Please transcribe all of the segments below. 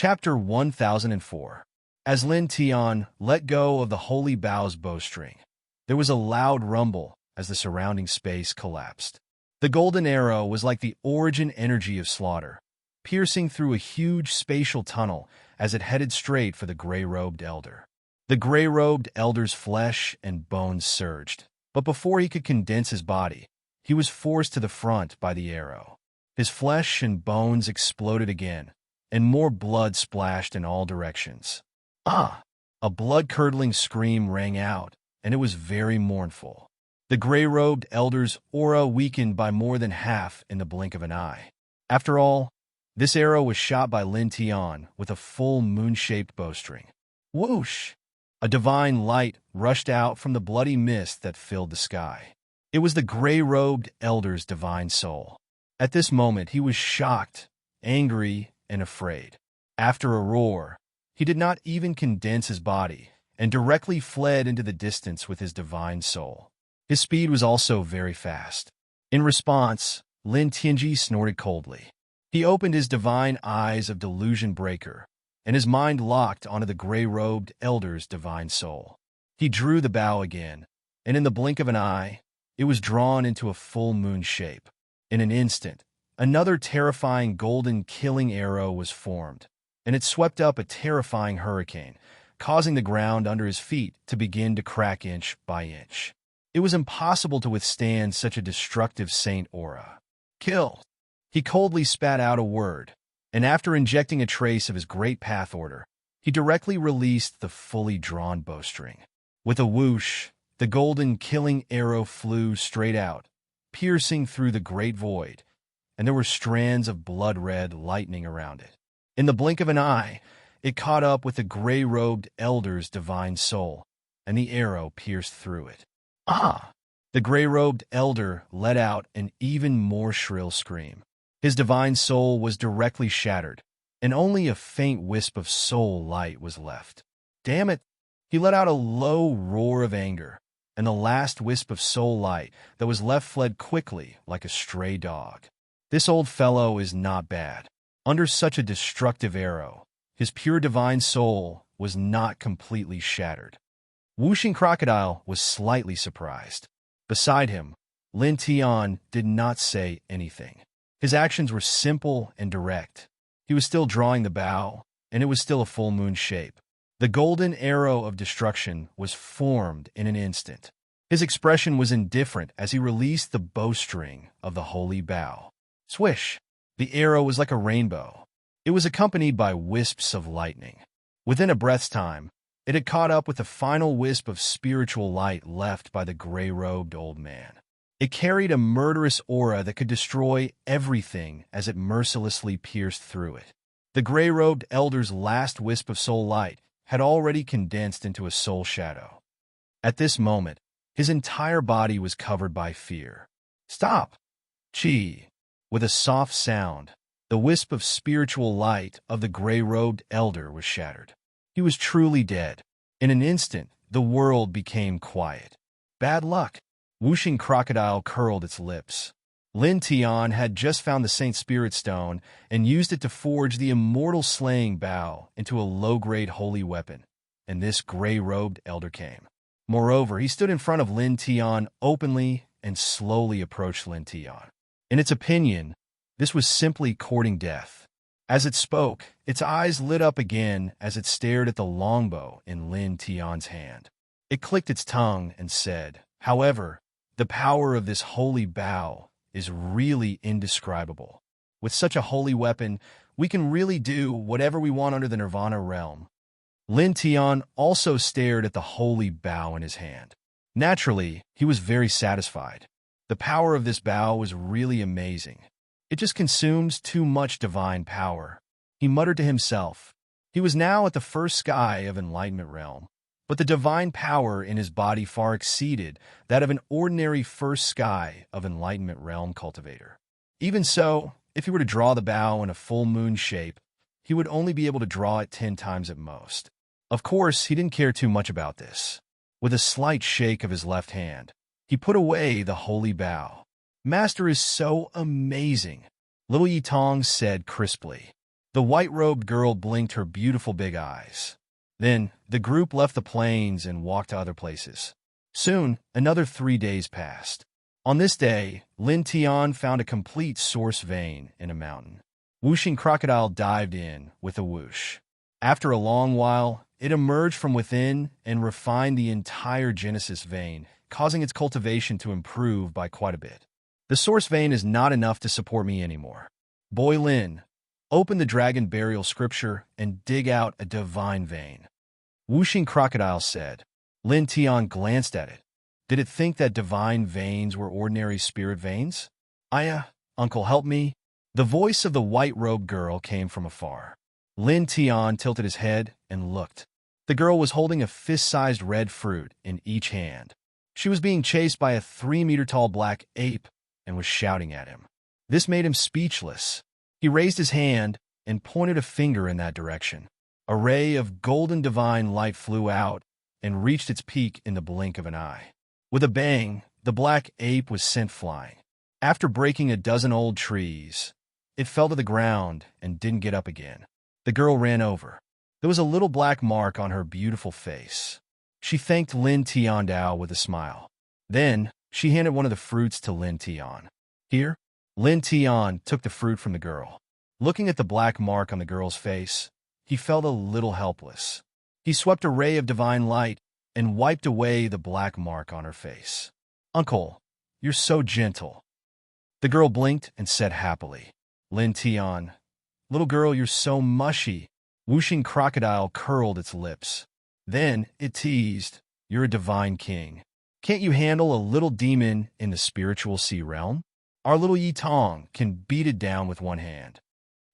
Chapter 1004. As Lin Tian let go of the holy bow's bowstring, there was a loud rumble as the surrounding space collapsed. The golden arrow was like the origin energy of slaughter, piercing through a huge spatial tunnel as it headed straight for the gray-robed elder. The gray-robed elder's flesh and bones surged, but before he could condense his body, he was forced to the front by the arrow. His flesh and bones exploded again, and more blood splashed in all directions. Ah! A blood-curdling scream rang out, and it was very mournful. The gray-robed elder's aura weakened by more than half in the blink of an eye. After all, this arrow was shot by Lin Tian with a full moon-shaped bowstring. Whoosh! A divine light rushed out from the bloody mist that filled the sky. It was the gray-robed elder's divine soul. At this moment, he was shocked, angry, and afraid. After a roar, he did not even condense his body and directly fled into the distance with his divine soul. His speed was also very fast. In response, Lin Tianji snorted coldly. He opened his divine eyes of delusion breaker, and his mind locked onto the gray-robed elder's divine soul. He drew the bow again, and in the blink of an eye, it was drawn into a full moon shape. In an instant, another terrifying golden killing arrow was formed, and it swept up a terrifying hurricane, causing the ground under his feet to begin to crack inch by inch. It was impossible to withstand such a destructive saint aura. Kill! He coldly spat out a word, and after injecting a trace of his great path order, he directly released the fully drawn bowstring. With a whoosh, the golden killing arrow flew straight out, piercing through the great void, and there were strands of blood-red lightning around it. In the blink of an eye, it caught up with the gray-robed elder's divine soul, and the arrow pierced through it. Ah! The gray-robed elder let out an even more shrill scream. His divine soul was directly shattered, and only a faint wisp of soul light was left. Damn it! He let out a low roar of anger, and the last wisp of soul light that was left fled quickly like a stray dog. This old fellow is not bad. Under such a destructive arrow, his pure divine soul was not completely shattered. Whooshing Crocodile was slightly surprised. Beside him, Lin Tian did not say anything. His actions were simple and direct. He was still drawing the bow, and it was still a full moon shape. The golden arrow of destruction was formed in an instant. His expression was indifferent as he released the bowstring of the holy bow. Swish! The arrow was like a rainbow. It was accompanied by wisps of lightning. Within a breath's time, it had caught up with the final wisp of spiritual light left by the gray-robed old man. It carried a murderous aura that could destroy everything as it mercilessly pierced through it. The gray-robed elder's last wisp of soul light had already condensed into a soul shadow. At this moment, his entire body was covered by fear. Stop! Chi! With a soft sound, the wisp of spiritual light of the gray-robed elder was shattered. He was truly dead. In an instant, the world became quiet. Bad luck! Whooshing Crocodile curled its lips. Lin Tian had just found the Saint Spirit Stone and used it to forge the immortal slaying bow into a low-grade holy weapon, and this gray-robed elder came. Moreover, he stood in front of Lin Tian openly and slowly approached Lin Tian. In its opinion, this was simply courting death. As it spoke, its eyes lit up again as it stared at the longbow in Lin Tian's hand. It clicked its tongue and said, "However, the power of this holy bow is really indescribable. With such a holy weapon, we can really do whatever we want under the Nirvana realm." Lin Tian also stared at the holy bow in his hand. Naturally, he was very satisfied. The power of this bow was really amazing. It just consumes too much divine power. He muttered to himself. He was now at the first sky of Enlightenment realm, but the divine power in his body far exceeded that of an ordinary first sky of Enlightenment realm cultivator. Even so, if he were to draw the bow in a full moon shape, he would only be able to draw it 10 times at most. Of course, he didn't care too much about this. With a slight shake of his left hand, he put away the holy bow. "Master is so amazing," Little Yi Tong said crisply. The white-robed girl blinked her beautiful big eyes. Then, the group left the plains and walked to other places. Soon, another 3 days passed. On this day, Lin Tian found a complete source vein in a mountain. Whooshing crocodile dived in with a whoosh. After a long while, it emerged from within and refined the entire Genesis vein, causing its cultivation to improve by quite a bit. The source vein is not enough to support me anymore. Boy Lin, open the dragon burial scripture and dig out a divine vein. Whooshing crocodile said. Lin Tian glanced at it. Did it think that divine veins were ordinary spirit veins? Uncle, help me. The voice of the white-robed girl came from afar. Lin Tian tilted his head and looked. The girl was holding a fist-sized red fruit in each hand. She was being chased by a 3-meter-tall black ape and was shouting at him. This made him speechless. He raised his hand and pointed a finger in that direction. A ray of golden divine light flew out and reached its peak in the blink of an eye. With a bang, the black ape was sent flying. After breaking a dozen old trees, it fell to the ground and didn't get up again. The girl ran over. There was a little black mark on her beautiful face. She thanked Lin Tiandao with a smile. Then, she handed one of the fruits to Lin Tian. Here, Lin Tian took the fruit from the girl. Looking at the black mark on the girl's face, he felt a little helpless. He swept a ray of divine light and wiped away the black mark on her face. Uncle, you're so gentle. The girl blinked and said happily. Lin Tian, little girl, you're so mushy. Whooshing crocodile curled its lips. Then it teased, you're a divine king. Can't you handle a little demon in the spiritual sea realm? Our little Yi Tong can beat it down with one hand.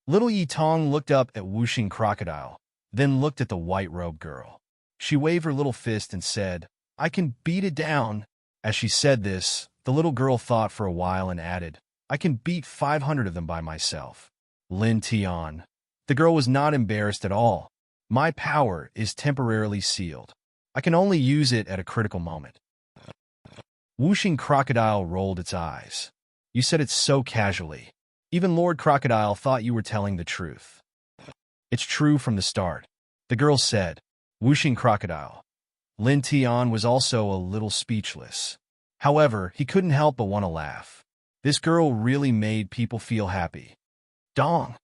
Little Yi Tong looked up at Whooshing crocodile, then looked at the white-robed girl. She waved her little fist and said, I can beat it down. As she said this, the little girl thought for a while and added, I can beat 500 of them by myself. Lin Tian. The girl was not embarrassed at all. My power is temporarily sealed. I can only use it at a critical moment. Whooshing crocodile rolled its eyes. You said it so casually. Even Lord Crocodile thought you were telling the truth. It's true from the start, the girl said. Whooshing crocodile. Lin Tian was also a little speechless. However, he couldn't help but want to laugh. This girl really made people feel happy. Dong!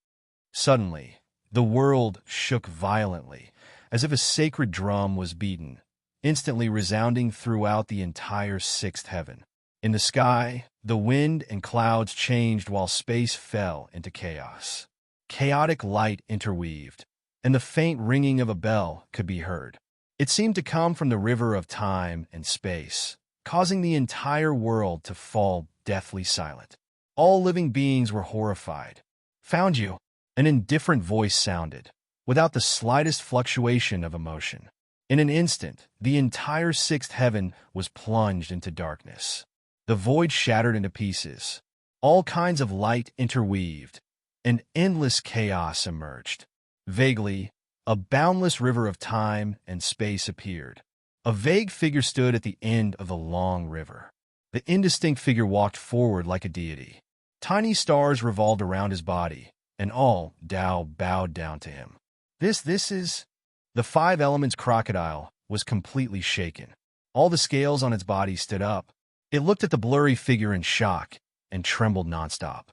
Suddenly, the world shook violently, as if a sacred drum was beaten, instantly resounding throughout the entire sixth heaven. In the sky, the wind and clouds changed while space fell into chaos. Chaotic light interweaved, and the faint ringing of a bell could be heard. It seemed to come from the river of time and space, causing the entire world to fall deathly silent. All living beings were horrified. Found you, an indifferent voice sounded, without the slightest fluctuation of emotion. In an instant, the entire sixth heaven was plunged into darkness. The void shattered into pieces. All kinds of light interweaved, and endless chaos emerged. Vaguely, a boundless river of time and space appeared. A vague figure stood at the end of the long river. The indistinct figure walked forward like a deity. Tiny stars revolved around his body, and all Tao bowed down to him. This is... The five elements crocodile was completely shaken. All the scales on its body stood up. It looked at the blurry figure in shock and trembled nonstop.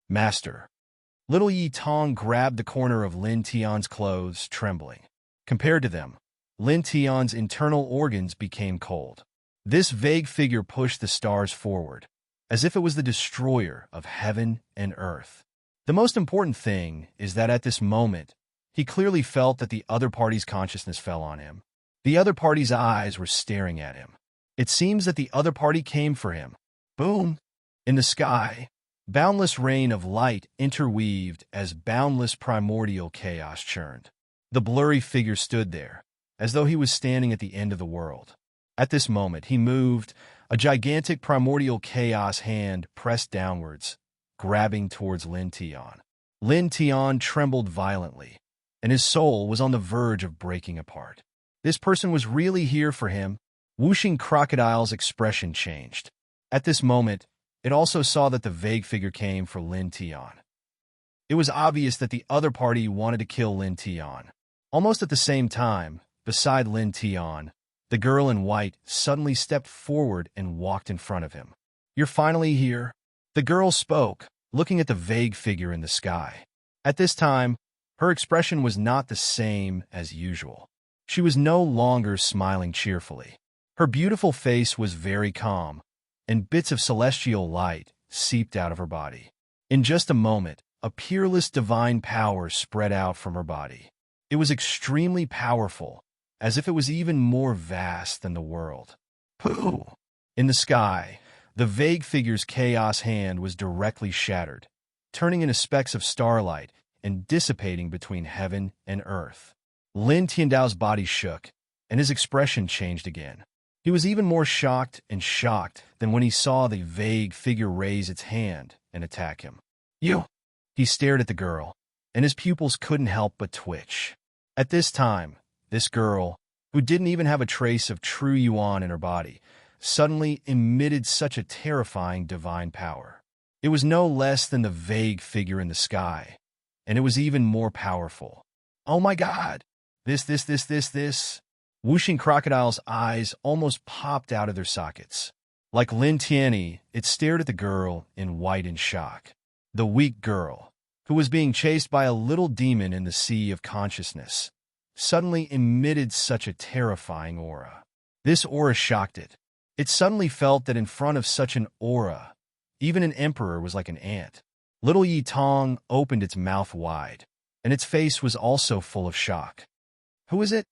Master. Little Yi Tong grabbed the corner of Lin Tian's clothes, trembling. Compared to them, Lin Tian's internal organs became cold. This vague figure pushed the stars forward, as if it was the destroyer of heaven and earth. The most important thing is that at this moment, he clearly felt that the other party's consciousness fell on him. The other party's eyes were staring at him. It seems that the other party came for him. Boom! In the sky, boundless rain of light interweaved as boundless primordial chaos churned. The blurry figure stood there, as though he was standing at the end of the world. At this moment, he moved, a gigantic primordial chaos hand pressed downwards, grabbing towards Lin Tian. Lin Tian trembled violently, and his soul was on the verge of breaking apart. This person was really here for him. Whooshing crocodile's expression changed. At this moment, it also saw that the vague figure came for Lin Tian. It was obvious that the other party wanted to kill Lin Tian. Almost at the same time, beside Lin Tian, the girl in white suddenly stepped forward and walked in front of him. "You're finally here?" The girl spoke, looking at the vague figure in the sky. At this time, her expression was not the same as usual. She was no longer smiling cheerfully. Her beautiful face was very calm, and bits of celestial light seeped out of her body. In just a moment, a peerless divine power spread out from her body. It was extremely powerful, as if it was even more vast than the world. Pooh! In the sky, the vague figure's chaos hand was directly shattered, turning into specks of starlight and dissipating between heaven and earth. Lin Tiandao's body shook, and his expression changed again. He was even more shocked than when he saw the vague figure raise its hand and attack him. "You!" He stared at the girl, and his pupils couldn't help but twitch. At this time, this girl, who didn't even have a trace of true yuan in her body, suddenly emitted such a terrifying divine power. It was no less than the vague figure in the sky, and it was even more powerful. "Oh my God! This. Whooshing crocodile's eyes almost popped out of their sockets. Like Lin Tianyi, it stared at the girl in white in shock. The weak girl, who was being chased by a little demon in the sea of consciousness, suddenly emitted such a terrifying aura. This aura shocked it. It suddenly felt that in front of such an aura, even an emperor was like an ant. Little Yi Tong opened its mouth wide, and its face was also full of shock. "Who is it?"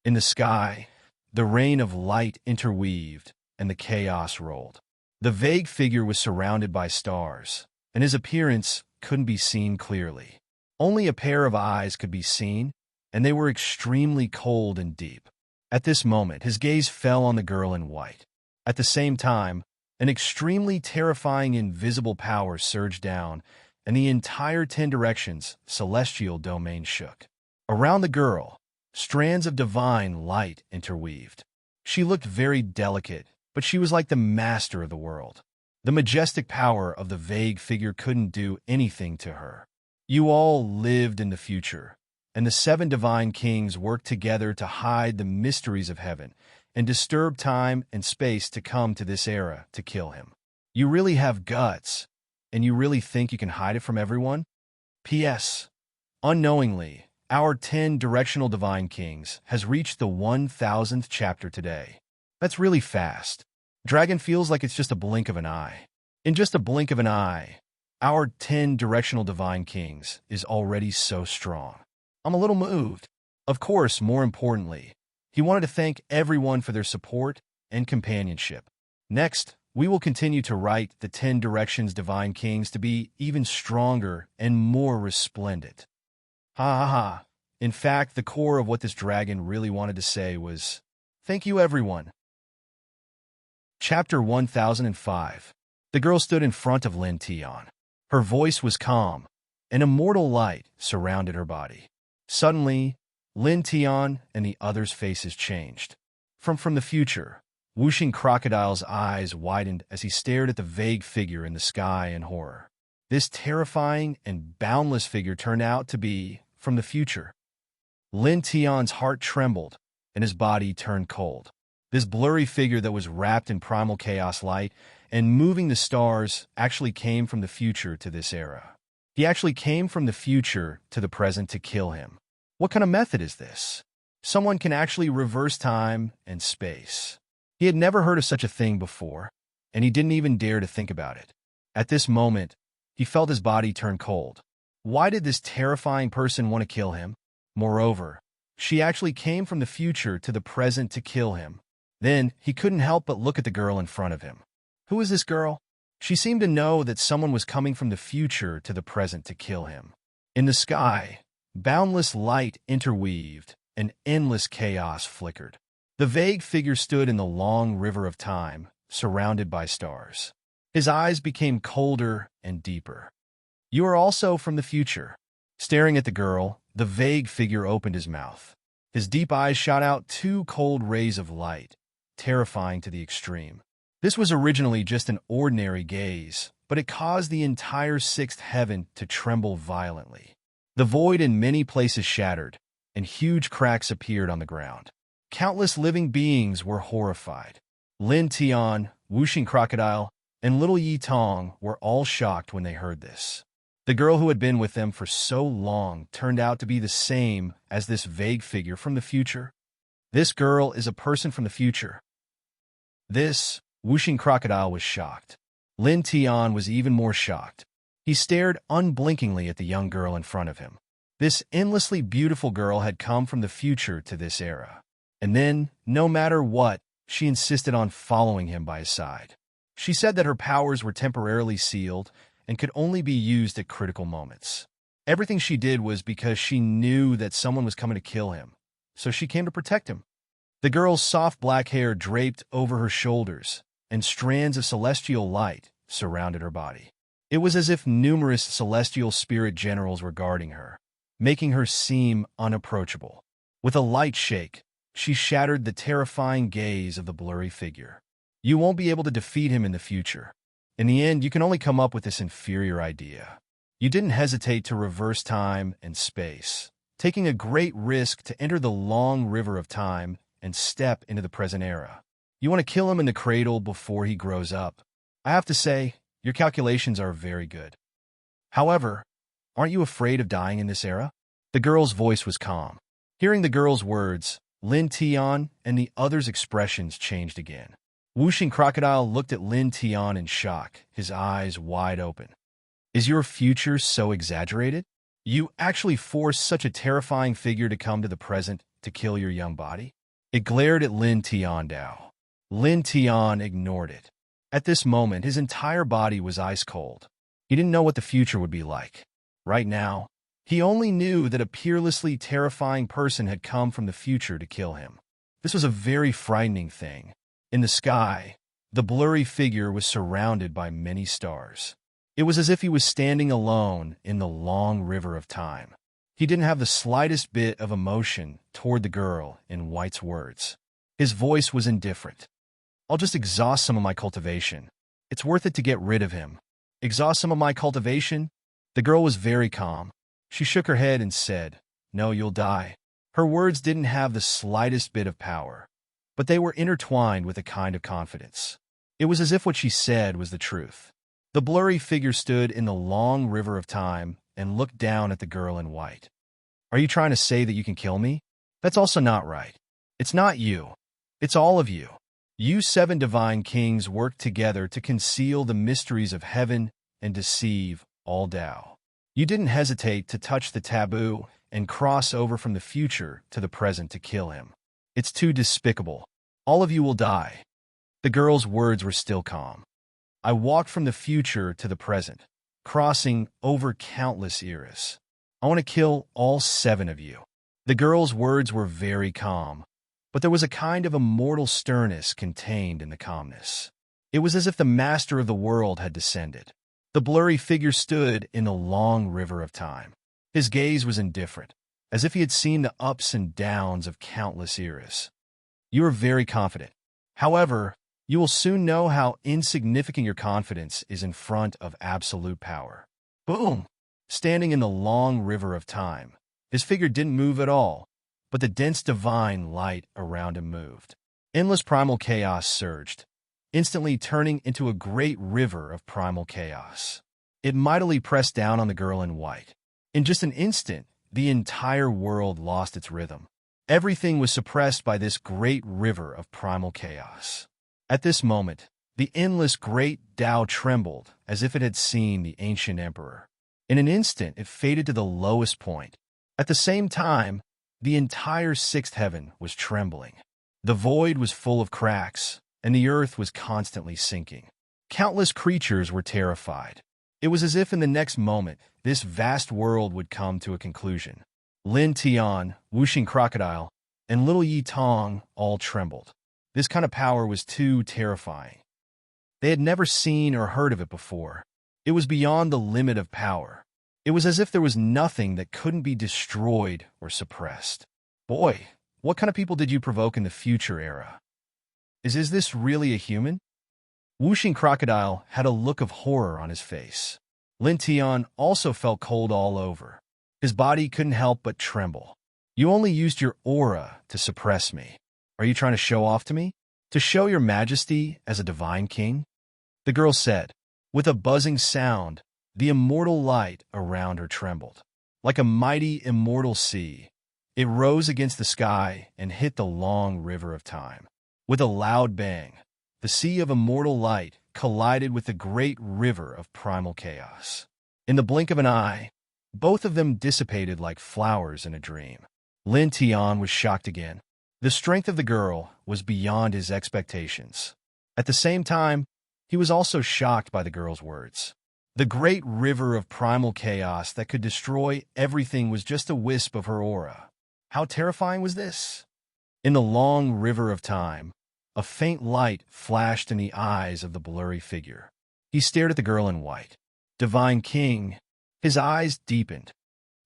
In the sky, the rain of light interweaved, and the chaos rolled. The vague figure was surrounded by stars, and his appearance couldn't be seen clearly. Only a pair of eyes could be seen, and they were extremely cold and deep. At this moment, his gaze fell on the girl in white. At the same time, an extremely terrifying invisible power surged down, and the entire 10 directions celestial domain shook. Around the girl, strands of divine light interweaved. She looked very delicate, but she was like the master of the world. The majestic power of the vague figure couldn't do anything to her. You all lived in the future, and the 7 divine kings worked together to hide the mysteries of heaven and disturb time and space to come to this era to kill him. You really have guts, and you really think you can hide it from everyone? P.S. Unknowingly, our 10 directional divine kings has reached the 1000th chapter today. That's really fast. Dragon feels like it's just a blink of an eye. In just a blink of an eye, our 10 directional divine kings is already so strong. I'm a little moved. Of course, more importantly, he wanted to thank everyone for their support and companionship. Next, we will continue to write the 10 directions divine kings to be even stronger and more resplendent. Ha ha ha. In fact, the core of what this dragon really wanted to say was, "Thank you, everyone." Chapter 1005. The girl stood in front of Lin Tian. Her voice was calm. An immortal light surrounded her body. Suddenly, Lin Tian and the others' faces changed. From the future, Whooshing Crocodile's eyes widened as he stared at the vague figure in the sky in horror. This terrifying and boundless figure turned out to be from the future. Lin Tian's heart trembled, and his body turned cold. This blurry figure that was wrapped in primal chaos light and moving the stars actually came from the future to this era. He actually came from the future to the present to kill him. What kind of method is this? Someone can actually reverse time and space. He had never heard of such a thing before, and he didn't even dare to think about it. At this moment, he felt his body turn cold. Why did this terrifying person want to kill him? Moreover, she actually came from the future to the present to kill him. Then, he couldn't help but look at the girl in front of him. Who is this girl? She seemed to know that someone was coming from the future to the present to kill him. In the sky, boundless light interweaved, and endless chaos flickered. The vague figure stood in the long river of time, surrounded by stars. His eyes became colder and deeper. "You are also from the future." Staring at the girl, the vague figure opened his mouth. His deep eyes shot out 2 cold rays of light, terrifying to the extreme. This was originally just an ordinary gaze, but it caused the entire sixth heaven to tremble violently. The void in many places shattered, and huge cracks appeared on the ground. Countless living beings were horrified. Lin Tian, Wuxing Crocodile, and Little Yi Tong were all shocked when they heard this. The girl who had been with them for so long turned out to be the same as this vague figure from the future. This girl is a person from the future. This, Wuxing Crocodile was shocked. Lin Tian was even more shocked. He stared unblinkingly at the young girl in front of him. This endlessly beautiful girl had come from the future to this era. And then, no matter what, she insisted on following him by his side. She said that her powers were temporarily sealed and could only be used at critical moments. Everything she did was because she knew that someone was coming to kill him, so she came to protect him. The girl's soft black hair draped over her shoulders, and strands of celestial light surrounded her body. It was as if numerous celestial spirit generals were guarding her, making her seem unapproachable. With a light shake, she shattered the terrifying gaze of the blurry figure. You won't be able to defeat him in the future. In the end, you can only come up with this inferior idea. You didn't hesitate to reverse time and space, taking a great risk to enter the long river of time and step into the present era. You want to kill him in the cradle before he grows up. I have to say, your calculations are very good. However, aren't you afraid of dying in this era? The girl's voice was calm. Hearing the girl's words, Lin Tian and the others' expressions changed again. Wuxing Crocodile looked at Lin Tian in shock, his eyes wide open. Is your future so exaggerated? You actually forced such a terrifying figure to come to the present to kill your young body? It glared at Lin Tian Dao. Lin Tian ignored it. At this moment, his entire body was ice cold. He didn't know what the future would be like. Right now, he only knew that a peerlessly terrifying person had come from the future to kill him. This was a very frightening thing. In the sky, the blurry figure was surrounded by many stars. It was as if he was standing alone in the long river of time. He didn't have the slightest bit of emotion toward the girl in White's words. His voice was indifferent. I'll just exhaust some of my cultivation. It's worth it to get rid of him. Exhaust some of my cultivation? The girl was very calm. She shook her head and said, No, you'll die. Her words didn't have the slightest bit of power, but they were intertwined with a kind of confidence. It was as if what she said was the truth. The blurry figure stood in the long river of time and looked down at the girl in white. Are you trying to say that you can kill me? That's also not right. It's not you. It's all of you. You 7 divine kings worked together to conceal the mysteries of heaven and deceive all Tao. You didn't hesitate to touch the taboo and cross over from the future to the present to kill him. It's too despicable. All of you will die. The girl's words were still calm. I walked from the future to the present, crossing over countless eras. I want to kill all 7 of you. The girl's words were very calm, but there was a kind of immortal sternness contained in the calmness. It was as if the master of the world had descended. The blurry figure stood in the long river of time. His gaze was indifferent, as if he had seen the ups and downs of countless eras. You are very confident. However, you will soon know how insignificant your confidence is in front of absolute power. Boom! Standing in the long river of time, his figure didn't move at all, but the dense divine light around him moved. Endless primal chaos surged, instantly turning into a great river of primal chaos. It mightily pressed down on the girl in white. In just an instant, the entire world lost its rhythm. Everything was suppressed by this great river of primal chaos. At this moment, the endless great Tao trembled as if it had seen the ancient emperor. In an instant, it faded to the lowest point. At the same time, the entire sixth heaven was trembling. The void was full of cracks, and the earth was constantly sinking. Countless creatures were terrified. It was as if in the next moment, this vast world would come to a conclusion. Lin Tian, Wuxing Crocodile, and Little Yi Tong all trembled. This kind of power was too terrifying. They had never seen or heard of it before. It was beyond the limit of power. It was as if there was nothing that couldn't be destroyed or suppressed. Boy, what kind of people did you provoke in the future era? Is this really a human? Whooshing Crocodile had a look of horror on his face. Lin Tian also felt cold all over. His body couldn't help but tremble. You only used your aura to suppress me. Are you trying to show off to me? To show your majesty as a divine king? The girl said. With a buzzing sound, the immortal light around her trembled. Like a mighty immortal sea, it rose against the sky and hit the long river of time. With a loud bang, the sea of immortal light collided with the great river of primal chaos. In the blink of an eye, both of them dissipated like flowers in a dream. Lin Tian was shocked again. The strength of the girl was beyond his expectations. At the same time, he was also shocked by the girl's words. The great river of primal chaos that could destroy everything was just a wisp of her aura. How terrifying was this? In the long river of time, a faint light flashed in the eyes of the blurry figure. He stared at the girl in white. Divine King, his eyes deepened.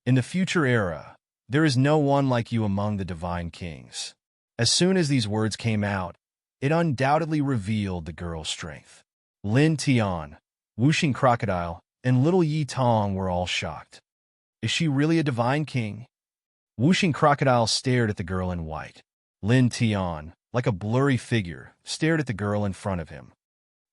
In the future era, there is no one like you among the divine kings. As soon as these words came out, it undoubtedly revealed the girl's strength. Lin Tian, Whooshing Crocodile, and Little Yi Tong were all shocked. Is she really a divine king? Whooshing Crocodile stared at the girl in white. Lin Tian, like a blurry figure, stared at the girl in front of him.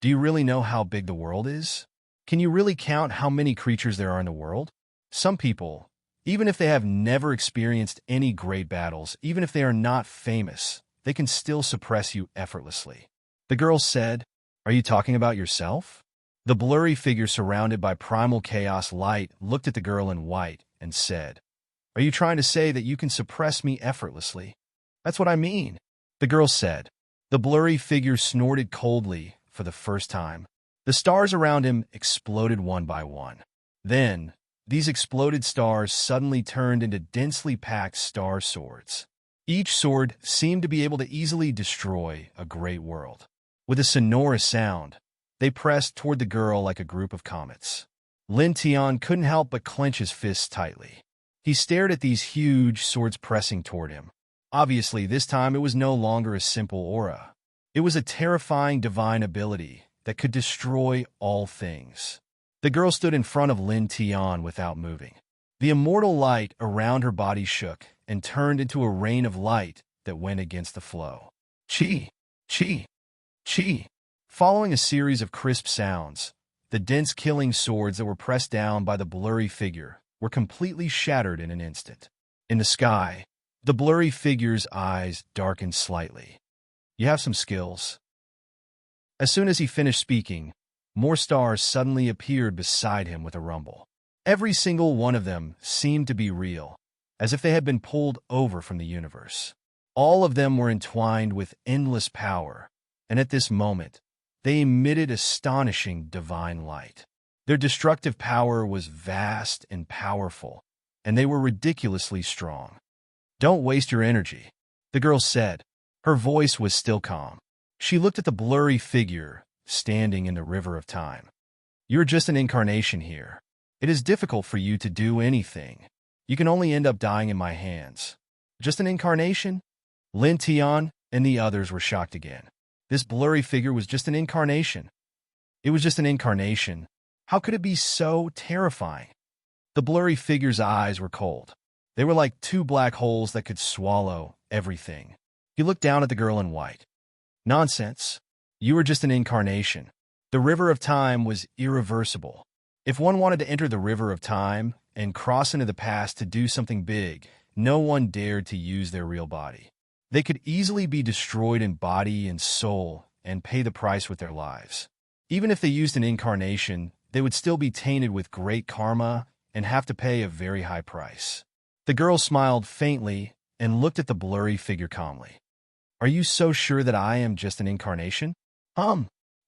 Do you really know how big the world is? Can you really count how many creatures there are in the world? Some people, even if they have never experienced any great battles, even if they are not famous, they can still suppress you effortlessly. The girl said, Are you talking about yourself? The blurry figure surrounded by primal chaos light looked at the girl in white and said, Are you trying to say that you can suppress me effortlessly? That's what I mean, the girl said. The blurry figure snorted coldly for the first time. The stars around him exploded one by one. Then, these exploded stars suddenly turned into densely packed star swords. Each sword seemed to be able to easily destroy a great world. With a sonorous sound, they pressed toward the girl like a group of comets. Lin Tian couldn't help but clench his fists tightly. He stared at these huge swords pressing toward him. Obviously, this time it was no longer a simple aura. It was a terrifying divine ability that could destroy all things. The girl stood in front of Lin Tian without moving. The immortal light around her body shook and turned into a rain of light that went against the flow. Chi, chi, chi. Following a series of crisp sounds, the dense killing swords that were pressed down by the blurry figure were completely shattered in an instant. In the sky, the blurry figure's eyes darkened slightly. You have some skills. As soon as he finished speaking, more stars suddenly appeared beside him with a rumble. Every single one of them seemed to be real, as if they had been pulled over from the universe. All of them were entwined with endless power, and at this moment, they emitted astonishing divine light. Their destructive power was vast and powerful, and they were ridiculously strong. Don't waste your energy, the girl said. Her voice was still calm. She looked at the blurry figure standing in the river of time. You're just an incarnation here. It is difficult for you to do anything. You can only end up dying in my hands. Just an incarnation? Lin Tian and the others were shocked again. This blurry figure was just an incarnation. It was just an incarnation. How could it be so terrifying? The blurry figure's eyes were cold. They were like two black holes that could swallow everything. He looked down at the girl in white. Nonsense. You were just an incarnation. The river of time was irreversible. If one wanted to enter the river of time and cross into the past to do something big, no one dared to use their real body. They could easily be destroyed in body and soul and pay the price with their lives. Even if they used an incarnation, they would still be tainted with great karma and have to pay a very high price. The girl smiled faintly and looked at the blurry figure calmly. Are you so sure that I am just an incarnation?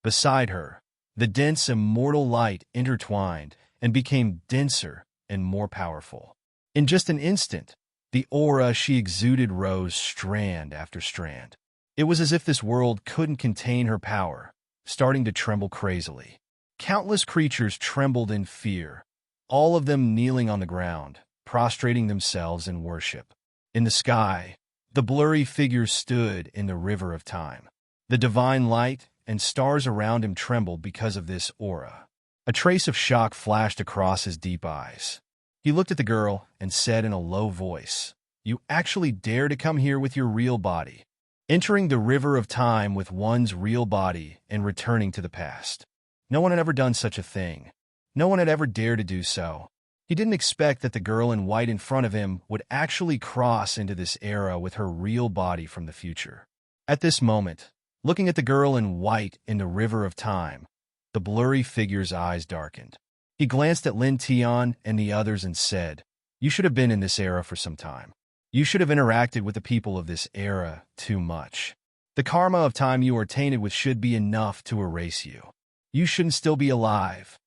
Beside her, the dense immortal light intertwined and became denser and more powerful. In just an instant, the aura she exuded rose strand after strand. It was as if this world couldn't contain her power, starting to tremble crazily. Countless creatures trembled in fear, all of them kneeling on the ground, prostrating themselves in worship. In the sky, the blurry figure stood in the river of time. The divine light and stars around him trembled because of this aura. A trace of shock flashed across his deep eyes. He looked at the girl and said in a low voice, "You actually dare to come here with your real body, entering the river of time with one's real body and returning to the past." No one had ever done such a thing. No one had ever dared to do so. He didn't expect that the girl in white in front of him would actually cross into this era with her real body from the future. At this moment, looking at the girl in white in the river of time, the blurry figure's eyes darkened. He glanced at Lin Tian and the others and said, "You should have been in this era for some time. You should have interacted with the people of this era too much. The karma of time you are tainted with should be enough to erase you. You shouldn't still be alive."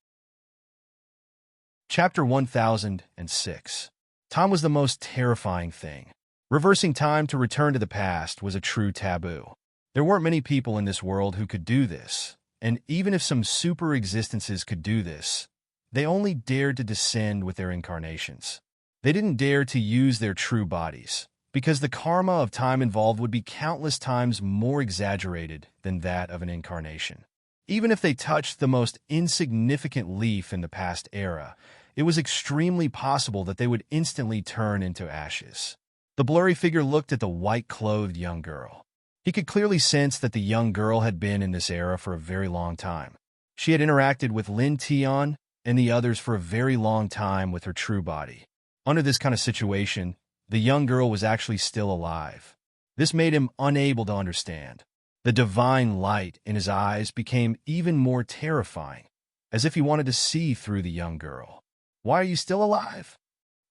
Chapter 1006. Time was the most terrifying thing. Reversing time to return to the past was a true taboo. There weren't many people in this world who could do this, and even if some super existences could do this, they only dared to descend with their incarnations. They didn't dare to use their true bodies, because the karma of time involved would be countless times more exaggerated than that of an incarnation. Even if they touched the most insignificant leaf in the past era, it was extremely possible that they would instantly turn into ashes. The blurry figure looked at the white-clothed young girl. He could clearly sense that the young girl had been in this era for a very long time. She had interacted with Lin Tian and the others for a very long time with her true body. Under this kind of situation, the young girl was actually still alive. This made him unable to understand. The divine light in his eyes became even more terrifying, as if he wanted to see through the young girl. "Why are you still alive?"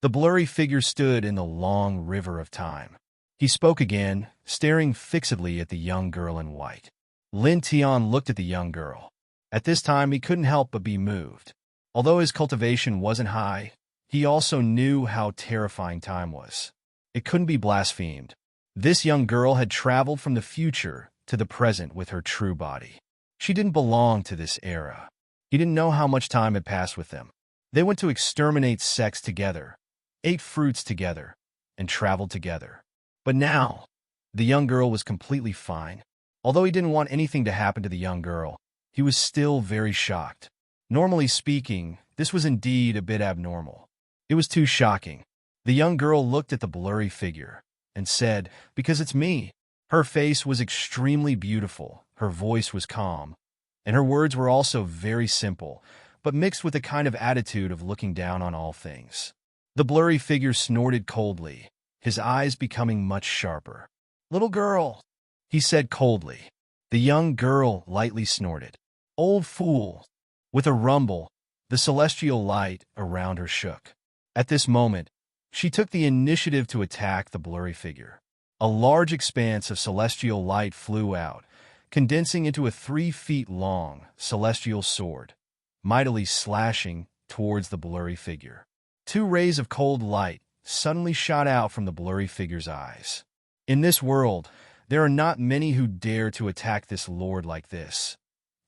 The blurry figure stood in the long river of time. He spoke again, staring fixedly at the young girl in white. Lin Tian looked at the young girl. At this time, he couldn't help but be moved. Although his cultivation wasn't high, he also knew how terrifying time was. It couldn't be blasphemed. This young girl had traveled from the future to the present with her true body. She didn't belong to this era. He didn't know how much time had passed with them. They went to exterminate sects together, ate fruits together, and traveled together. But now, the young girl was completely fine. Although he didn't want anything to happen to the young girl, he was still very shocked. Normally speaking, this was indeed a bit abnormal. It was too shocking. The young girl looked at the blurry figure and said, "Because it's me." Her face was extremely beautiful, her voice was calm, and her words were also very simple, but mixed with a kind of attitude of looking down on all things. The blurry figure snorted coldly, his eyes becoming much sharper. "Little girl," he said coldly. The young girl lightly snorted. "Old fool." With a rumble, the celestial light around her shook. At this moment, she took the initiative to attack the blurry figure. A large expanse of celestial light flew out, condensing into a 3 feet long celestial sword, mightily slashing towards the blurry figure. 2 rays of cold light suddenly shot out from the blurry figure's eyes. In this world, there are not many who dare to attack this lord like this.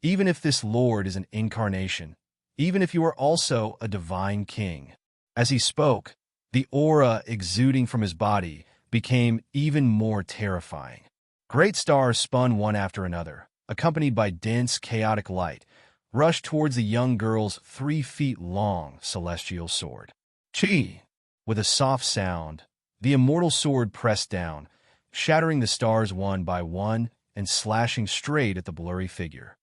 Even if this lord is an incarnation, even if you are also a divine king. As he spoke, the aura exuding from his body became even more terrifying. Great stars spun one after another, accompanied by dense, chaotic light, rushed towards the young girl's 3 feet long celestial sword. Chi! With a soft sound, the immortal sword pressed down, shattering the stars one by one and slashing straight at the blurry figure.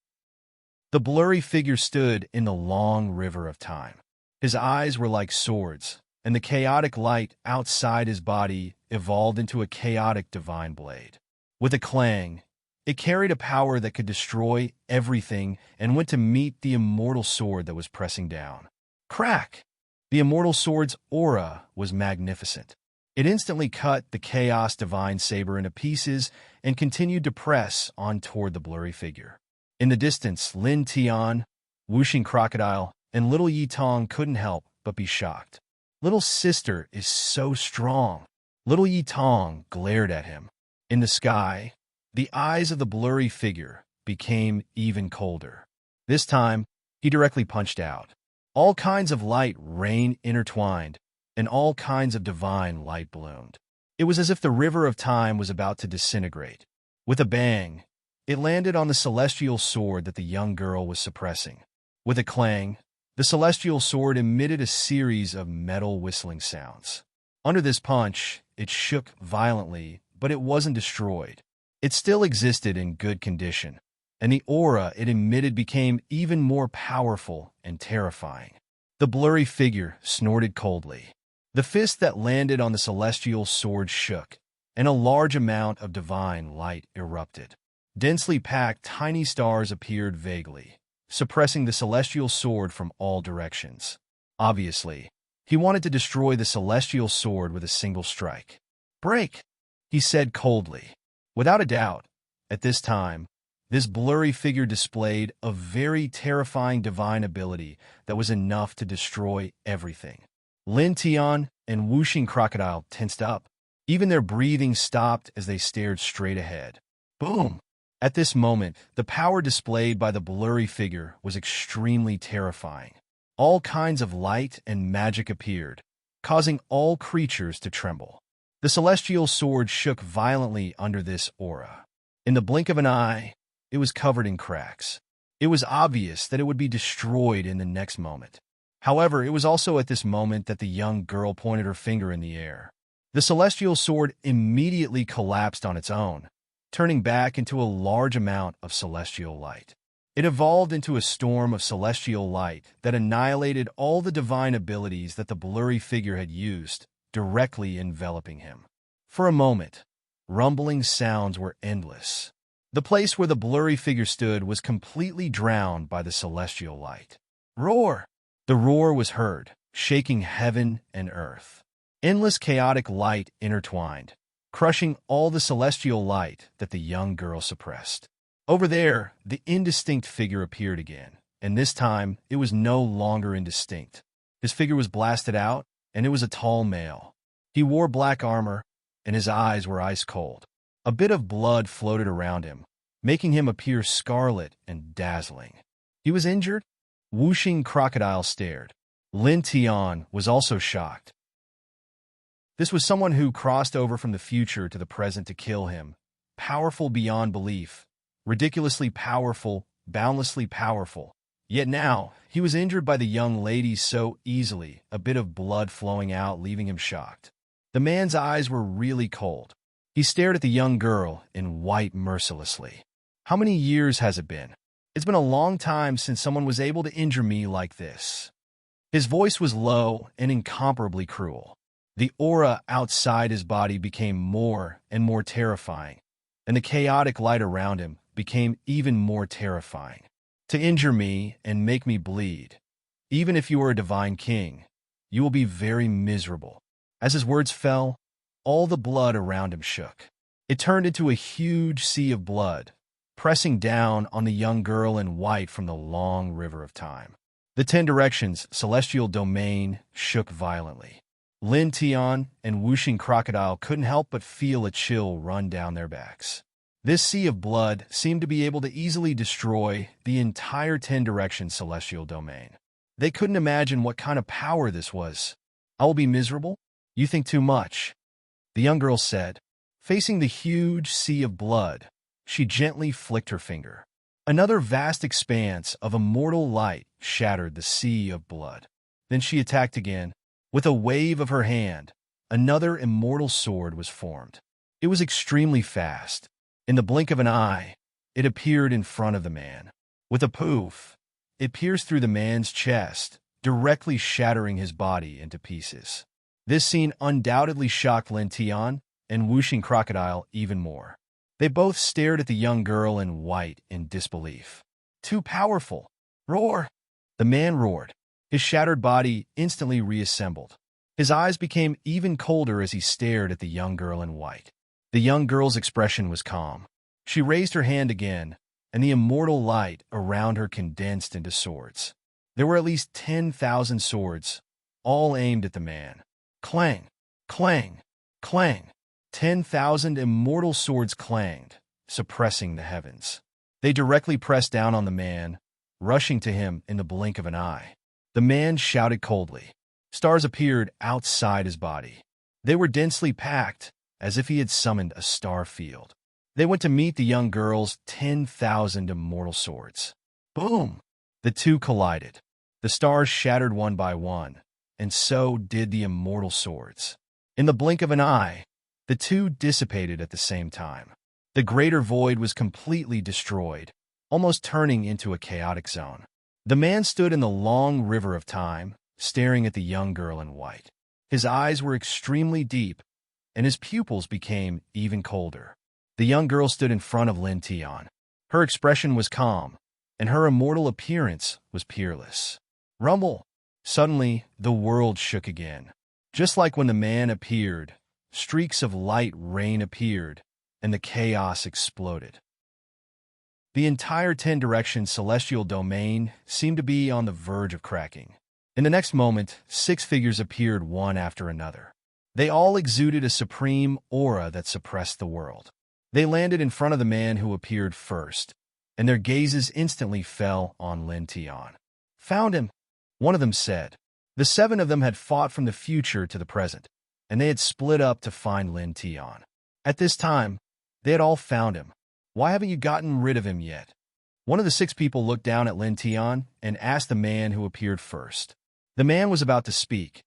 The blurry figure stood in the long river of time. His eyes were like swords, and the chaotic light outside his body evolved into a chaotic divine blade. With a clang, it carried a power that could destroy everything and went to meet the immortal sword that was pressing down. Crack! The immortal sword's aura was magnificent. It instantly cut the chaos divine saber into pieces and continued to press on toward the blurry figure. In the distance, Lin Tian, Whooshing Crocodile, and Little Yi Tong couldn't help but be shocked. "Little sister is so strong." Little Yi Tong glared at him. In the sky, the eyes of the blurry figure became even colder. This time, he directly punched out. All kinds of light rain intertwined, and all kinds of divine light bloomed. It was as if the river of time was about to disintegrate. With a bang, It landed on the celestial sword that the young girl was suppressing. With a clang, the celestial sword emitted a series of metal whistling sounds. Under this punch, it shook violently, but it wasn't destroyed. It still existed in good condition, and the aura it emitted became even more powerful and terrifying. The blurry figure snorted coldly. The fist that landed on the celestial sword shook, and a large amount of divine light erupted. Densely packed tiny stars appeared vaguely, suppressing the celestial sword from all directions. Obviously, he wanted to destroy the celestial sword with a single strike. "Break," he said coldly. Without a doubt, at this time, this blurry figure displayed a very terrifying divine ability that was enough to destroy everything. Lin Tian and Whooshing Crocodile tensed up. Even their breathing stopped as they stared straight ahead. Boom! At this moment, the power displayed by the blurry figure was extremely terrifying. All kinds of light and magic appeared, causing all creatures to tremble. The celestial sword shook violently under this aura. In the blink of an eye, it was covered in cracks. It was obvious that it would be destroyed in the next moment. However, it was also at this moment that the young girl pointed her finger in the air. The celestial sword immediately collapsed on its own, turning back into a large amount of celestial light. It evolved into a storm of celestial light that annihilated all the divine abilities that the blurry figure had used, directly enveloping him. For a moment, rumbling sounds were endless. The place where the blurry figure stood was completely drowned by the celestial light. Roar! The roar was heard, shaking heaven and earth. Endless chaotic light intertwined, crushing all the celestial light that the young girl suppressed. Over there, the indistinct figure appeared again, and this time it was no longer indistinct. His figure was blasted out, and it was a tall male. He wore black armor, and his eyes were ice cold. A bit of blood floated around him, making him appear scarlet and dazzling. He was injured? Whooshing Crocodile stared. Lin Tian was also shocked. This was someone who crossed over from the future to the present to kill him. Powerful beyond belief. Ridiculously powerful, boundlessly powerful. Yet now, he was injured by the young lady so easily, a bit of blood flowing out, leaving him shocked. The man's eyes were really cold. He stared at the young girl in white mercilessly. How many years has it been? It's been a long time since someone was able to injure me like this. His voice was low and incomparably cruel. The aura outside his body became more and more terrifying, and the chaotic light around him became even more terrifying. To injure me and make me bleed, even if you are a divine king, you will be very miserable. As his words fell, all the blood around him shook. It turned into a huge sea of blood, pressing down on the young girl in white from the long river of time. The 10 directions, celestial domain, shook violently. Lin Tian and Whooshing Crocodile couldn't help but feel a chill run down their backs. This sea of blood seemed to be able to easily destroy the entire 10 directions celestial domain. They couldn't imagine what kind of power this was. "I will be miserable? You think too much," the young girl said. Facing the huge sea of blood, she gently flicked her finger. Another vast expanse of immortal light shattered the sea of blood. Then she attacked again. With a wave of her hand, another immortal sword was formed. It was extremely fast. In the blink of an eye, it appeared in front of the man. With a poof, it pierced through the man's chest, directly shattering his body into pieces. This scene undoubtedly shocked Lin Tian and Whooshing Crocodile even more. They both stared at the young girl in white in disbelief. "Too powerful! Roar!" The man roared. His shattered body instantly reassembled. His eyes became even colder as he stared at the young girl in white. The young girl's expression was calm. She raised her hand again, and the immortal light around her condensed into swords. There were at least 10,000 swords, all aimed at the man. Clang! Clang! Clang! 10,000 immortal swords clanged, suppressing the heavens. They directly pressed down on the man, rushing to him in the blink of an eye. The man shouted coldly. Stars appeared outside his body. They were densely packed, as if he had summoned a star field. They went to meet the young girl's 10,000 immortal swords. Boom! The two collided. The stars shattered one by one, and so did the immortal swords. In the blink of an eye, the two dissipated at the same time. The greater void was completely destroyed, almost turning into a chaotic zone. The man stood in the long river of time, staring at the young girl in white. His eyes were extremely deep, and his pupils became even colder. The young girl stood in front of Lin Tian. Her expression was calm, and her immortal appearance was peerless. Rumble! Suddenly, the world shook again. Just like when the man appeared, streaks of light rain appeared, and the chaos exploded. The entire 10-direction celestial domain seemed to be on the verge of cracking. In the next moment, 6 figures appeared one after another. They all exuded a supreme aura that suppressed the world. They landed in front of the man who appeared first, and their gazes instantly fell on Lin Tian. Found him, one of them said. The 7 of them had fought from the future to the present, and they had split up to find Lin Tian. At this time, they had all found him. Why haven't you gotten rid of him yet? One of the 6 people looked down at Lin Tian and asked the man who appeared first. The man was about to speak,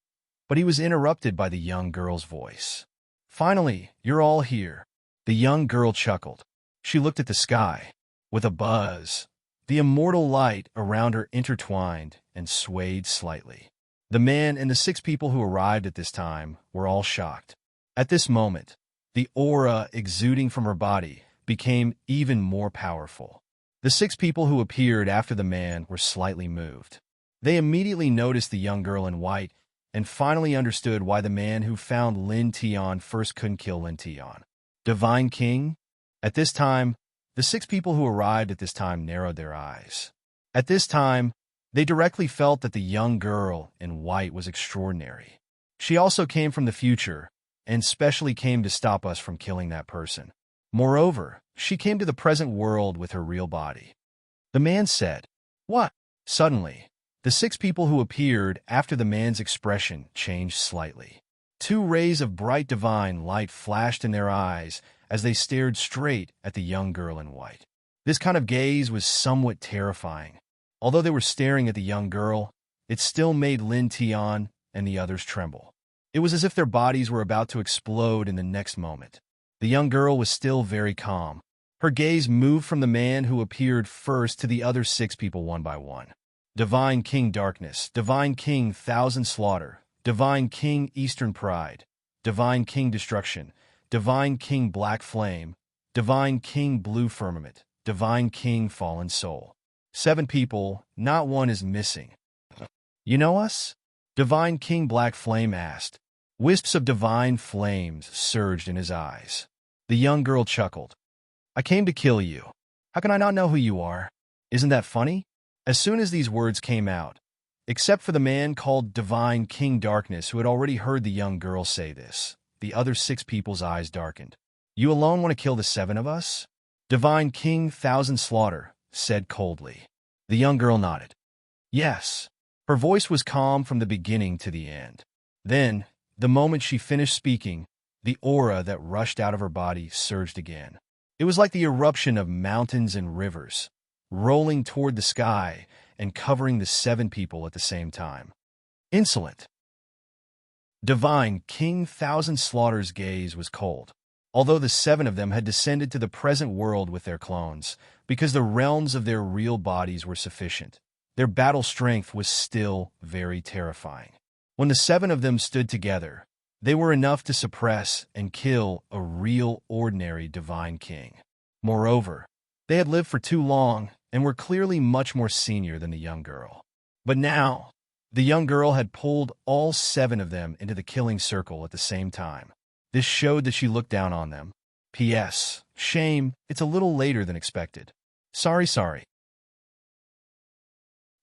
but he was interrupted by the young girl's voice. Finally, you're all here. The young girl chuckled. She looked at the sky. With a buzz, the immortal light around her intertwined and swayed slightly. The man and the 6 people who arrived at this time were all shocked. At this moment, the aura exuding from her body became even more powerful. The 6 people who appeared after the man were slightly moved. They immediately noticed the young girl in white and finally understood why the man who found Lin Tian first couldn't kill Lin Tian. Divine King? At this time, the 6 people who arrived at this time narrowed their eyes. At this time, they directly felt that the young girl in white was extraordinary. She also came from the future, and specially came to stop us from killing that person. Moreover, she came to the present world with her real body. The man said, "What?" Suddenly, the 6 people who appeared after the man's expression changed slightly. 2 rays of bright divine light flashed in their eyes as they stared straight at the young girl in white. This kind of gaze was somewhat terrifying. Although they were staring at the young girl, it still made Lin Tian and the others tremble. It was as if their bodies were about to explode in the next moment. The young girl was still very calm. Her gaze moved from the man who appeared first to the other 6 people one by one. Divine King Darkness, Divine King Thousand Slaughter, Divine King Eastern Pride, Divine King Destruction, Divine King Black Flame, Divine King Blue Firmament, Divine King Fallen Soul. 7 people, not one is missing. You know us? Divine King Black Flame asked. Wisps of divine flames surged in his eyes. The young girl chuckled. I came to kill you. How can I not know who you are? Isn't that funny? As soon as these words came out, except for the man called Divine King Darkness who had already heard the young girl say this, the other 6 people's eyes darkened. You alone want to kill the 7 of us? Divine King Thousand Slaughter said coldly. The young girl nodded. Yes. Her voice was calm from the beginning to the end. Then, the moment she finished speaking, the aura that rushed out of her body surged again. It was like the eruption of mountains and rivers, rolling toward the sky and covering the 7 people at the same time. Insolent. Divine King Thousand Slaughter's gaze was cold. Although the 7 of them had descended to the present world with their clones, because the realms of their real bodies were sufficient, their battle strength was still very terrifying. When the 7 of them stood together, they were enough to suppress and kill a real ordinary divine king. Moreover, they had lived for too long and were clearly much more senior than the young girl. But now, the young girl had pulled all 7 of them into the killing circle at the same time. This showed that she looked down on them. P.S. Shame, it's a little later than expected. Sorry.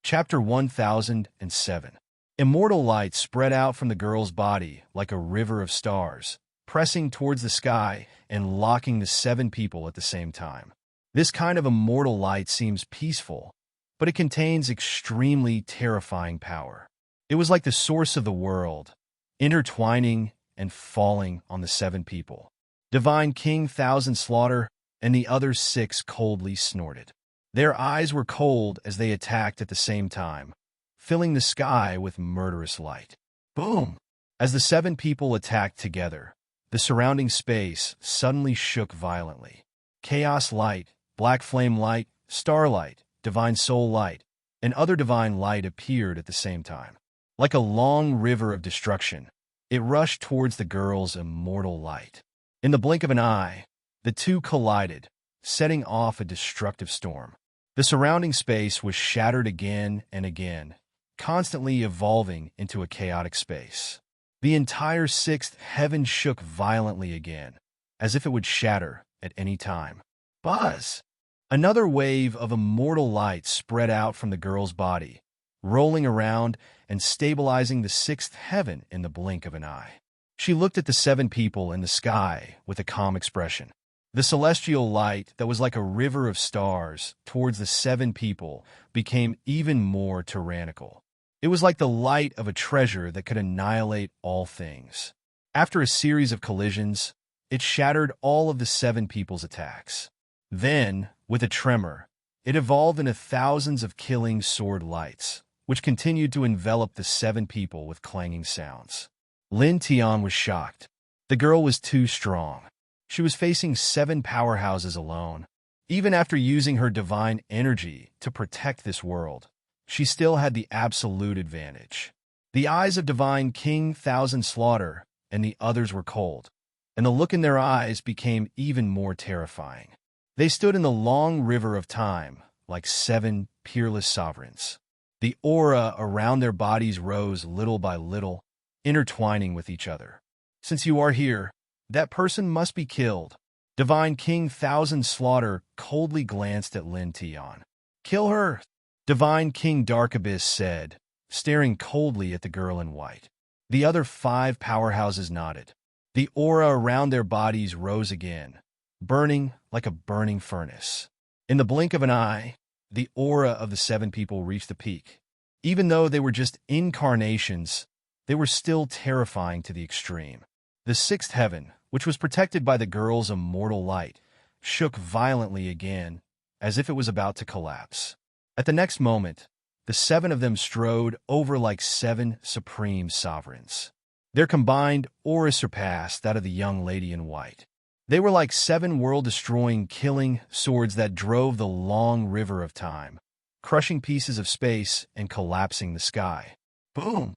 Chapter 1007. Immortal light spread out from the girl's body like a river of stars, pressing towards the sky and locking the 7 people at the same time. This kind of immortal light seems peaceful, but it contains extremely terrifying power. It was like the source of the world, intertwining and falling on the 7 people. Divine King Thousand Slaughter and the other 6 coldly snorted. Their eyes were cold as they attacked at the same time, filling the sky with murderous light. Boom! As the 7 people attacked together, the surrounding space suddenly shook violently. Chaos light, black flame light, starlight, divine soul light, and other divine light appeared at the same time. Like a long river of destruction, it rushed towards the girl's immortal light. In the blink of an eye, the two collided, setting off a destructive storm. The surrounding space was shattered again and again, constantly evolving into a chaotic space. The entire 6th heaven shook violently again, as if it would shatter at any time. Buzz! Another wave of immortal light spread out from the girl's body, rolling around and stabilizing the 6th heaven in the blink of an eye. She looked at the 7 people in the sky with a calm expression. The celestial light that was like a river of stars towards the 7 people became even more tyrannical. It was like the light of a treasure that could annihilate all things. After a series of collisions, it shattered all of the 7 people's attacks. Then, with a tremor, it evolved into thousands of killing sword lights, which continued to envelop the 7 people with clanging sounds. Lin Tian was shocked. The girl was too strong. She was facing 7 powerhouses alone. Even after using her divine energy to protect this world, she still had the absolute advantage. The eyes of Divine King Thousand Slaughter and the others were cold, and the look in their eyes became even more terrifying. They stood in the long river of time, like 7 peerless sovereigns. The aura around their bodies rose little by little, intertwining with each other. Since you are here, that person must be killed. Divine King Thousand Slaughter coldly glanced at Lin Tian. Kill her, Divine King Dark Abyss said, staring coldly at the girl in white. The other 5 powerhouses nodded. The aura around their bodies rose again, burning like a burning furnace. In the blink of an eye, the aura of the 7 people reached the peak. Even though they were just incarnations, they were still terrifying to the extreme. The 6th heaven, which was protected by the girl's immortal light, shook violently again, as if it was about to collapse. At the next moment, the 7 of them strode over like 7 supreme sovereigns. Their combined aura surpassed that of the young lady in white. They were like 7 world-destroying killing swords that drove the long river of time, crushing pieces of space and collapsing the sky. Boom!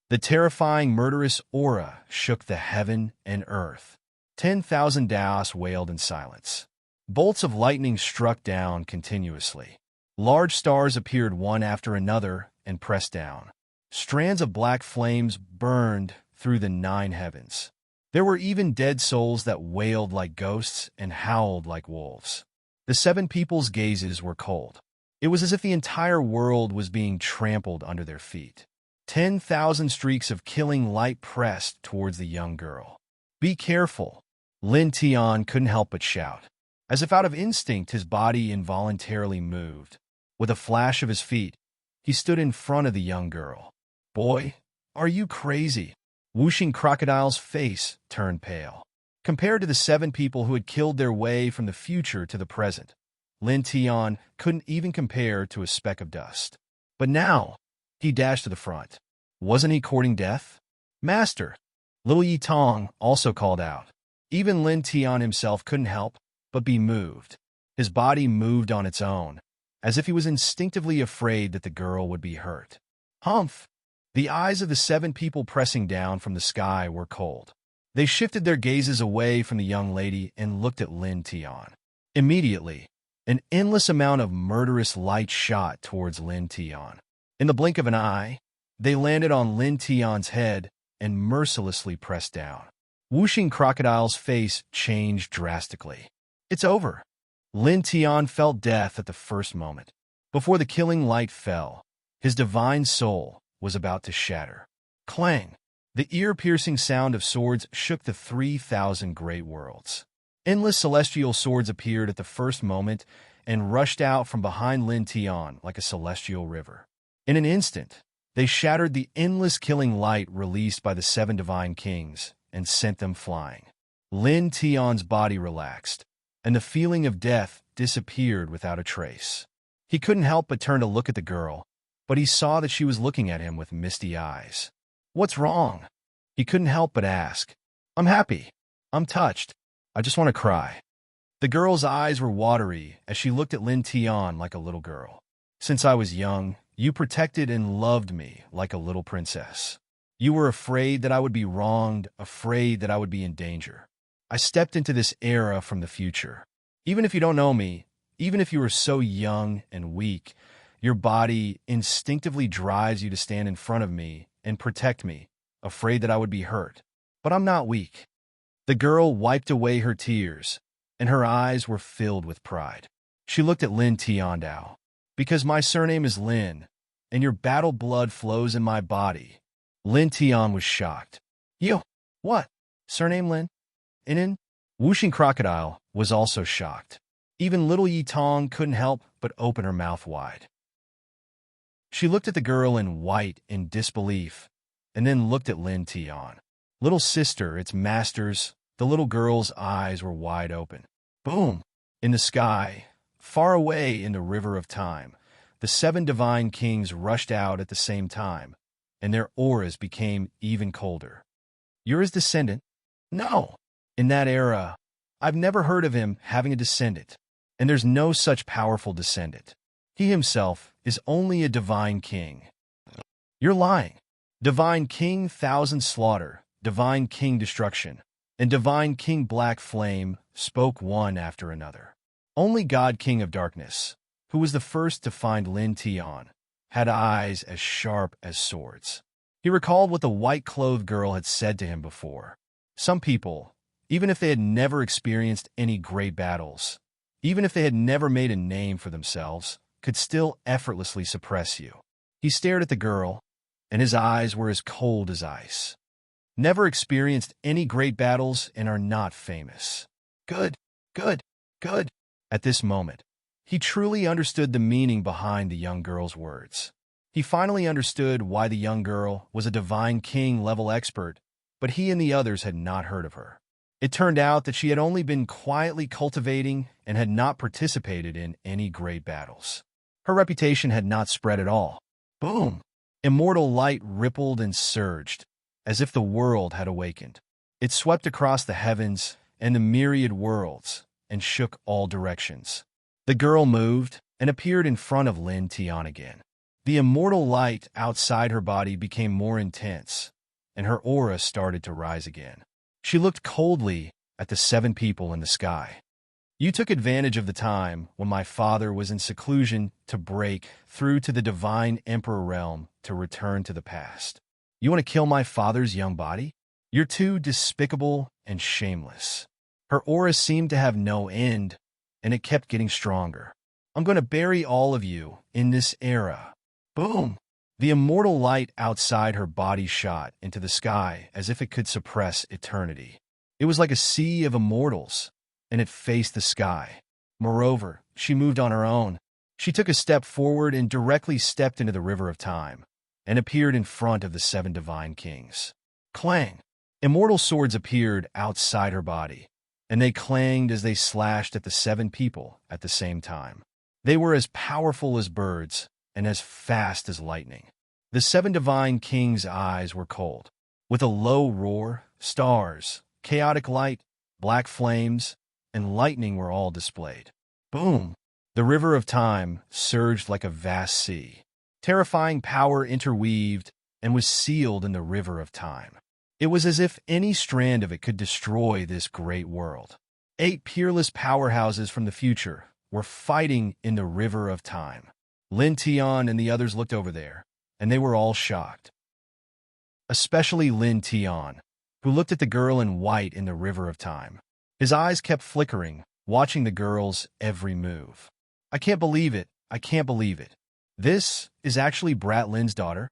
The terrifying murderous aura shook the heaven and earth. 10,000 Daos wailed in silence. Bolts of lightning struck down continuously. Large stars appeared one after another and pressed down. Strands of black flames burned through the 9 heavens. There were even dead souls that wailed like ghosts and howled like wolves. The 7 people's gazes were cold. It was as if the entire world was being trampled under their feet. 10,000 streaks of killing light pressed towards the young girl. Be careful! Lin Tian couldn't help but shout. As if out of instinct, his body involuntarily moved. With a flash of his feet, he stood in front of the young girl. Boy, are you crazy? Whooshing Crocodile's face turned pale. Compared to the 7 people who had killed their way from the future to the present, Lin Tian couldn't even compare to a speck of dust. But now, he dashed to the front. Wasn't he courting death? Master! Little Yi Tong also called out. Even Lin Tian himself couldn't help but be moved. His body moved on its own, as if he was instinctively afraid that the girl would be hurt. Humph! The eyes of the 7 people pressing down from the sky were cold. They shifted their gazes away from the young lady and looked at Lin Tian. Immediately, an endless amount of murderous light shot towards Lin Tian. In the blink of an eye, they landed on Lin Tian's head and mercilessly pressed down. Whooshing Crocodile's face changed drastically. It's over. Lin Tian felt death at the first moment. Before the killing light fell, his divine soul was about to shatter. Clang! The ear-piercing sound of swords shook the 3,000 great worlds. Endless celestial swords appeared at the first moment and rushed out from behind Lin Tian like a celestial river. In an instant, they shattered the endless killing light released by the 7 divine kings and sent them flying. Lin Tian's body relaxed, and the feeling of death disappeared without a trace. He couldn't help but turn to look at the girl, but he saw that she was looking at him with misty eyes. "What's wrong?" He couldn't help but ask. "I'm happy. I'm touched. I just want to cry." The girl's eyes were watery as she looked at Lin Tian like a little girl. "Since I was young, you protected and loved me like a little princess. You were afraid that I would be wronged, afraid that I would be in danger. I stepped into this era from the future. Even if you don't know me, even if you were so young and weak, your body instinctively drives you to stand in front of me and protect me, afraid that I would be hurt. But I'm not weak." The girl wiped away her tears, and her eyes were filled with pride. She looked at Lin Tiandao. "Because my surname is Lin, and your battle blood flows in my body." Lin Tian was shocked. "You? What? Surname Lin? Inin?" Wuxing Crocodile was also shocked. Even little Yi Tong couldn't help but open her mouth wide. She looked at the girl in white in disbelief, and then looked at Lin Tian. "Little sister, it's masters." The little girl's eyes were wide open. Boom! In the sky, far away in the river of time, the 7 divine kings rushed out at the same time, and their auras became even colder. "You're his descendant?" "No. In that era, I've never heard of him having a descendant, and there's no such powerful descendant. He himself is only a divine king." "You're lying. Divine King Thousand Slaughter, Divine King Destruction, and Divine King Black Flame spoke one after another. Only God King of Darkness, who was the first to find Lin Tian, had eyes as sharp as swords. He recalled what the white-clothed girl had said to him before. Some people, even if they had never experienced any great battles, even if they had never made a name for themselves, could still effortlessly suppress you. He stared at the girl, and his eyes were as cold as ice. Never experienced any great battles and are not famous. Good, good, good. At this moment, he truly understood the meaning behind the young girl's words. He finally understood why the young girl was a divine king-level expert, but he and the others had not heard of her. It turned out that she had only been quietly cultivating and had not participated in any great battles. Her reputation had not spread at all. Boom! Immortal light rippled and surged, as if the world had awakened. It swept across the heavens and the myriad worlds and shook all directions. The girl moved and appeared in front of Lin Tian again. The immortal light outside her body became more intense, and her aura started to rise again. She looked coldly at the 7 people in the sky. "You took advantage of the time when my father was in seclusion to break through to the divine emperor realm to return to the past. You want to kill my father's young body? You're too despicable and shameless." Her aura seemed to have no end, and it kept getting stronger. "I'm going to bury all of you in this era." Boom! The immortal light outside her body shot into the sky as if it could suppress eternity. It was like a sea of immortals, and it faced the sky. Moreover, she moved on her own. She took a step forward and directly stepped into the river of time, and appeared in front of the 7 divine kings. Clang! Immortal swords appeared outside her body, and they clanged as they slashed at the 7 people at the same time. They were as powerful as birds and as fast as lightning. The 7 divine kings' eyes were cold. With a low roar, stars, chaotic light, black flames, and lightning were all displayed. Boom! The river of time surged like a vast sea. Terrifying power interweaved and was sealed in the river of time. It was as if any strand of it could destroy this great world. 8 peerless powerhouses from the future were fighting in the river of time. Lin Tian and the others looked over there, and they were all shocked. Especially Lin Tian, who looked at the girl in white in the river of time. His eyes kept flickering, watching the girl's every move. "I can't believe it. I can't believe it. This is actually Brat Lin's daughter?"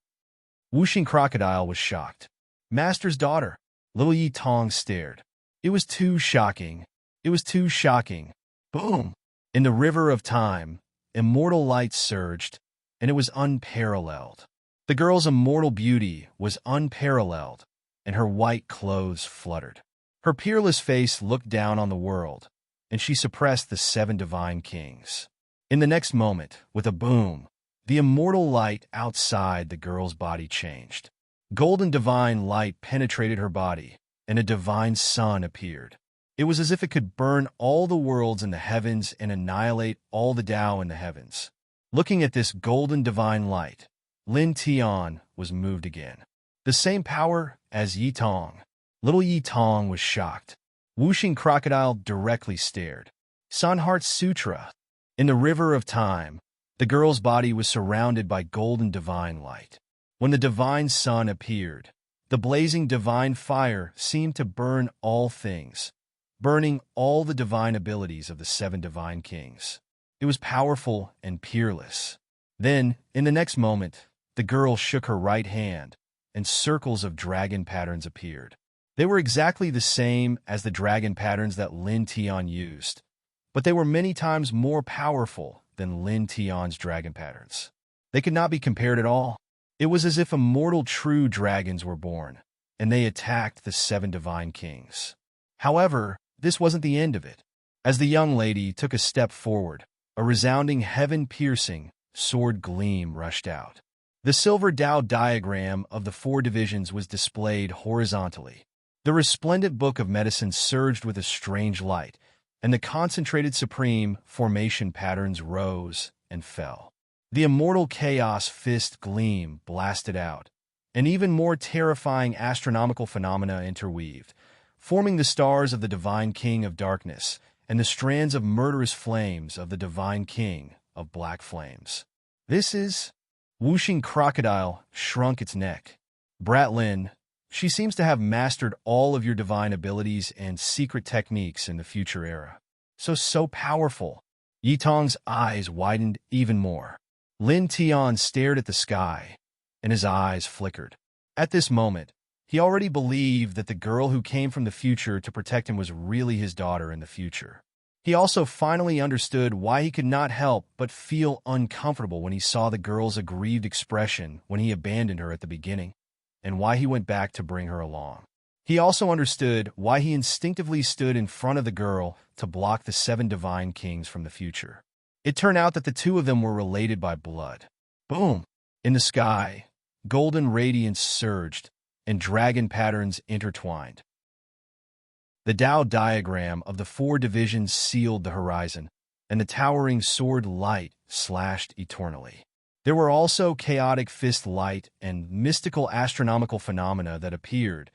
Wuxing Crocodile was shocked. "Master's daughter." Little Yi Tong stared. It was too shocking. It was too shocking. Boom! In the river of time, immortal light surged, and it was unparalleled. The girl's immortal beauty was unparalleled, and her white clothes fluttered. Her peerless face looked down on the world, and she suppressed the 7 divine kings. In the next moment, with a boom, the immortal light outside the girl's body changed. Golden divine light penetrated her body, and a divine sun appeared. It was as if it could burn all the worlds in the heavens and annihilate all the Tao in the heavens. Looking at this golden divine light, Lin Tian was moved again. The same power as Yi Tong. Little Yi Tong was shocked. Whooshing crocodile directly stared. Sanheart's Sutra. In the river of time, the girl's body was surrounded by golden divine light. When the divine sun appeared, the blazing divine fire seemed to burn all things, burning all the divine abilities of the 7 divine kings. It was powerful and peerless. Then, in the next moment, the girl shook her right hand, and circles of dragon patterns appeared. They were exactly the same as the dragon patterns that Lin Tian used, but they were many times more powerful than Lin Tian's dragon patterns. They could not be compared at all. It was as if immortal true dragons were born, and they attacked the 7 divine kings. However, this wasn't the end of it. As the young lady took a step forward, a resounding heaven-piercing sword gleam rushed out. The silver Tao diagram of the 4 divisions was displayed horizontally. The resplendent book of medicine surged with a strange light, and the concentrated supreme formation patterns rose and fell. The immortal chaos fist gleam blasted out, and even more terrifying astronomical phenomena interweaved, forming the stars of the divine king of darkness and the strands of murderous flames of the divine king of black flames. This is... Whooshing crocodile shrunk its neck. Bratlin, she seems to have mastered all of your divine abilities and secret techniques in the future era. So powerful. Yi Tong's eyes widened even more. Lin Tian stared at the sky, and his eyes flickered. At this moment, he already believed that the girl who came from the future to protect him was really his daughter in the future. He also finally understood why he could not help but feel uncomfortable when he saw the girl's aggrieved expression when he abandoned her at the beginning, and why he went back to bring her along. He also understood why he instinctively stood in front of the girl to block the 7 divine kings from the future. It turned out that the 2 of them were related by blood. Boom! In the sky, golden radiance surged, and dragon patterns intertwined. The Tao diagram of the 4 divisions sealed the horizon, and the towering sword light slashed eternally. There were also chaotic fist light and mystical astronomical phenomena that appeared,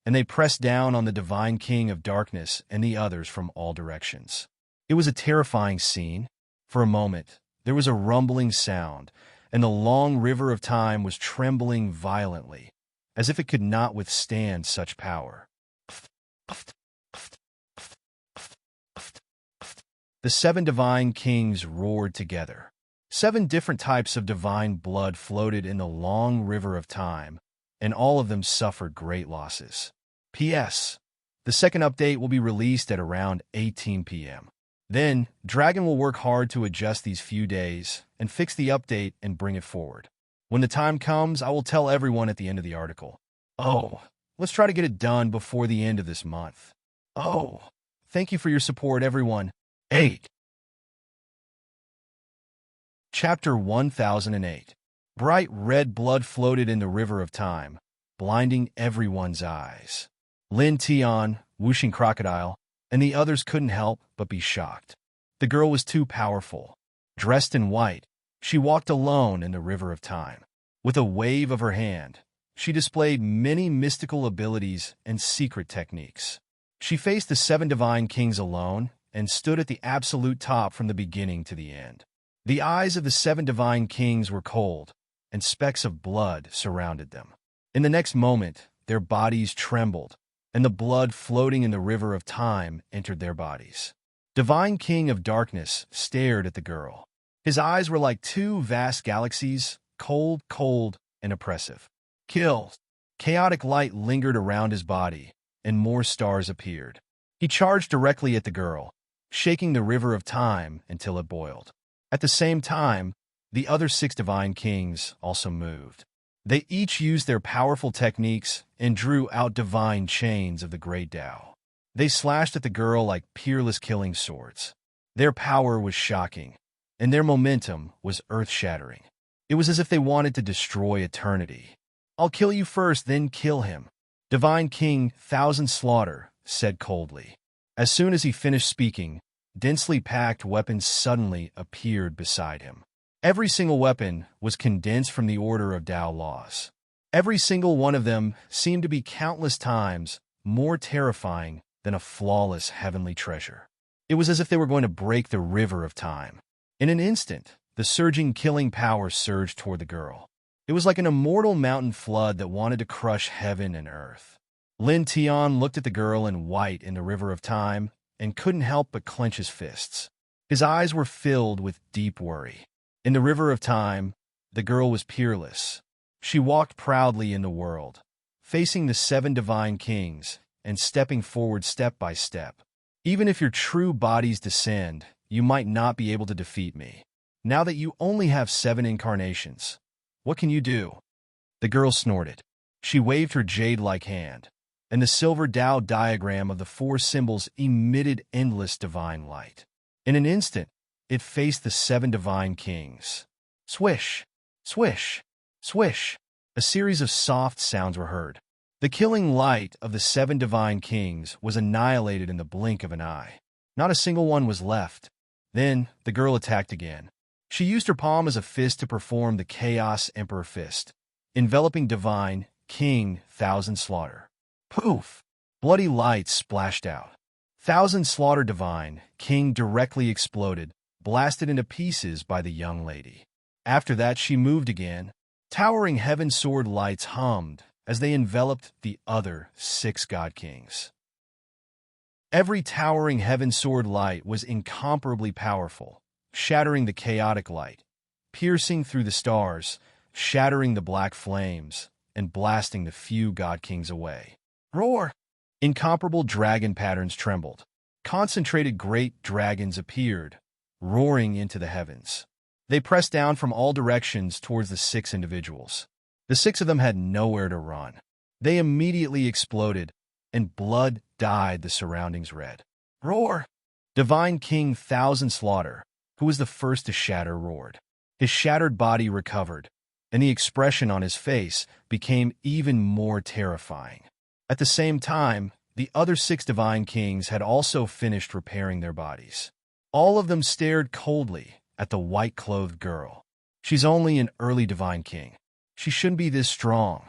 and they pressed down on the divine king of darkness and the others from all directions. It was a terrifying scene. For a moment, there was a rumbling sound, and the long river of time was trembling violently, as if it could not withstand such power. The 7 divine kings roared together. 7 different types of divine blood floated in the long river of time, and all of them suffered great losses. P.S. The second update will be released at around 18 p.m. Then, Dragon will work hard to adjust these few days and fix the update and bring it forward. When the time comes, I will tell everyone at the end of the article. Oh, let's try to get it done before the end of this month. Oh, thank you for your support, everyone. 8. Chapter 1008. Bright red blood floated in the river of time, blinding everyone's eyes. Lin Tian, Whooshing Crocodile, and the others couldn't help but be shocked. The girl was too powerful. Dressed in white, she walked alone in the river of time. With a wave of her hand, she displayed many mystical abilities and secret techniques. She faced the 7 divine kings alone and stood at the absolute top from the beginning to the end. The eyes of the 7 divine kings were cold, and specks of blood surrounded them. In the next moment, their bodies trembled, and the blood floating in the river of time entered their bodies. Divine King of Darkness stared at the girl. His eyes were like 2 vast galaxies, cold, and oppressive. Kill! Chaotic light lingered around his body, and more stars appeared. He charged directly at the girl, shaking the river of time until it boiled. At the same time, the other 6 divine kings also moved. They each used their powerful techniques and drew out divine chains of the great Tao. They slashed at the girl like peerless killing swords. Their power was shocking, and their momentum was earth-shattering. It was as if they wanted to destroy eternity. "I'll kill you first, then kill him," Divine King Thousand Slaughter said coldly. As soon as he finished speaking, densely packed weapons suddenly appeared beside him. Every single weapon was condensed from the order of Tao laws. Every single one of them seemed to be countless times more terrifying than a flawless heavenly treasure. It was as if they were going to break the river of time. In an instant, the surging killing power surged toward the girl. It was like an immortal mountain flood that wanted to crush heaven and earth. Lin Tian looked at the girl in white in the river of time and couldn't help but clench his fists. His eyes were filled with deep worry. In the river of time, the girl was peerless. She walked proudly in the world, facing the 7 divine kings and stepping forward step by step. "Even if your true bodies descend, you might not be able to defeat me. Now that you only have 7 incarnations, what can you do?" The girl snorted. She waved her jade-like hand, and the silver Tao diagram of the 4 symbols emitted endless divine light. In an instant, it faced the 7 divine kings. Swish, swish, swish. A series of soft sounds were heard. The killing light of the 7 divine kings was annihilated in the blink of an eye. Not a single one was left. Then the girl attacked again. She used her palm as a fist to perform the Chaos Emperor Fist, enveloping Divine King Thousand Slaughter. Poof! Bloody light splashed out. Thousand Slaughter Divine King directly exploded, blasted into pieces by the young lady. After that, she moved again. Towering heaven sword lights hummed as they enveloped the other 6 god kings. Every towering heaven sword light was incomparably powerful, shattering the chaotic light, piercing through the stars, shattering the black flames, and blasting the few god kings away. Roar! Incomparable dragon patterns trembled. Concentrated great dragons appeared, roaring into the heavens. They pressed down from all directions towards the 6 individuals. The 6 of them had nowhere to run. They immediately exploded, and blood dyed the surroundings red. Roar! Divine King Thousand Slaughter, who was the first to shatter, roared. His shattered body recovered, and the expression on his face became even more terrifying. At the same time, the other 6 divine kings had also finished repairing their bodies. All of them stared coldly at the white-clothed girl. "She's only an early divine king. She shouldn't be this strong,"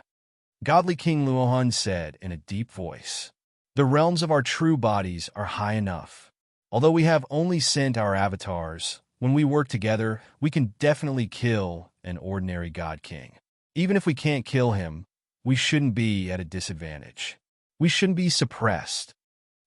Godly King Luohan said in a deep voice. "The realms of our true bodies are high enough. Although we have only sent our avatars, when we work together, we can definitely kill an ordinary god king. Even if we can't kill him, we shouldn't be at a disadvantage. We shouldn't be suppressed."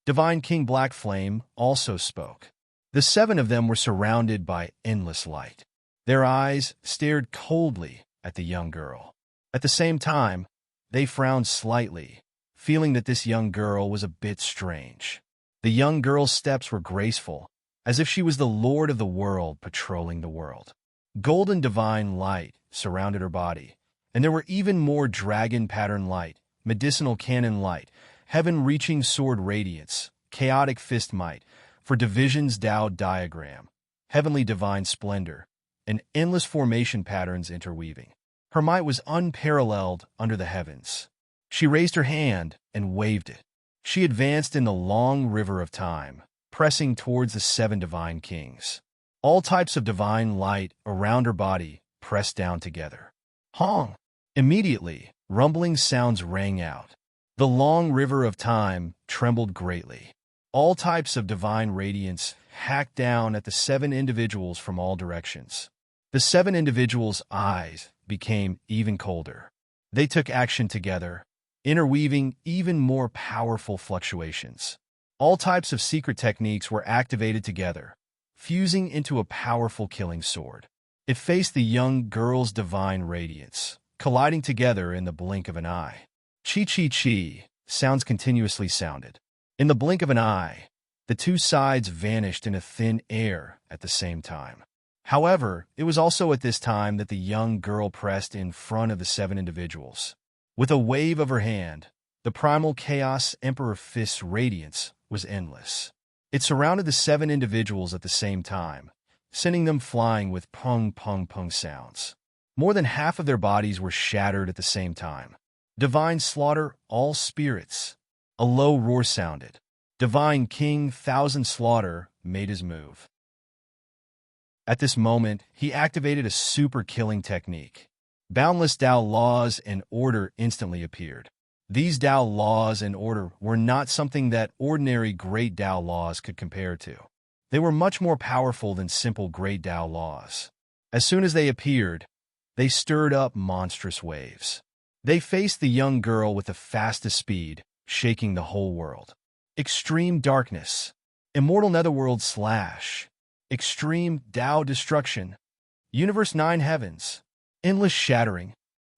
Divine King Black Flame also spoke. The 7 of them were surrounded by endless light. Their eyes stared coldly at the young girl. At the same time, they frowned slightly, feeling that this young girl was a bit strange. The young girl's steps were graceful, as if she was the lord of the world patrolling the world. Golden divine light surrounded her body, and there were even more dragon pattern light, medicinal cannon light, heaven-reaching sword radiance, chaotic fist might, for divisions Tao diagram, heavenly divine splendor, and endless formation patterns interweaving. Her might was unparalleled under the heavens. She raised her hand and waved it. She advanced in the long river of time, pressing towards the 7 divine kings. All types of divine light around her body pressed down together. Hong! Immediately, rumbling sounds rang out. The long river of time trembled greatly. All types of divine radiance hacked down at the 7 individuals from all directions. The 7 individuals' eyes became even colder. They took action together, interweaving even more powerful fluctuations. All types of secret techniques were activated together, fusing into a powerful killing sword. It faced the young girl's divine radiance, colliding together in the blink of an eye. Chi-chi-chi sounds continuously sounded. In the blink of an eye, the 2 sides vanished into thin air at the same time. However, it was also at this time that the young girl pressed in front of the 7 individuals. With a wave of her hand, the primal Chaos Emperor Fist's radiance was endless. It surrounded the 7 individuals at the same time, sending them flying with pung-pung-pung sounds. More than half of their bodies were shattered at the same time. Divine slaughter all spirits. A low roar sounded. Divine King Thousand Slaughter made his move. At this moment, he activated a super killing technique. Boundless Tao laws and order instantly appeared. These Tao laws and order were not something that ordinary great Tao laws could compare to. They were much more powerful than simple great Tao laws. As soon as they appeared, they stirred up monstrous waves. They faced the young girl with the fastest speed, shaking the whole world. Extreme darkness. Immortal netherworld slash. Extreme Tao destruction. Universe 9 heavens. Endless shattering.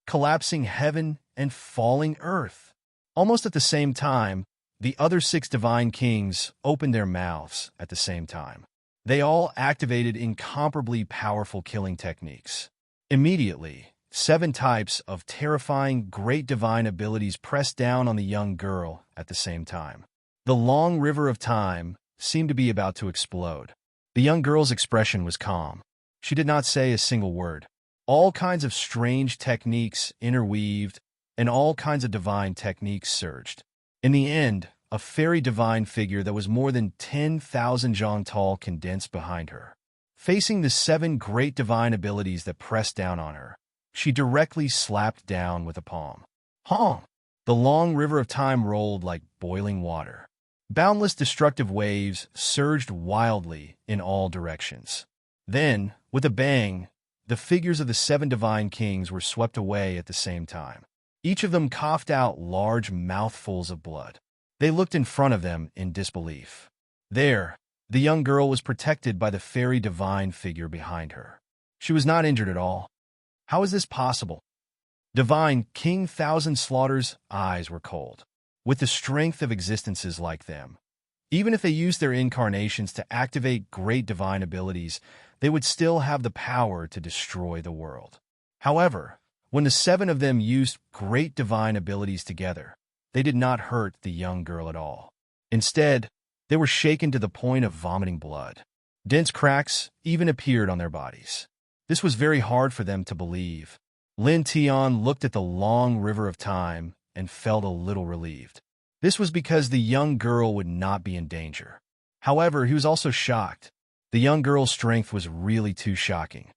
Collapsing heaven and falling earth. Almost at the same time, the other 6 divine kings opened their mouths at the same time. They all activated incomparably powerful killing techniques. Immediately, 7 types of terrifying great divine abilities pressed down on the young girl at the same time. The long river of time seemed to be about to explode. The young girl's expression was calm. She did not say a single word. All kinds of strange techniques interweaved, and all kinds of divine techniques surged. In the end, a fairy divine figure that was more than 10,000 zhang tall condensed behind her. Facing the 7 great divine abilities that pressed down on her, she directly slapped down with a palm. Honk! The long river of time rolled like boiling water. Boundless destructive waves surged wildly in all directions. Then, with a bang, the figures of the 7 divine kings were swept away at the same time. Each of them coughed out large mouthfuls of blood. They looked in front of them in disbelief. There, the young girl was protected by the fairy divine figure behind her. She was not injured at all. How is this possible? Divine King Thousand Slaughter's eyes were cold. With the strength of existences like them, even if they used their incarnations to activate great divine abilities, they would still have the power to destroy the world. However, when the 7 of them used great divine abilities together, they did not hurt the young girl at all. Instead, they were shaken to the point of vomiting blood. Dense cracks even appeared on their bodies. This was very hard for them to believe. Lin Tian looked at the long river of time and felt a little relieved. This was because the young girl would not be in danger. However, he was also shocked. The young girl's strength was really too shocking.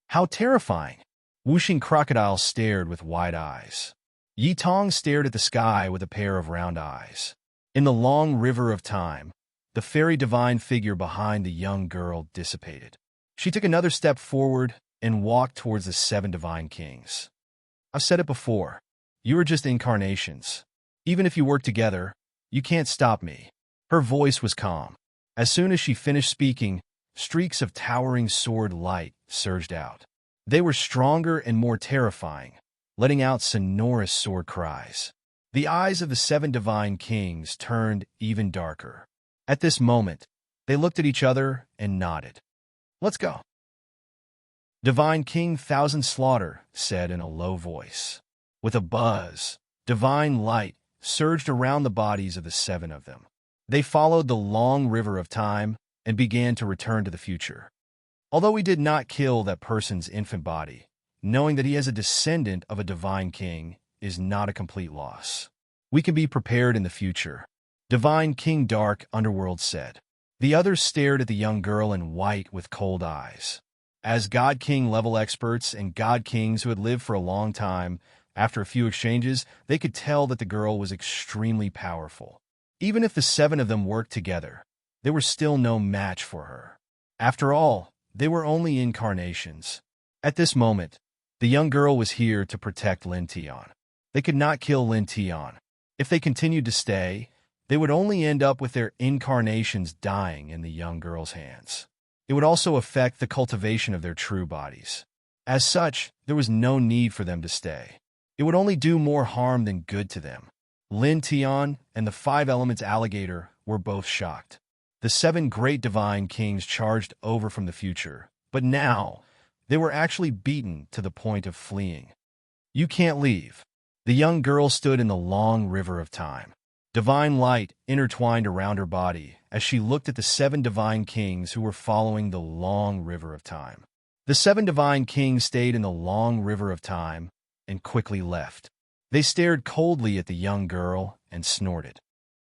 How terrifying! Whooshing Crocodile stared with wide eyes. Yi Tong stared at the sky with a pair of round eyes. In the long river of time, the fairy divine figure behind the young girl dissipated. She took another step forward and walked towards the 7 divine kings. I've said it before. You are just incarnations. Even if you work together, you can't stop me. Her voice was calm. As soon as she finished speaking, streaks of towering sword light surged out. They were stronger and more terrifying, letting out sonorous sword cries. The eyes of the 7 divine kings turned even darker. At this moment, they looked at each other and nodded. Let's go. Divine King Thousand Slaughter said in a low voice. With a buzz, divine light surged around the bodies of the 7 of them. They followed the long river of time and began to return to the future. Although we did not kill that person's infant body, knowing that he is a descendant of a divine king is not a complete loss. We can be prepared in the future. Divine King Dark Underworld said. The others stared at the young girl in white with cold eyes. As God King level experts and God Kings who had lived for a long time, after a few exchanges, they could tell that the girl was extremely powerful. Even if the 7 of them worked together, they were still no match for her. After all, they were only incarnations. At this moment, the young girl was here to protect Lin Tian. They could not kill Lin Tian. If they continued to stay, they would only end up with their incarnations dying in the young girl's hands. It would also affect the cultivation of their true bodies. As such, there was no need for them to stay. It would only do more harm than good to them. Lin Tian and the 5 Elements Alligator were both shocked. The 7 great divine kings charged over from the future, but now they were actually beaten to the point of fleeing. You can't leave. The young girl stood in the long river of time. Divine light intertwined around her body as she looked at the 7 divine kings who were following the long river of time. The 7 divine kings stayed in the long river of time and quickly left. They stared coldly at the young girl and snorted.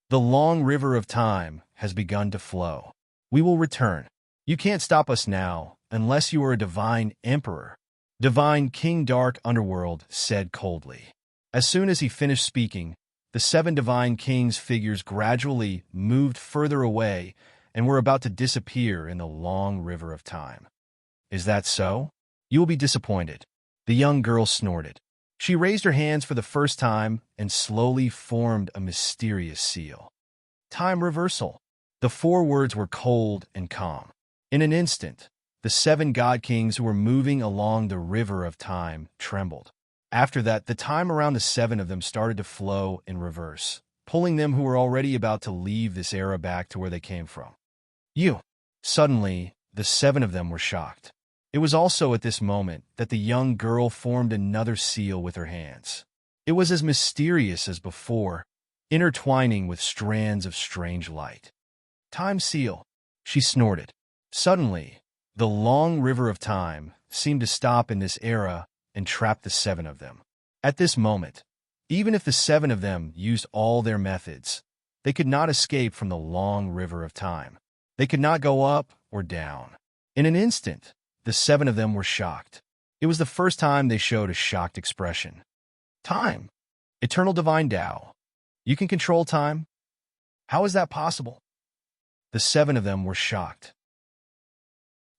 The long river of time has begun to flow. We will return. You can't stop us now unless you are a divine emperor, Divine King Dark Underworld said coldly. As soon as he finished speaking, the 7 divine kings' figures gradually moved further away and were about to disappear in the long river of time. Is that so? You will be disappointed. The young girl snorted. She raised her hands for the first time and slowly formed a mysterious seal. Time reversal. The 4 words were cold and calm. In an instant, the 7 god kings who were moving along the river of time trembled. After that, the time around the 7 of them started to flow in reverse, pulling them who were already about to leave this era back to where they came from. You! Suddenly, the 7 of them were shocked. It was also at this moment that the young girl formed another seal with her hands. It was as mysterious as before, intertwining with strands of strange light. Time seal, she snorted. Suddenly, the long river of time seemed to stop in this era and trap the 7 of them. At this moment, even if the 7 of them used all their methods, they could not escape from the long river of time. They could not go up or down. In an instant, the 7 of them were shocked. It was the first time they showed a shocked expression. Time. Eternal Divine Tao. You can control time? How is that possible? The 7 of them were shocked.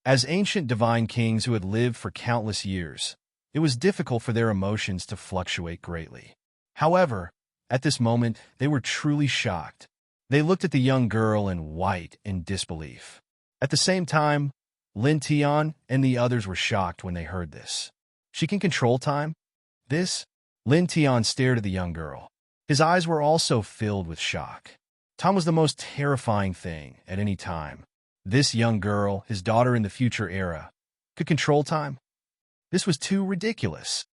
As ancient divine kings who had lived for countless years, it was difficult for their emotions to fluctuate greatly. However, at this moment, they were truly shocked. They looked at the young girl in white in disbelief. At the same time, Lin Tian and the others were shocked when they heard this. She can control time? This? Lin Tian stared at the young girl. His eyes were also filled with shock. Time was the most terrifying thing at any time. This young girl, his daughter in the future era, could control time? This was too ridiculous.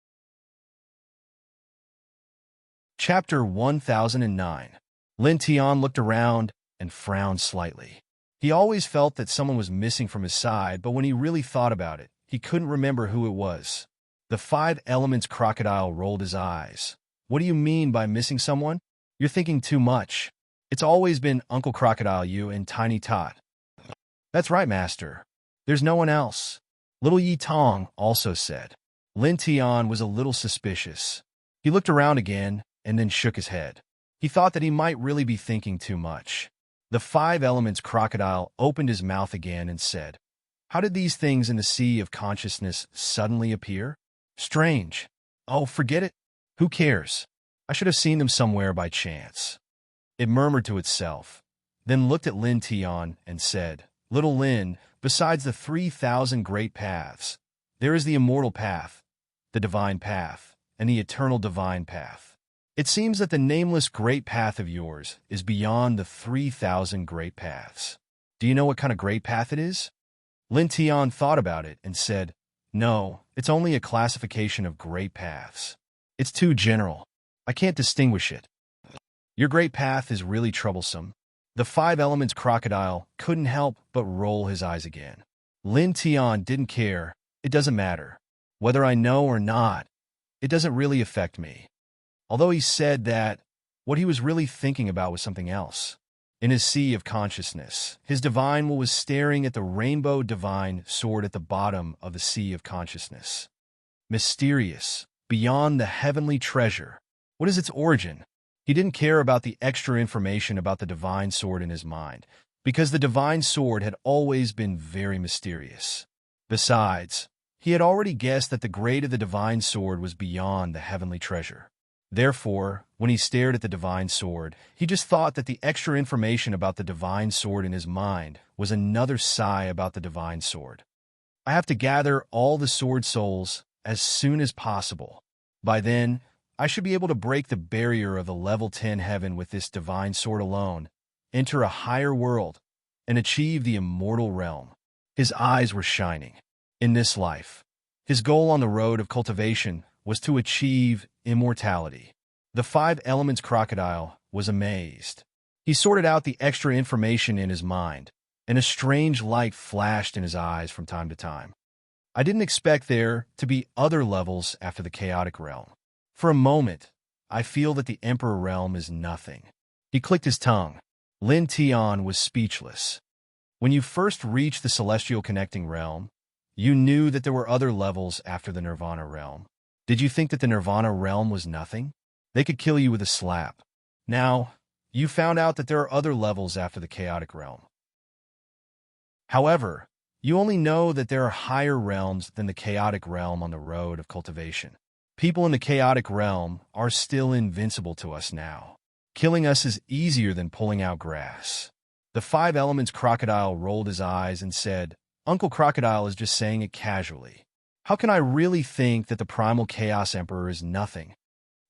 Chapter 1009. Lin Tian looked around and frowned slightly. He always felt that someone was missing from his side, but when he really thought about it, he couldn't remember who it was. The 5 elements crocodile rolled his eyes. What do you mean by missing someone? You're thinking too much. It's always been Uncle Crocodile, you, and Tiny Tot. That's right, Master. There's no one else. Little Yi Tong also said. Lin Tian was a little suspicious. He looked around again and then shook his head. He thought that he might really be thinking too much. The 5 elements crocodile opened his mouth again and said, How did these things in the sea of consciousness suddenly appear? Strange. Oh, forget it. Who cares? I should have seen them somewhere by chance. It murmured to itself, then looked at Lin Tian and said, Little Lin, besides the 3,000 great paths, there is the immortal path, the divine path, and the eternal divine path. It seems that the nameless great path of yours is beyond the 3,000 great paths. Do you know what kind of great path it is? Lin Tian thought about it and said, No, it's only a classification of great paths. It's too general. I can't distinguish it. Your great path is really troublesome. The 5 elements crocodile couldn't help but roll his eyes again. Lin Tian didn't care. It doesn't matter. Whether I know or not, it doesn't really affect me. Although he said that, what he was really thinking about was something else. In his sea of consciousness, his divine will was staring at the rainbow divine sword at the bottom of the sea of consciousness. Mysterious, beyond the heavenly treasure. What is its origin? He didn't care about the extra information about the divine sword in his mind, because the divine sword had always been very mysterious. Besides, he had already guessed that the grade of the divine sword was beyond the heavenly treasure. Therefore, when he stared at the divine sword, he just thought that the extra information about the divine sword in his mind was another sigh about the divine sword. I have to gather all the sword souls as soon as possible. By then, I should be able to break the barrier of the level 10 heaven with this divine sword alone, enter a higher world, and achieve the immortal realm. His eyes were shining. In this life, his goal on the road of cultivation was to achieve immortality. The 5 elements crocodile was amazed. He sorted out the extra information in his mind, and a strange light flashed in his eyes from time to time. I didn't expect there to be other levels after the chaotic realm. For a moment, I feel that the Emperor realm is nothing. He clicked his tongue. Lin Tian was speechless. When you first reached the celestial connecting realm, you knew that there were other levels after the Nirvana realm. Did you think that the Nirvana realm was nothing? They could kill you with a slap. Now, you found out that there are other levels after the chaotic realm. However, you only know that there are higher realms than the chaotic realm on the road of cultivation. People in the chaotic realm are still invincible to us now. Killing us is easier than pulling out grass. The Five Elements crocodile rolled his eyes and said, Uncle Crocodile is just saying it casually. How can I really think that the primal Chaos Emperor is nothing?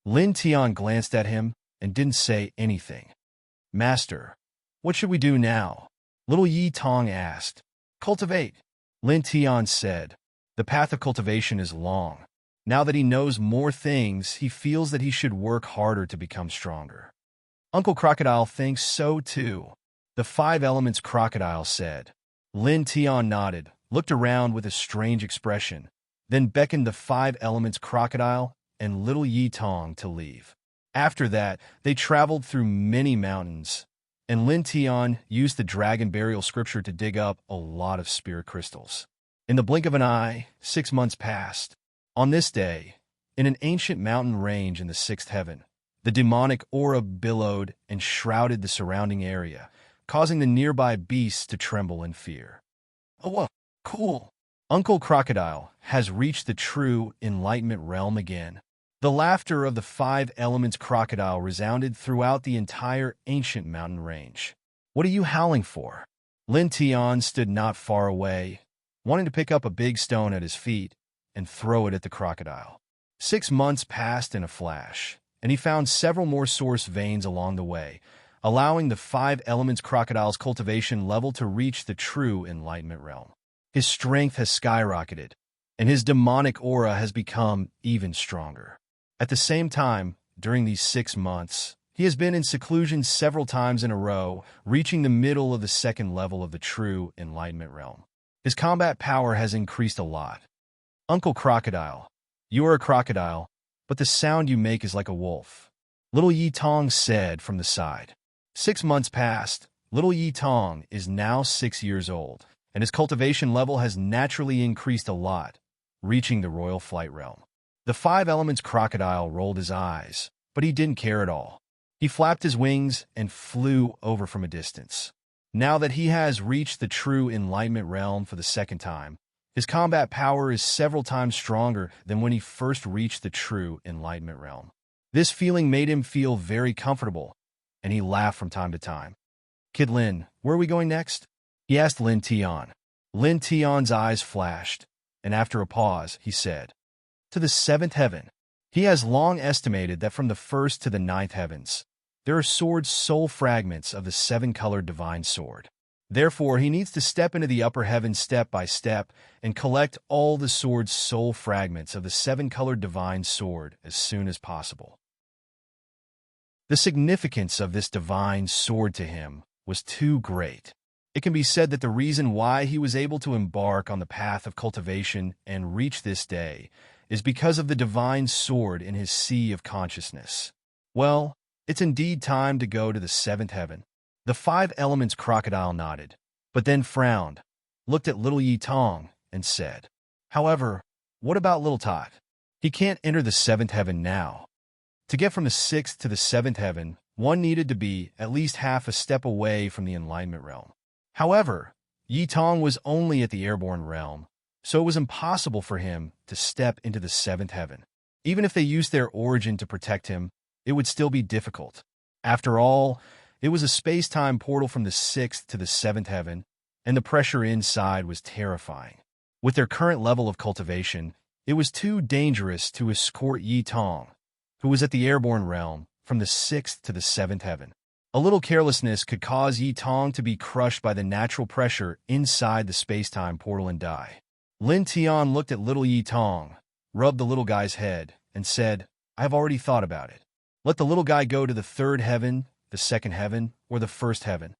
Lin Tian glanced at him and didn't say anything. Master, what should we do now? Little Yi Tong asked. Cultivate. Lin Tian said. The path of cultivation is long. Now that he knows more things, he feels that he should work harder to become stronger. Uncle Crocodile thinks so too. The Five Elements crocodile said. Lin Tian nodded, looked around with a strange expression, then beckoned the Five Elements crocodile and little Yi Tong to leave. After that, they traveled through many mountains, and Lin Tian used the dragon burial scripture to dig up a lot of spirit crystals. In the blink of an eye, 6 months passed. On this day, in an ancient mountain range in the sixth heaven, the demonic aura billowed and shrouded the surrounding area, causing the nearby beasts to tremble in fear. Oh, cool. Uncle Crocodile has reached the true enlightenment realm again. The laughter of the Five Elements crocodile resounded throughout the entire ancient mountain range. What are you howling for? Lin Tian stood not far away, wanting to pick up a big stone at his feet and throw it at the crocodile. 6 months passed in a flash, and he found several more source veins along the way, allowing the Five Elements crocodile's cultivation level to reach the true enlightenment realm. His strength has skyrocketed, and his demonic aura has become even stronger. At the same time, during these 6 months, he has been in seclusion several times in a row, reaching the middle of the second level of the true enlightenment realm. His combat power has increased a lot. Uncle Crocodile, you are a crocodile, but the sound you make is like a wolf. Little Yi Tong said from the side. 6 months passed. Little Yi Tong is now 6 years old, and his cultivation level has naturally increased a lot, reaching the royal flight realm. The Five Elements crocodile rolled his eyes, but he didn't care at all. He flapped his wings and flew over from a distance. Now that he has reached the true enlightenment realm for the second time, his combat power is several times stronger than when he first reached the true enlightenment realm. This feeling made him feel very comfortable, and he laughed from time to time. Kid Lin, where are we going next? He asked Lin Tian. Lin Tian's eyes flashed, and after a pause, he said, to the seventh heaven. He has long estimated that from the first to the ninth heavens, there are sword's soul fragments of the seven-colored divine sword. Therefore, he needs to step into the upper heaven step by step and collect all the sword's soul fragments of the seven-colored divine sword as soon as possible. The significance of this divine sword to him was too great. It can be said that the reason why he was able to embark on the path of cultivation and reach this day is because of the divine sword in his sea of consciousness. Well, it's indeed time to go to the seventh heaven. The Five Elements crocodile nodded, but then frowned, looked at little Yi Tong, and said, however, what about little Tot? He can't enter the seventh heaven now. To get from the sixth to the seventh heaven, one needed to be at least half a step away from the enlightenment realm. However, Yi Tong was only at the airborne realm, so it was impossible for him to step into the seventh heaven. Even if they used their origin to protect him, it would still be difficult. After all, it was a space-time portal from the sixth to the seventh heaven, and the pressure inside was terrifying. With their current level of cultivation, it was too dangerous to escort Yi Tong, who was at the airborne realm, from the sixth to the seventh heaven. A little carelessness could cause Yi Tong to be crushed by the natural pressure inside the space-time portal and die. Lin Tian looked at little Yi Tong, rubbed the little guy's head, and said, I have already thought about it. Let the little guy go to the third heaven, the second heaven, or the first heaven.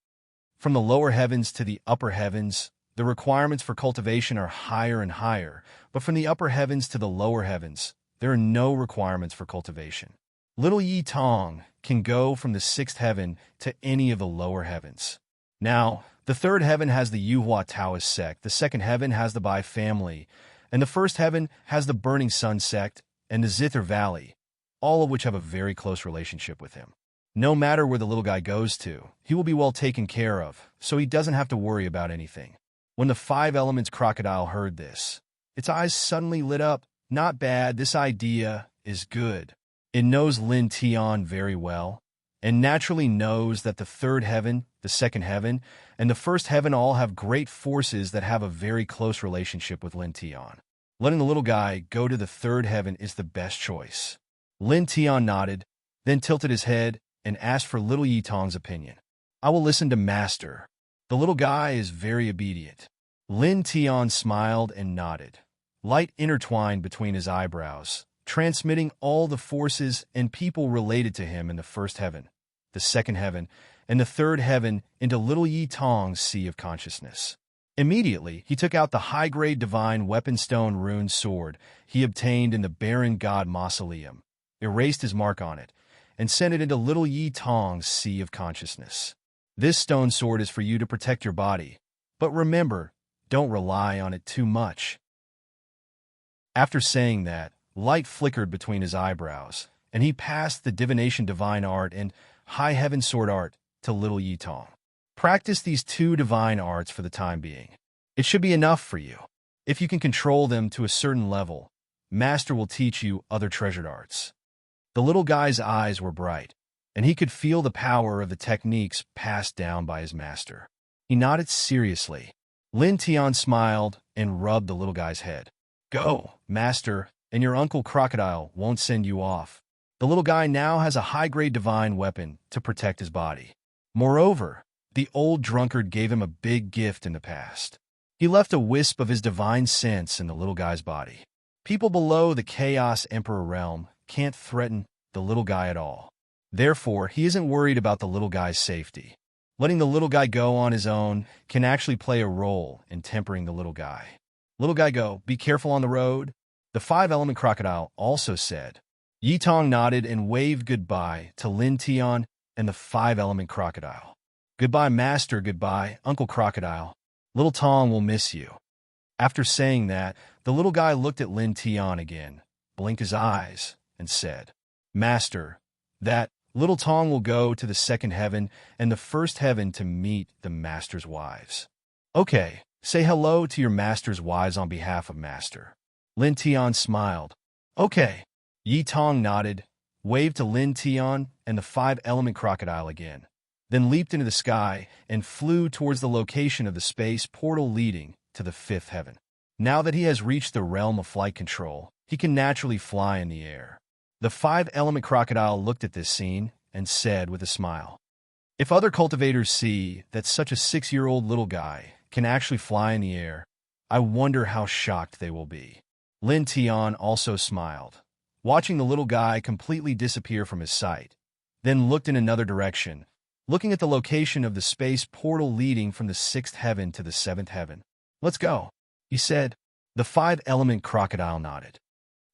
From the lower heavens to the upper heavens, the requirements for cultivation are higher and higher, but from the upper heavens to the lower heavens, there are no requirements for cultivation. Little Yi Tong can go from the sixth heaven to any of the lower heavens. Now, the third heaven has the Yuhua Taoist sect, the second heaven has the Bai family, and the first heaven has the Burning Sun sect and the Zither Valley, all of which have a very close relationship with him. No matter where the little guy goes to, he will be well taken care of, so he doesn't have to worry about anything. When the five elements crocodile heard this, its eyes suddenly lit up. Not bad, this idea is good. It knows Lin Tian very well, and naturally knows that the third heaven, the second heaven, and the first heaven all have great forces that have a very close relationship with Lin Tian. Letting the little guy go to the third heaven is the best choice. Lin Tian nodded, then tilted his head and asked for little Yi Tong's opinion. I will listen to Master. The little guy is very obedient. Lin Tian smiled and nodded. Light intertwined between his eyebrows, transmitting all the forces and people related to him in the first heaven, the second heaven, and the third heaven into little Yi Tong's sea of consciousness. Immediately, he took out the high-grade divine weapon stone rune sword he obtained in the Barren God Mausoleum, erased his mark on it, and sent it into little Yi Tong's sea of consciousness. This stone sword is for you to protect your body, but remember, don't rely on it too much. After saying that, light flickered between his eyebrows, and he passed the divination divine art and high heaven sword art to little Yi Tong. Practice these two divine arts for the time being. It should be enough for you. If you can control them to a certain level, Master will teach you other treasured arts. The little guy's eyes were bright, and he could feel the power of the techniques passed down by his master. He nodded seriously. Lin Tian smiled and rubbed the little guy's head. Go, Master, and your Uncle Crocodile won't send you off. The little guy now has a high-grade divine weapon to protect his body. Moreover, the old drunkard gave him a big gift in the past. He left a wisp of his divine sense in the little guy's body. People below the Chaos Emperor realm can't threaten the little guy at all. Therefore, he isn't worried about the little guy's safety. Letting the little guy go on his own can actually play a role in tempering the little guy. Little guy go, be careful on the road. The five-element crocodile also said. Yi Tong nodded and waved goodbye to Lin Tian and the five-element crocodile. Goodbye, Master, goodbye, Uncle Crocodile. Little Tong will miss you. After saying that, the little guy looked at Lin Tian again, blinked his eyes, and said, Master, that little Tong will go to the second heaven and the first heaven to meet the Master's wives. Okay, say hello to your Master's wives on behalf of Master. Lin Tian smiled. Okay. Yi Tong nodded, waved to Lin Tian and the five-element crocodile again, then leaped into the sky and flew towards the location of the space portal leading to the fifth heaven. Now that he has reached the realm of flight control, he can naturally fly in the air. The five-element crocodile looked at this scene and said with a smile, If other cultivators see that such a 6-year-old little guy can actually fly in the air, I wonder how shocked they will be. Lin Tian also smiled, watching the little guy completely disappear from his sight, then looked in another direction, looking at the location of the space portal leading from the sixth heaven to the seventh heaven. Let's go, he said. The five-element crocodile nodded.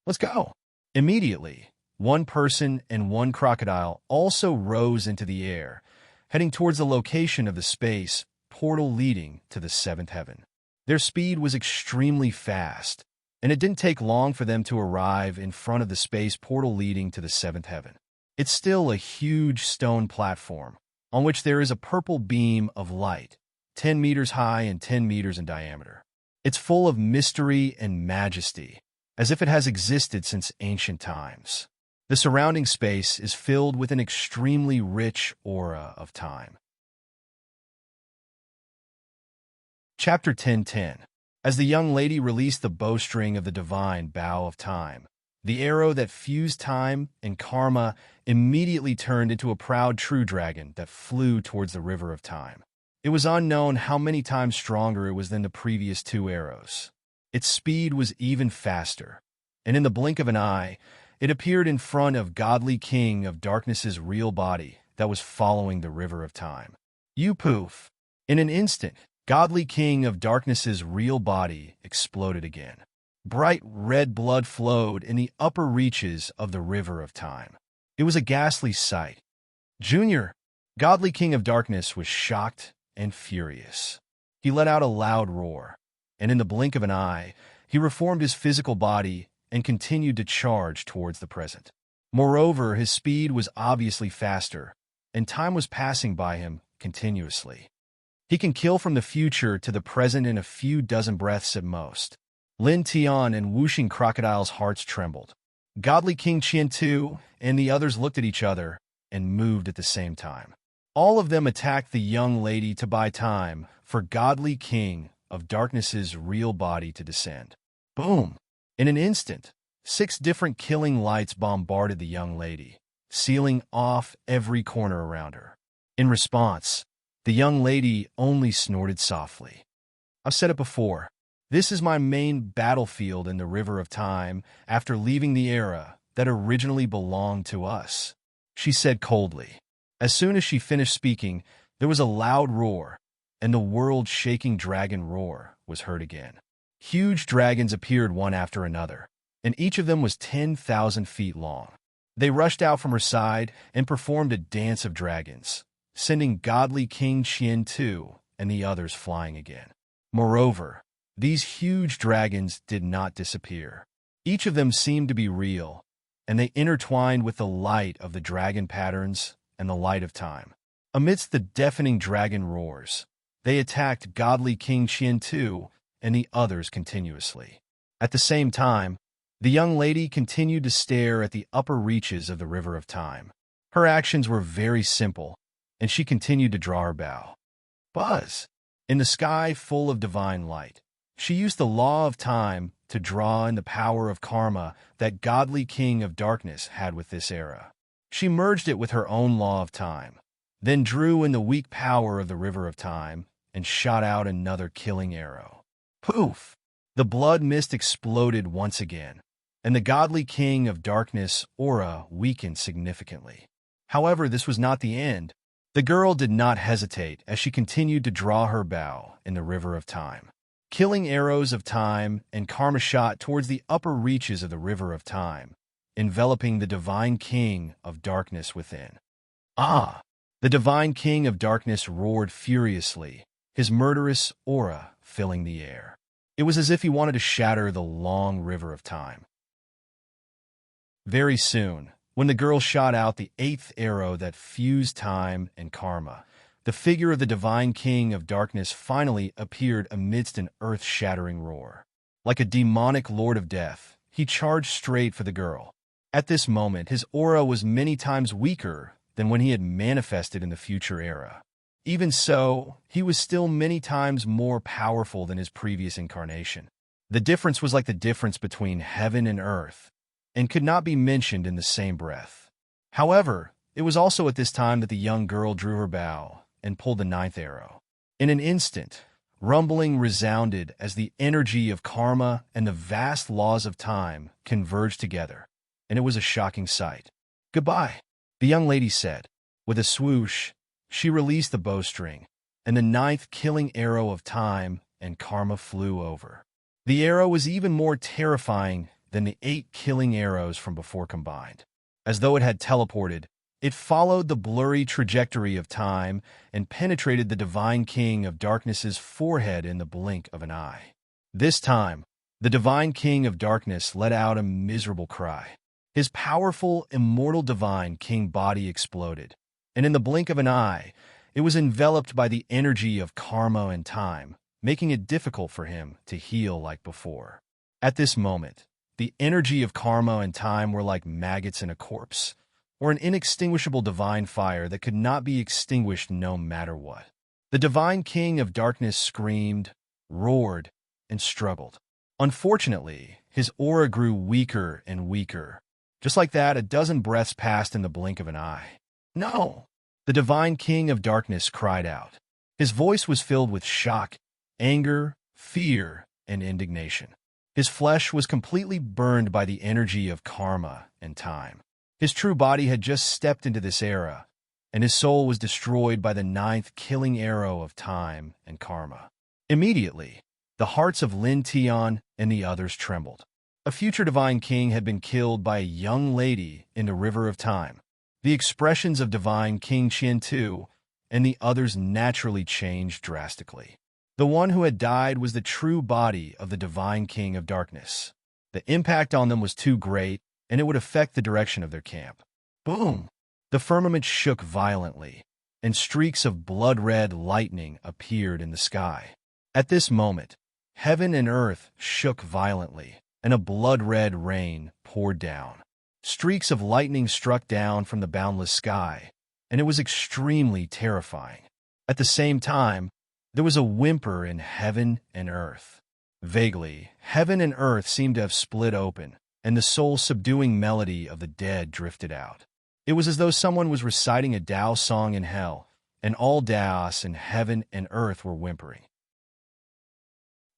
Let's go. Immediately, one person and one crocodile also rose into the air, heading towards the location of the space portal leading to the seventh heaven. Their speed was extremely fast, and it didn't take long for them to arrive in front of the space portal leading to the seventh heaven. It's still a huge stone platform, on which there is a purple beam of light, 10 meters high and 10 meters in diameter. It's full of mystery and majesty, as if it has existed since ancient times. The surrounding space is filled with an extremely rich aura of time. Chapter 10:10. As the young lady released the bowstring of the divine bow of time, the arrow that fused time and karma immediately turned into a proud true dragon that flew towards the river of time. It was unknown how many times stronger it was than the previous two arrows. Its speed was even faster, and in the blink of an eye, it appeared in front of godly king of darkness's real body that was following the river of time. You poof! In an instant, godly king of darkness's real body exploded again. Bright red blood flowed in the upper reaches of the river of time. It was a ghastly sight. Junior, godly king of darkness, was shocked and furious. He let out a loud roar, and in the blink of an eye, he reformed his physical body and continued to charge towards the present. Moreover, his speed was obviously faster, and time was passing by him continuously. He can kill from the future to the present in a few dozen breaths at most. Lin Tian and Wuxing Crocodile's hearts trembled. Godly King Qian Tu and the others looked at each other and moved at the same time. All of them attacked the young lady to buy time for godly king of darkness's real body to descend. Boom! In an instant, 6 different killing lights bombarded the young lady, sealing off every corner around her. In response, the young lady only snorted softly. I've said it before. This is my main battlefield in the river of time after leaving the era that originally belonged to us, she said coldly. As soon as she finished speaking, there was a loud roar, and the world-shaking dragon roar was heard again. Huge dragons appeared one after another, and each of them was 10,000 feet long. They rushed out from her side and performed a dance of dragons, sending godly King Qian Tu and the others flying again. Moreover, these huge dragons did not disappear. Each of them seemed to be real, and they intertwined with the light of the dragon patterns and the light of time. Amidst the deafening dragon roars, they attacked godly King Qian Tu and the others continuously. At the same time, the young lady continued to stare at the upper reaches of the river of time. Her actions were very simple, and she continued to draw her bow. Buzz! In the sky full of divine light, she used the law of time to draw in the power of karma that godly king of darkness had with this era. She merged it with her own law of time, then drew in the weak power of the river of time and shot out another killing arrow. Poof! The blood mist exploded once again, and the godly king of darkness aura weakened significantly. However, this was not the end. The girl did not hesitate as she continued to draw her bow in the river of time. Killing arrows of time and karma shot towards the upper reaches of the river of time, enveloping the divine king of darkness within. Ah! The divine king of darkness roared furiously, his murderous aura filling the air. It was as if he wanted to shatter the long river of time. Very soon, when the girl shot out the 8th arrow that fused time and karma, the figure of the divine king of darkness finally appeared amidst an earth-shattering roar. Like a demonic lord of death, he charged straight for the girl. At this moment, his aura was many times weaker than when he had manifested in the future era. Even so, he was still many times more powerful than his previous incarnation. The difference was like the difference between heaven and earth, and could not be mentioned in the same breath. However, it was also at this time that the young girl drew her bow and pulled the 9th arrow. In an instant, rumbling resounded as the energy of karma and the vast laws of time converged together, and it was a shocking sight. Goodbye, the young lady said. With a swoosh, she released the bowstring, and the 9th killing arrow of time and karma flew over. The arrow was even more terrifying than the 8 killing arrows from before combined. As though it had teleported, it followed the blurry trajectory of time and penetrated the divine king of darkness's forehead in the blink of an eye. This time, the divine king of darkness let out a miserable cry. His powerful, immortal divine king body exploded, and in the blink of an eye, it was enveloped by the energy of karma and time, making it difficult for him to heal like before. At this moment, the energy of karma and time were like maggots in a corpse, or an inextinguishable divine fire that could not be extinguished no matter what. The divine king of darkness screamed, roared, and struggled. Unfortunately, his aura grew weaker and weaker. Just like that, a dozen breaths passed in the blink of an eye. No! The divine king of darkness cried out. His voice was filled with shock, anger, fear, and indignation. His flesh was completely burned by the energy of karma and time. His true body had just stepped into this era, and his soul was destroyed by the ninth killing arrow of time and karma. Immediately, the hearts of Lin Tian and the others trembled. A future divine king had been killed by a young lady in the river of time. The expressions of divine King Qian Tu and the others naturally changed drastically. The one who had died was the true body of the divine king of darkness. The impact on them was too great, and it would affect the direction of their camp. Boom! The firmament shook violently, and streaks of blood-red lightning appeared in the sky. At this moment, heaven and earth shook violently, and a blood-red rain poured down. Streaks of lightning struck down from the boundless sky, and it was extremely terrifying. At the same time, there was a whimper in heaven and earth. Vaguely, heaven and earth seemed to have split open, and the soul-subduing melody of the dead drifted out. It was as though someone was reciting a Tao song in hell, and all Taos in heaven and earth were whimpering.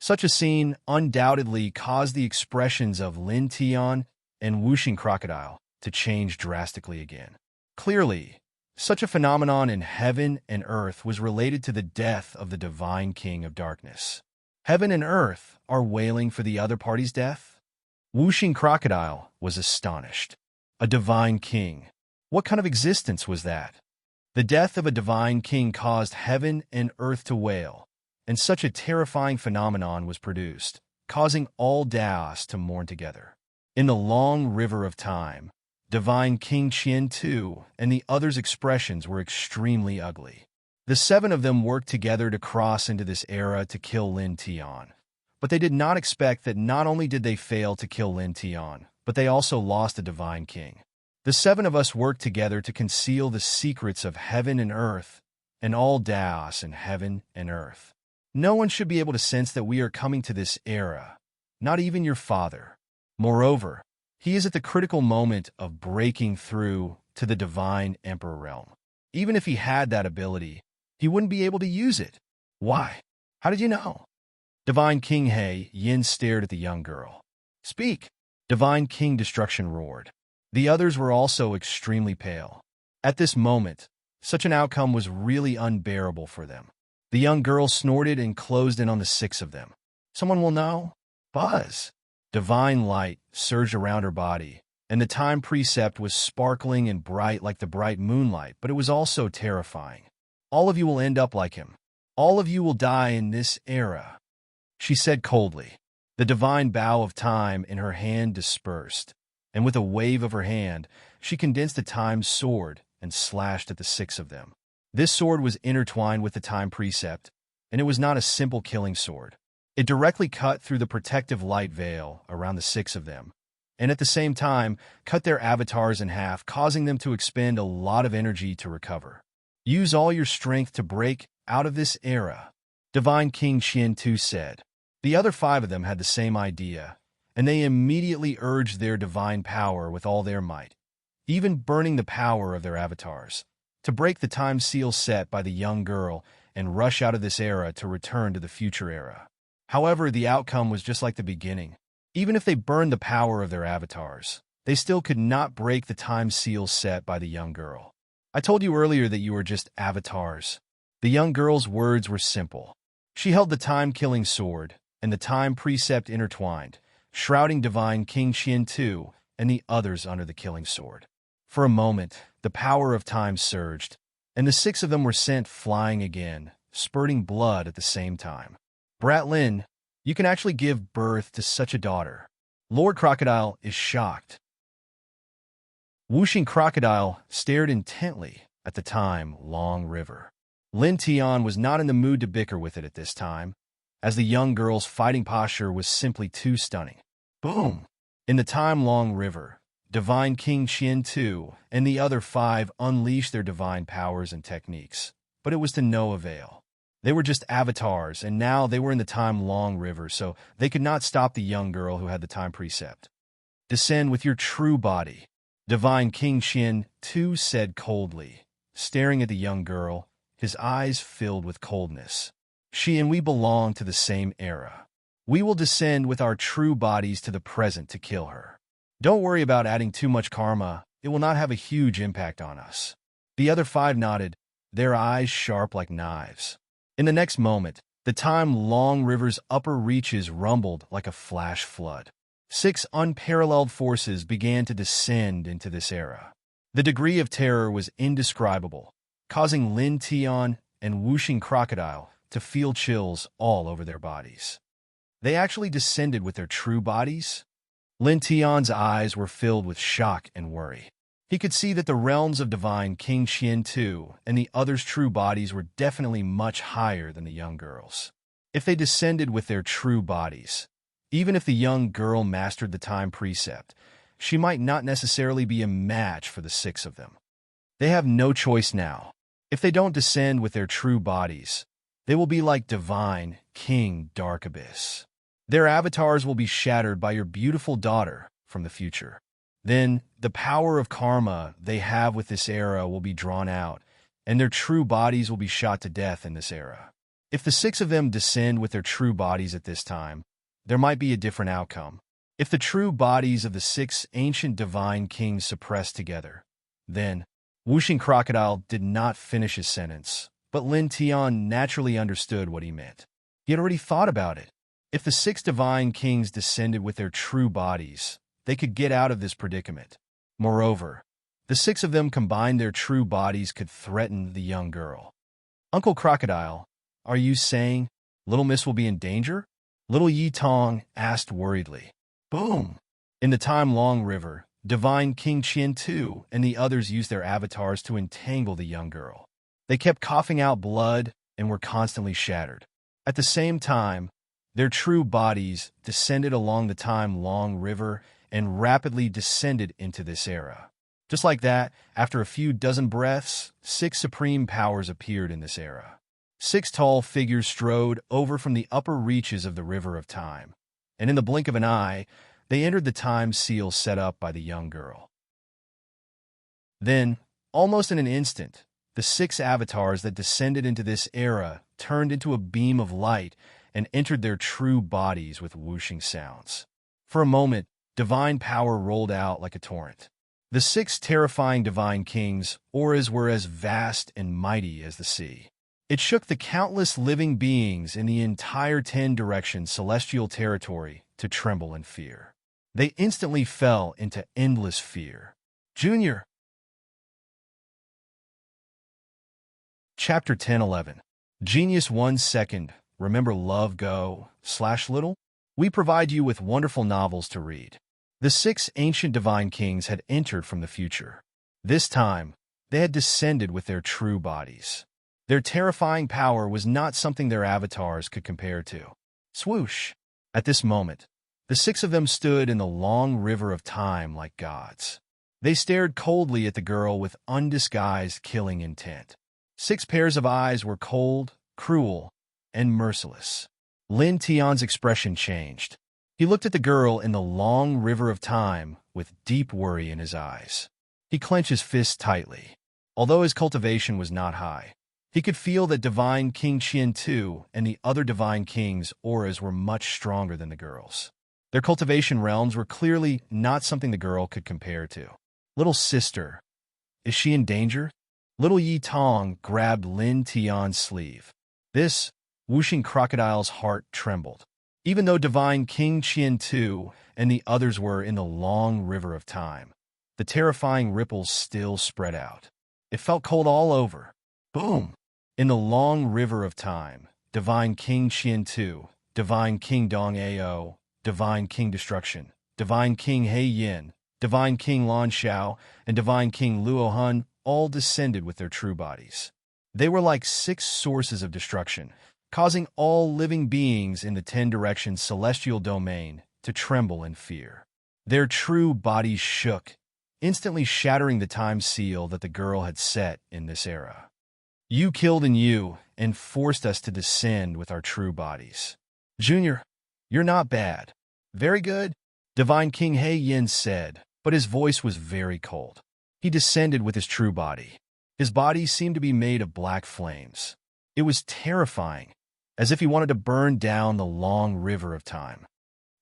Such a scene undoubtedly caused the expressions of Lin Tian and Wuxing Crocodile to change drastically again. Clearly, such a phenomenon in heaven and earth was related to the death of the divine king of darkness. Heaven and earth are wailing for the other party's death? Wuxing Crocodile was astonished. A divine king. What kind of existence was that? The death of a divine king caused heaven and earth to wail, and such a terrifying phenomenon was produced, causing all Taos to mourn together. In the long river of time, divine King Qian Tu and the others' expressions were extremely ugly. The seven of them worked together to cross into this era to kill Lin Tian. But they did not expect that not only did they fail to kill Lin Tian, but they also lost a divine king. The seven of us worked together to conceal the secrets of heaven and earth, and all Taos in heaven and earth. No one should be able to sense that we are coming to this era, not even your father. Moreover, he is at the critical moment of breaking through to the divine emperor realm. Even if he had that ability, he wouldn't be able to use it. Why? How did you know? Divine King He Yin stared at the young girl. Speak! Divine King Destruction roared. The others were also extremely pale. At this moment, such an outcome was really unbearable for them. The young girl snorted and closed in on the six of them. Someone will know? Buzz! Divine light surged around her body, and the time precept was sparkling and bright like the bright moonlight, but it was also terrifying. All of you will end up like him. All of you will die in this era, she said coldly. The divine bow of time in her hand dispersed, and with a wave of her hand, she condensed the time sword and slashed at the six of them. This sword was intertwined with the time precept, and it was not a simple killing sword. It directly cut through the protective light veil around the six of them, and at the same time cut their avatars in half, causing them to expend a lot of energy to recover. Use all your strength to break out of this era, Divine King Qian Tu said. The other five of them had the same idea, and they immediately urged their divine power with all their might, even burning the power of their avatars, to break the time seal set by the young girl and rush out of this era to return to the future era. However, the outcome was just like the beginning. Even if they burned the power of their avatars, they still could not break the time seal set by the young girl. I told you earlier that you were just avatars. The young girl's words were simple. She held the time-killing sword, and the time precept intertwined, shrouding divine King Qian Tu and the others under the killing sword. For a moment, the power of time surged, and the six of them were sent flying again, spurting blood at the same time. Brat Lin, you can actually give birth to such a daughter. Lord Crocodile is shocked. Wuxing Crocodile stared intently at the time-long river. Lin Tian was not in the mood to bicker with it at this time, as the young girl's fighting posture was simply too stunning. Boom! In the time-long river, Divine King Qian Tu and the other five unleashed their divine powers and techniques, but it was to no avail. They were just avatars, and now they were in the time-long river, so they could not stop the young girl who had the time precept. Descend with your true body, Divine King Qian Tu said coldly, staring at the young girl, his eyes filled with coldness. She and we belong to the same era. We will descend with our true bodies to the present to kill her. Don't worry about adding too much karma. It will not have a huge impact on us." The other 5 nodded, their eyes sharp like knives. In the next moment, the time-long river's upper reaches rumbled like a flash flood. 6 unparalleled forces began to descend into this era. The degree of terror was indescribable, causing Lin Tian and Whooshing Crocodile to feel chills all over their bodies. They actually descended with their true bodies? Lin Tian's eyes were filled with shock and worry. He could see that the realms of Divine King Qian Tu and the others' true bodies were definitely much higher than the young girl's. If they descended with their true bodies, even if the young girl mastered the time precept, she might not necessarily be a match for the 6 of them. They have no choice now. If they don't descend with their true bodies, they will be like Divine King Dark Abyss. Their avatars will be shattered by your beautiful daughter from the future. Then, the power of karma they have with this era will be drawn out, and their true bodies will be shot to death in this era. If the 6 of them descend with their true bodies at this time, there might be a different outcome. If the true bodies of the 6 ancient divine kings suppress together, then Whooshing Crocodile did not finish his sentence, but Lin Tian naturally understood what he meant. He had already thought about it. If the 6 divine kings descended with their true bodies, they could get out of this predicament. Moreover, the 6 of them combined their true bodies could threaten the young girl. "Uncle Crocodile, are you saying Little Miss will be in danger?" Little Yi Tong asked worriedly. Boom! In the time-long river, Divine King Qian Tu and the others used their avatars to entangle the young girl. They kept coughing out blood and were constantly shattered. At the same time, their true bodies descended along the time-long river and rapidly descended into this era. Just like that, after a few dozen breaths, 6 supreme powers appeared in this era. 6 tall figures strode over from the upper reaches of the river of time, and in the blink of an eye, they entered the time seal set up by the young girl. Then, almost in an instant, the 6 avatars that descended into this era turned into a beam of light and entered their true bodies with whooshing sounds. For a moment, divine power rolled out like a torrent. The 6 terrifying divine kings' auras were as vast and mighty as the sea. It shook the countless living beings in the entire 10-direction celestial territory to tremble in fear. They instantly fell into endless fear. Junior. Chapter 10:11. Genius 1 second. Remember Love Go/Little? We provide you with wonderful novels to read. The 6 ancient divine kings had entered from the future. This time, they had descended with their true bodies. Their terrifying power was not something their avatars could compare to. Swoosh! At this moment, the 6 of them stood in the long river of time like gods. They stared coldly at the girl with undisguised killing intent. 6 pairs of eyes were cold, cruel, and merciless. Lin Tian's expression changed. He looked at the girl in the long river of time with deep worry in his eyes. He clenched his fists tightly. Although his cultivation was not high, he could feel that Divine King Qian Tu and the other divine kings' auras were much stronger than the girl's. Their cultivation realms were clearly not something the girl could compare to. Little sister, is she in danger? Little Yi Tong grabbed Lin Tian's sleeve. This, Whooshing Crocodile's heart trembled. Even though Divine King Qian Tu and the others were in the long river of time, the terrifying ripples still spread out. It felt cold all over. Boom! In the long river of time, Divine King Qian Tu, Divine King Dong Ao, Divine King Destruction, Divine King He Yin, Divine King Lan Xiao, and Divine King Luo Hun all descended with their true bodies. They were like 6 sources of destruction, causing all living beings in the 10-direction celestial domain to tremble in fear. Their true bodies shook, instantly shattering the time seal that the girl had set in this era. You killed and forced us to descend with our true bodies. Junior, you're not bad. Very good, Divine King He Yin said, but his voice was very cold. He descended with his true body. His body seemed to be made of black flames. It was terrifying, as if he wanted to burn down the long river of time.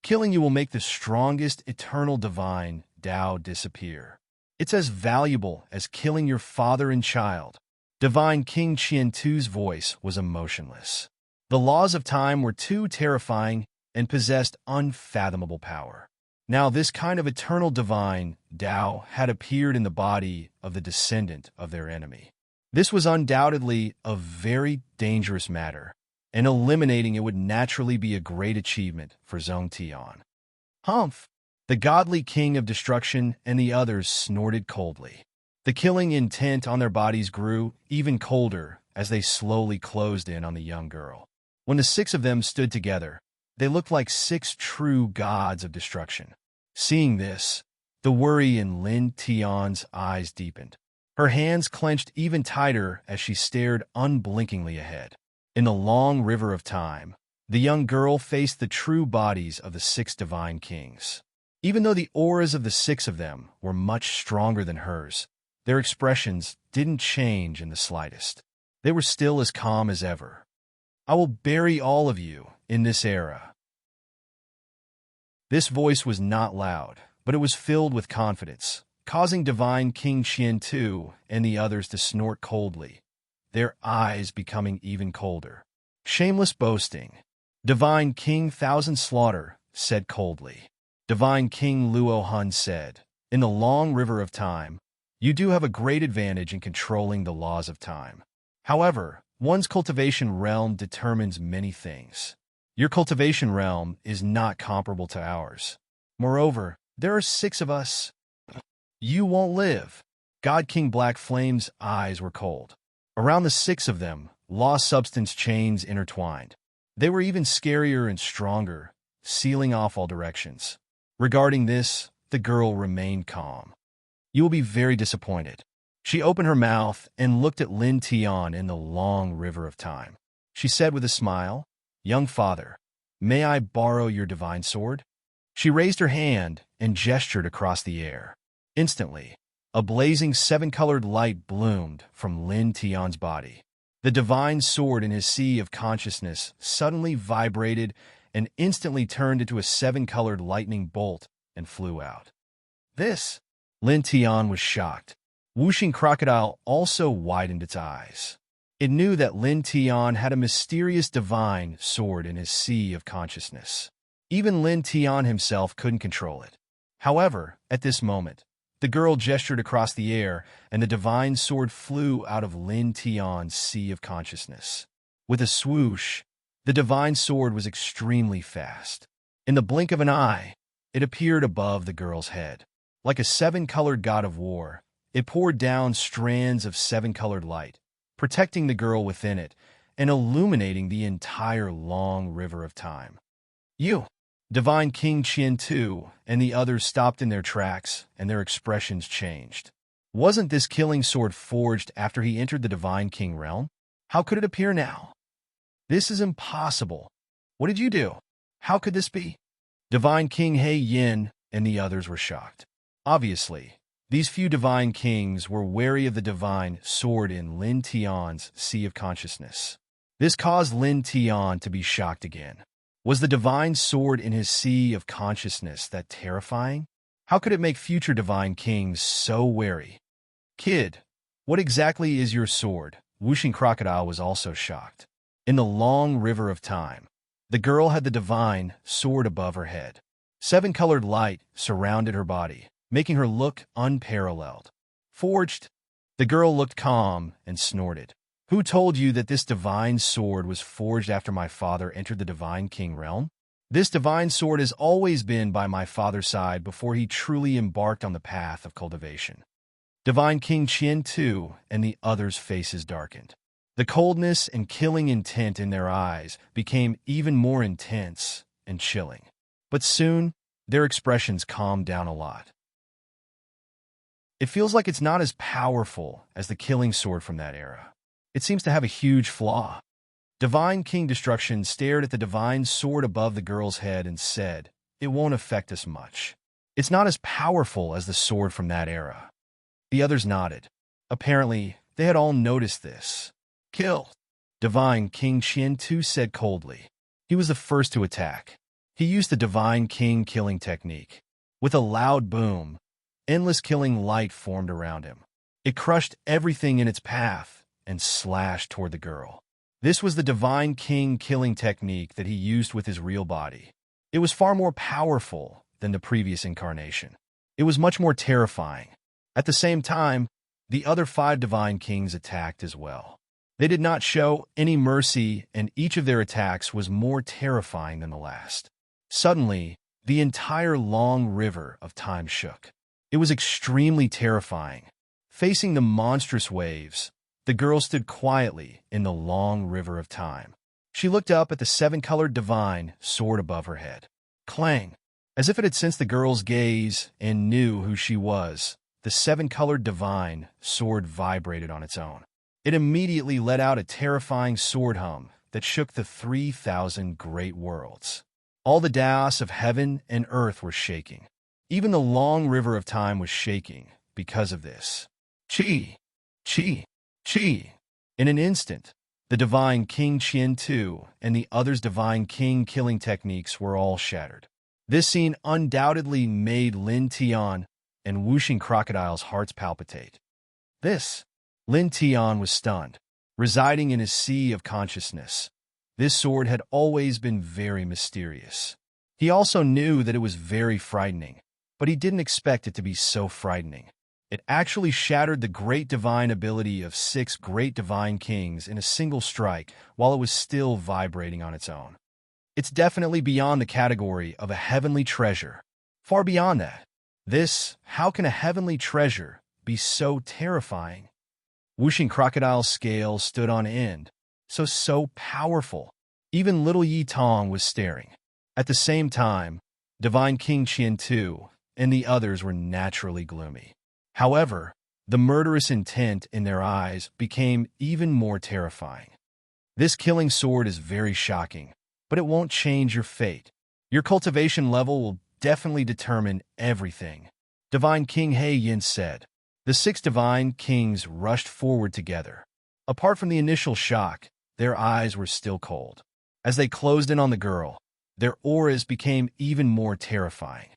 Killing you will make the strongest eternal divine Tao disappear. It's as valuable as killing your father and child. Divine King Qiantu's voice was emotionless. The laws of time were too terrifying and possessed unfathomable power. Now this kind of eternal divine Tao had appeared in the body of the descendant of their enemy. This was undoubtedly a very dangerous matter, and eliminating it would naturally be a great achievement for Zhong Tian. Humph! The godly king of destruction and the others snorted coldly. The killing intent on their bodies grew even colder as they slowly closed in on the young girl. When the six of them stood together, they looked like six true gods of destruction. Seeing this, the worry in Lin Tian's eyes deepened. Her hands clenched even tighter as she stared unblinkingly ahead. In the long river of time, the young girl faced the true bodies of the six divine kings. Even though the auras of the six of them were much stronger than hers, their expressions didn't change in the slightest. They were still as calm as ever. I will bury all of you in this era. This voice was not loud, but it was filled with confidence, causing Divine King Qiantu and the others to snort coldly, their eyes becoming even colder. Shameless boasting. Divine King Thousand Slaughter said coldly. Divine King Luo Hun said, in the long river of time, you do have a great advantage in controlling the laws of time. However, one's cultivation realm determines many things. Your cultivation realm is not comparable to ours. Moreover, there are six of us. You won't live. God King Black Flame's eyes were cold. Around the six of them, law substance chains intertwined. They were even scarier and stronger, sealing off all directions. Regarding this, the girl remained calm. You will be very disappointed. She opened her mouth and looked at Lin Tian in the long river of time. She said with a smile, young father, may I borrow your divine sword? She raised her hand and gestured across the air. Instantly, a blazing seven-colored light bloomed from Lin Tian's body. The divine sword in his sea of consciousness suddenly vibrated and instantly turned into a seven-colored lightning bolt and flew out. This, Lin Tian was shocked. Whooshing Crocodile also widened its eyes. It knew that Lin Tian had a mysterious divine sword in his sea of consciousness. Even Lin Tian himself couldn't control it. However, at this moment, the girl gestured across the air, and the divine sword flew out of Lin Tian's sea of consciousness. With a swoosh, the divine sword was extremely fast. In the blink of an eye, it appeared above the girl's head. Like a seven-colored god of war, it poured down strands of seven-colored light, protecting the girl within it and illuminating the entire long river of time. You, Divine King Qiantu, and the others stopped in their tracks, and their expressions changed. Wasn't this killing sword forged after he entered the Divine King realm? How could it appear now? This is impossible. What did you do? How could this be? Divine King He Yin and the others were shocked. Obviously, these few divine kings were wary of the divine sword in Lin Tian's sea of consciousness. This caused Lin Tian to be shocked again. Was the divine sword in his sea of consciousness that terrifying? How could it make future divine kings so wary? Kid, what exactly is your sword? Whooshing Crocodile was also shocked. In the long river of time, the girl had the divine sword above her head. Seven-colored light surrounded her body, making her look unparalleled. Forged? The girl looked calm and snorted. Who told you that this divine sword was forged after my father entered the Divine King realm? This divine sword has always been by my father's side before he truly embarked on the path of cultivation. Divine King Qiantu and the others' faces darkened. The coldness and killing intent in their eyes became even more intense and chilling. But soon, their expressions calmed down a lot. It feels like it's not as powerful as the killing sword from that era. It seems to have a huge flaw. Divine King Destruction stared at the divine sword above the girl's head and said, it won't affect us much. It's not as powerful as the sword from that era. The others nodded. Apparently, they had all noticed this. Kill. Divine King Qian-Tu said coldly. He was the first to attack. He used the Divine King killing technique. With a loud boom, endless killing light formed around him. It crushed everything in its path and slashed toward the girl. This was the Divine King killing technique that he used with his real body. It was far more powerful than the previous incarnation. It was much more terrifying. At the same time, the other 5 Divine Kings attacked as well. They did not show any mercy, and each of their attacks was more terrifying than the last. Suddenly, the entire long river of time shook. It was extremely terrifying. Facing the monstrous waves, the girl stood quietly in the long river of time. She looked up at the 7-colored divine sword above her head. Clang! As if it had sensed the girl's gaze and knew who she was, the 7-colored divine sword vibrated on its own. It immediately let out a terrifying sword hum that shook the 3,000 great worlds. All the Daos of heaven and earth were shaking. Even the long river of time was shaking because of this. Chi! Chi! Chi! In an instant, the Divine King Qian-Tu and the others' Divine King killing techniques were all shattered. This scene undoubtedly made Lin Tian and whooshing crocodiles' hearts palpitate. Lin Tian was stunned, residing in his sea of consciousness. This sword had always been very mysterious. He also knew that it was very frightening, but he didn't expect it to be so frightening. It actually shattered the great divine ability of 6 great divine kings in a single strike while it was still vibrating on its own. It's definitely beyond the category of a heavenly treasure. Far beyond that. How can a heavenly treasure be so terrifying? Whooshing crocodile's scales stood on end, so powerful. Even little Yi Tong was staring. At the same time, Divine King Qian-Tu and the others were naturally gloomy. However, the murderous intent in their eyes became even more terrifying. This killing sword is very shocking, but it won't change your fate. Your cultivation level will definitely determine everything, Divine King He Yin said. The 6 divine kings rushed forward together. Apart from the initial shock, their eyes were still cold. As they closed in on the girl, their auras became even more terrifying.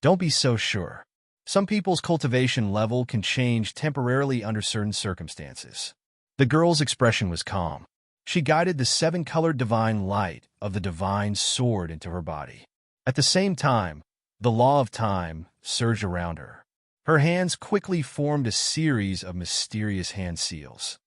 Don't be so sure. Some people's cultivation level can change temporarily under certain circumstances. The girl's expression was calm. She guided the 7-colored divine light of the divine sword into her body. At the same time, the law of time surged around her. Her hands quickly formed a series of mysterious hand seals.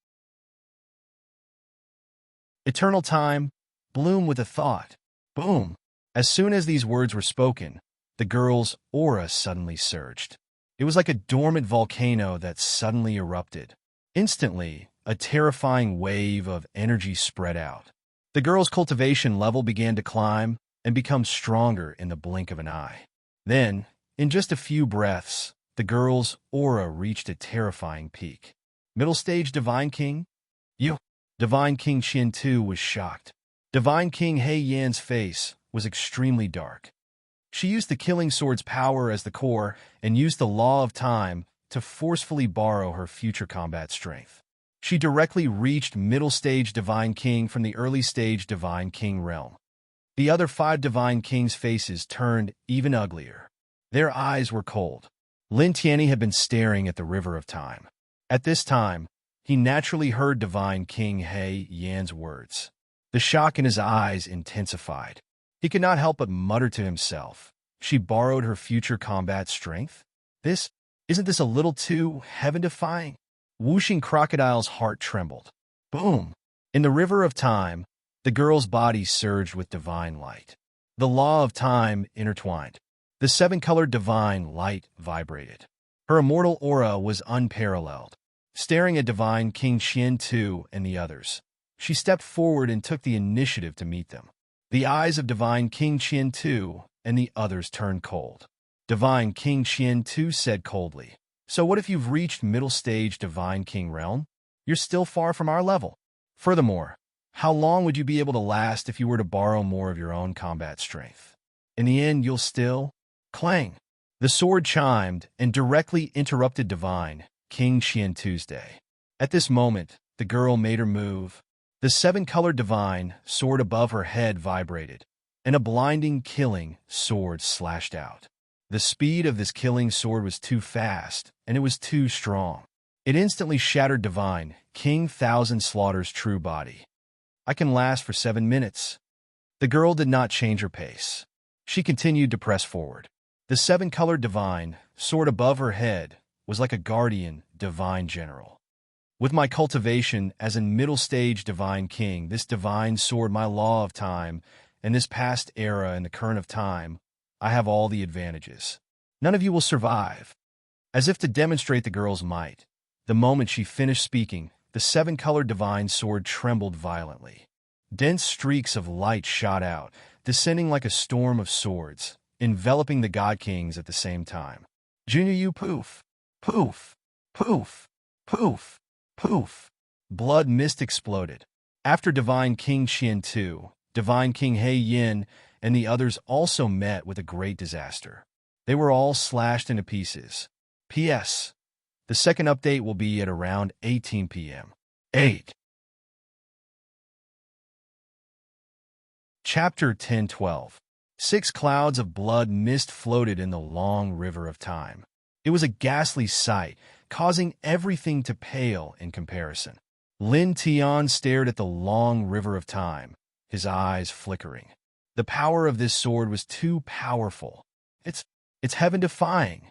Eternal time, bloom with a thought. Boom! As soon as these words were spoken, the girl's aura suddenly surged. It was like a dormant volcano that suddenly erupted. Instantly, a terrifying wave of energy spread out. The girl's cultivation level began to climb and become stronger in the blink of an eye. Then, in just a few breaths, the girl's aura reached a terrifying peak. Middle stage Divine King? You! Divine King Qian-Tu was shocked. Divine King He Yan's face was extremely dark. She used the killing sword's power as the core and used the law of time to forcefully borrow her future combat strength. She directly reached middle stage Divine King from the early stage Divine King realm. The other 5 Divine Kings' faces turned even uglier. Their eyes were cold. Lin Tianyi had been staring at the river of time. At this time, he naturally heard Divine King He Yan's words. The shock in his eyes intensified. He could not help but mutter to himself. She borrowed her future combat strength? Isn't this a little too heaven-defying? Whooshing crocodile's heart trembled. Boom! In the river of time, the girl's body surged with divine light. The law of time intertwined. The 7-colored divine light vibrated. Her immortal aura was unparalleled. Staring at Divine King Qian-Tu and the others, she stepped forward and took the initiative to meet them. The eyes of Divine King Qian-Tu and the others turned cold. Divine King Qian-Tu said coldly, "So what if you've reached middle stage Divine King realm? You're still far from our level. Furthermore, how long would you be able to last if you were to borrow more of your own combat strength? In the end, you'll still..." Clang! The sword chimed and directly interrupted Divine King Qian-Tu's day. At this moment, the girl made her move. The The seven-colored divine sword above her head vibrated, and a blinding, killing sword slashed out. The speed of this killing sword was too fast, and it was too strong. It instantly shattered Divine King Thousand Slaughter's true body. I can last for 7 minutes. The girl did not change her pace. She continued to press forward. The seven-colored divine sword above her head was like a guardian divine general. With my cultivation as a middle-stage divine king, this divine sword, my law of time, and this past era and the current of time, I have all the advantages. None of you will survive. As if to demonstrate the girl's might, the moment she finished speaking, the seven-colored divine sword trembled violently. Dense streaks of light shot out, descending like a storm of swords, enveloping the god kings at the same time. Junior, you poof, poof, poof, poof, poof. Blood mist exploded. After Divine King Qian Tu, Divine King He Yin, and the others also met with a great disaster. They were all slashed into pieces. P.S. The second update will be at around 18 p.m. 8. Chapter 10-12. 6 clouds of blood mist floated in the long river of time. It was a ghastly sight, causing everything to pale in comparison. Lin Tian stared at the long river of time, his eyes flickering. The power of this sword was too powerful. It's heaven-defying.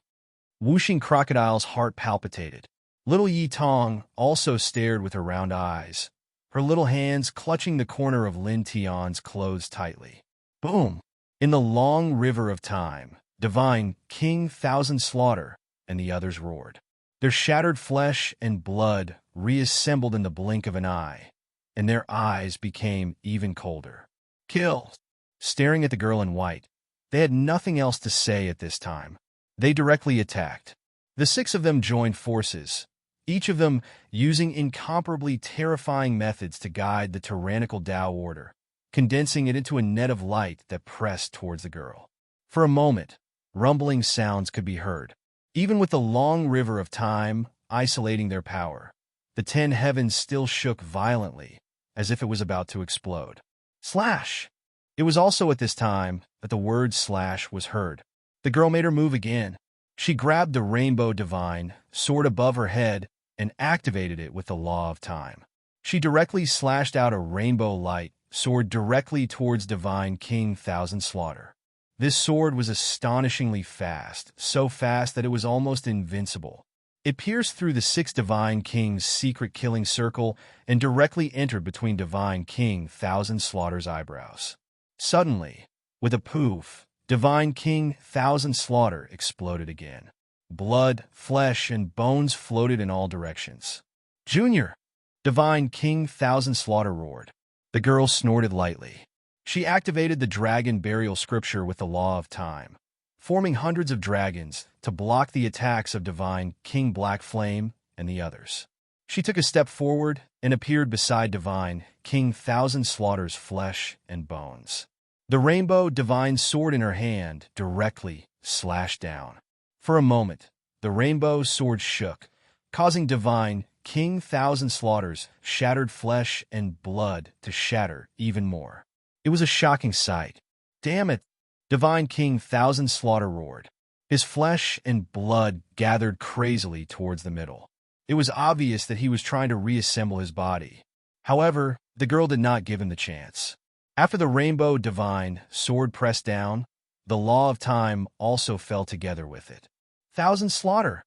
Whooshing Crocodile's heart palpitated. Little Yi Tong also stared with her round eyes, her little hands clutching the corner of Lin Tian's clothes tightly. Boom! In the long river of time, Divine King Thousand Slaughter and the others roared. Their shattered flesh and blood reassembled in the blink of an eye, and their eyes became even colder. Kill! Staring at the girl in white, they had nothing else to say at this time. They directly attacked. The 6 of them joined forces, each of them using incomparably terrifying methods to guide the tyrannical Tao order, condensing it into a net of light that pressed towards the girl. For a moment, rumbling sounds could be heard. Even with the long river of time isolating their power, the 10 heavens still shook violently, as if it was about to explode. Slash! It was also at this time that the word slash was heard. The girl made her move again. She grabbed the rainbow divine sword above her head and activated it with the law of time. She directly slashed out a rainbow light sword directly towards Divine King Thousand Slaughter. This sword was astonishingly fast, so fast that it was almost invincible. It pierced through the 6 Divine Kings' secret killing circle and directly entered between Divine King Thousand Slaughter's eyebrows. Suddenly, with a poof, Divine King Thousand Slaughter exploded again. Blood, flesh, and bones floated in all directions. Junior! Divine King Thousand Slaughter roared. The girl snorted lightly. She activated the dragon burial scripture with the law of time, forming hundreds of dragons to block the attacks of Divine King Black Flame and the others. She took a step forward and appeared beside Divine King Thousand Slaughter's flesh and bones. The rainbow divine sword in her hand directly slashed down. For a moment, the rainbow sword shook, causing Divine King Thousand Slaughter's shattered flesh and blood to shatter even more. It was a shocking sight. Damn it! Divine King Thousand Slaughter roared. His flesh and blood gathered crazily towards the middle. It was obvious that he was trying to reassemble his body. However, the girl did not give him the chance. After the rainbow divine sword pressed down, the law of time also fell together with it. Thousand Slaughter!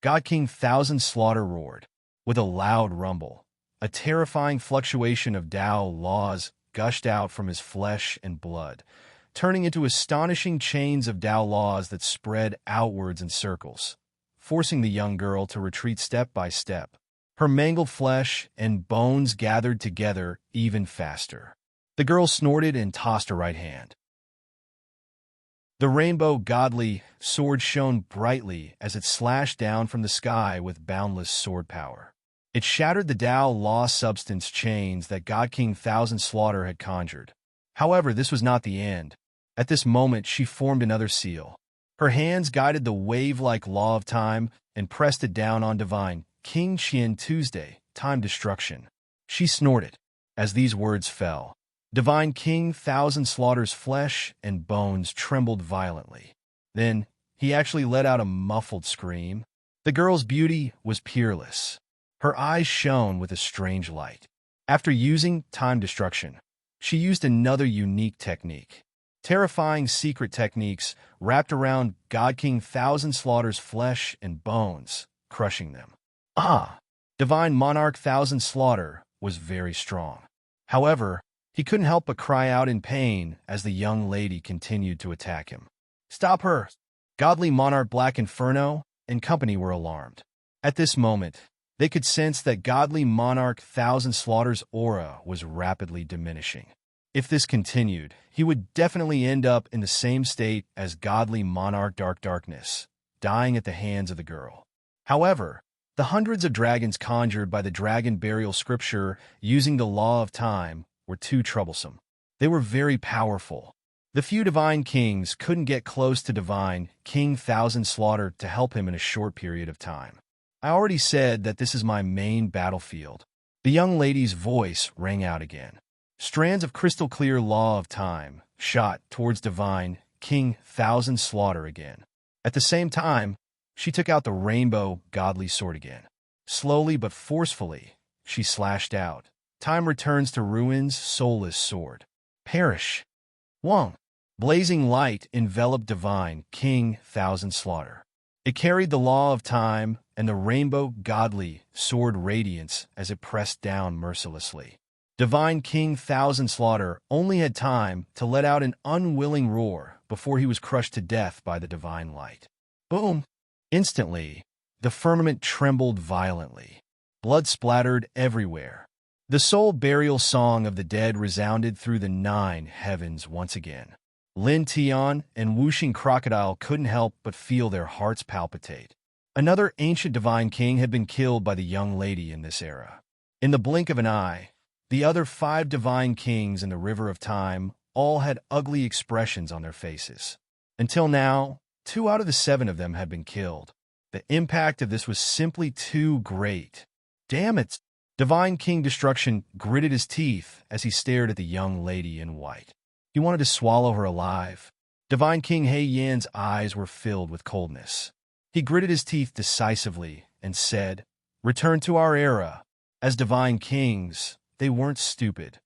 God King Thousand Slaughter roared. With a loud rumble, a terrifying fluctuation of Tao laws gushed out from his flesh and blood, turning into astonishing chains of Tao laws that spread outwards in circles, forcing the young girl to retreat step by step. Her mangled flesh and bones gathered together even faster. The girl snorted and tossed her right hand. The rainbow godly sword shone brightly as it slashed down from the sky with boundless sword power. It shattered the Tao law substance chains that God King Thousand Slaughter had conjured. However, this was not the end. At this moment, she formed another seal. Her hands guided the wave-like law of time and pressed it down on Divine King Qian Tuesday, time destruction. She snorted. As these words fell, Divine King Thousand Slaughter's flesh and bones trembled violently. Then, he actually let out a muffled scream. The girl's beauty was peerless. Her eyes shone with a strange light. After using time destruction, she used another unique technique. Terrifying secret techniques wrapped around God King Thousand Slaughter's flesh and bones, crushing them. Divine Monarch Thousand Slaughter was very strong. However, he couldn't help but cry out in pain as the young lady continued to attack him. "Stop her!" Godly Monarch Black Inferno and company were alarmed. At this moment, they could sense that Godly Monarch Thousand Slaughter's aura was rapidly diminishing. If this continued, he would definitely end up in the same state as Godly Monarch Dark Darkness, dying at the hands of the girl. However, the hundreds of dragons conjured by the dragon burial scripture using the law of time were too troublesome. They were very powerful. The few divine kings couldn't get close to Divine King Thousand Slaughter to help him in a short period of time. "I already said that this is my main battlefield." The young lady's voice rang out again. Strands of crystal clear law of time shot towards Divine King Thousand Slaughter again. At the same time, she took out the rainbow godly sword again. Slowly but forcefully, she slashed out. "Time returns to Ruin's soulless sword. Perish." Wong. Blazing light enveloped Divine King Thousand Slaughter. It carried the law of time and the rainbow godly sword radiance as it pressed down mercilessly. Divine King Thousand Slaughter only had time to let out an unwilling roar before he was crushed to death by the divine light. Boom! Instantly, the firmament trembled violently. Blood splattered everywhere. The soul burial song of the dead resounded through the 9 heavens once again. Lin Tian and Whooshing Crocodile couldn't help but feel their hearts palpitate. Another ancient divine king had been killed by the young lady in this era. In the blink of an eye, the other 5 divine kings in the River of Time all had ugly expressions on their faces. Until now, 2 out of the 7 of them had been killed. The impact of this was simply too great. Damn it! Divine King Destruction gritted his teeth as he stared at the young lady in white. He wanted to swallow her alive. Divine King He Yan's eyes were filled with coldness. He gritted his teeth decisively and said, "Return to our era. As divine kings, they weren't stupid."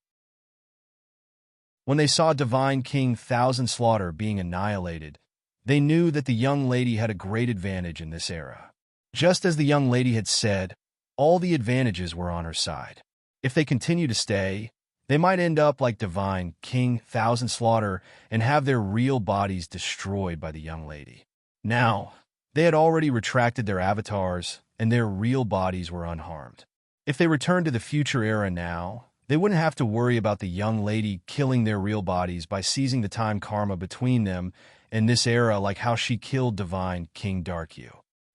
When they saw Divine King Thousand Slaughter being annihilated, they knew that the young lady had a great advantage in this era. Just as the young lady had said, all the advantages were on her side. If they continue to stay, they might end up like Divine King Thousand Slaughter and have their real bodies destroyed by the young lady. Now, they had already retracted their avatars, and their real bodies were unharmed. If they returned to the future era now, they wouldn't have to worry about the young lady killing their real bodies by seizing the time karma between them in this era like how she killed Divine King Darkyu.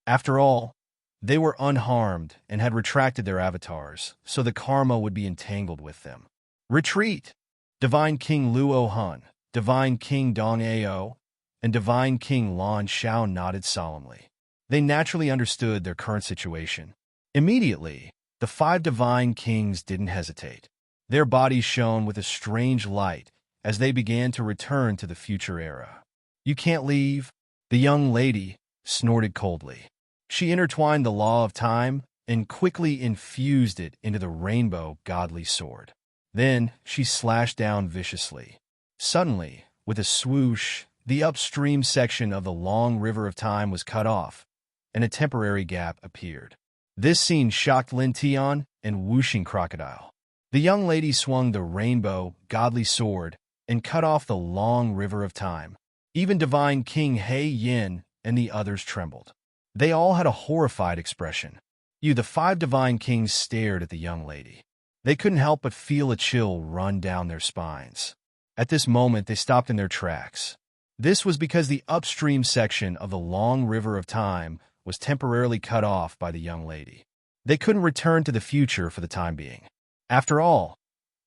After all, they were unharmed and had retracted their avatars, so the karma would be entangled with them. Retreat! Divine King Luo Hun, Divine King Dong Ao, and Divine King Lan Shao nodded solemnly. They naturally understood their current situation. Immediately, the 5 divine kings didn't hesitate. Their bodies shone with a strange light as they began to return to the future era. "You can't leave," the young lady snorted coldly. She intertwined the law of time and quickly infused it into the rainbow godly sword. Then she slashed down viciously. Suddenly, with a swoosh, the upstream section of the long river of time was cut off, and a temporary gap appeared. This scene shocked Lin Tian and Whooshing Crocodile. The young lady swung the rainbow godly sword and cut off the long river of time. Even Divine King He Yin and the others trembled. They all had a horrified expression. The 5 divine kings stared at the young lady. They couldn't help but feel a chill run down their spines. At this moment, they stopped in their tracks. This was because the upstream section of the long river of time was temporarily cut off by the young lady. They couldn't return to the future for the time being. After all,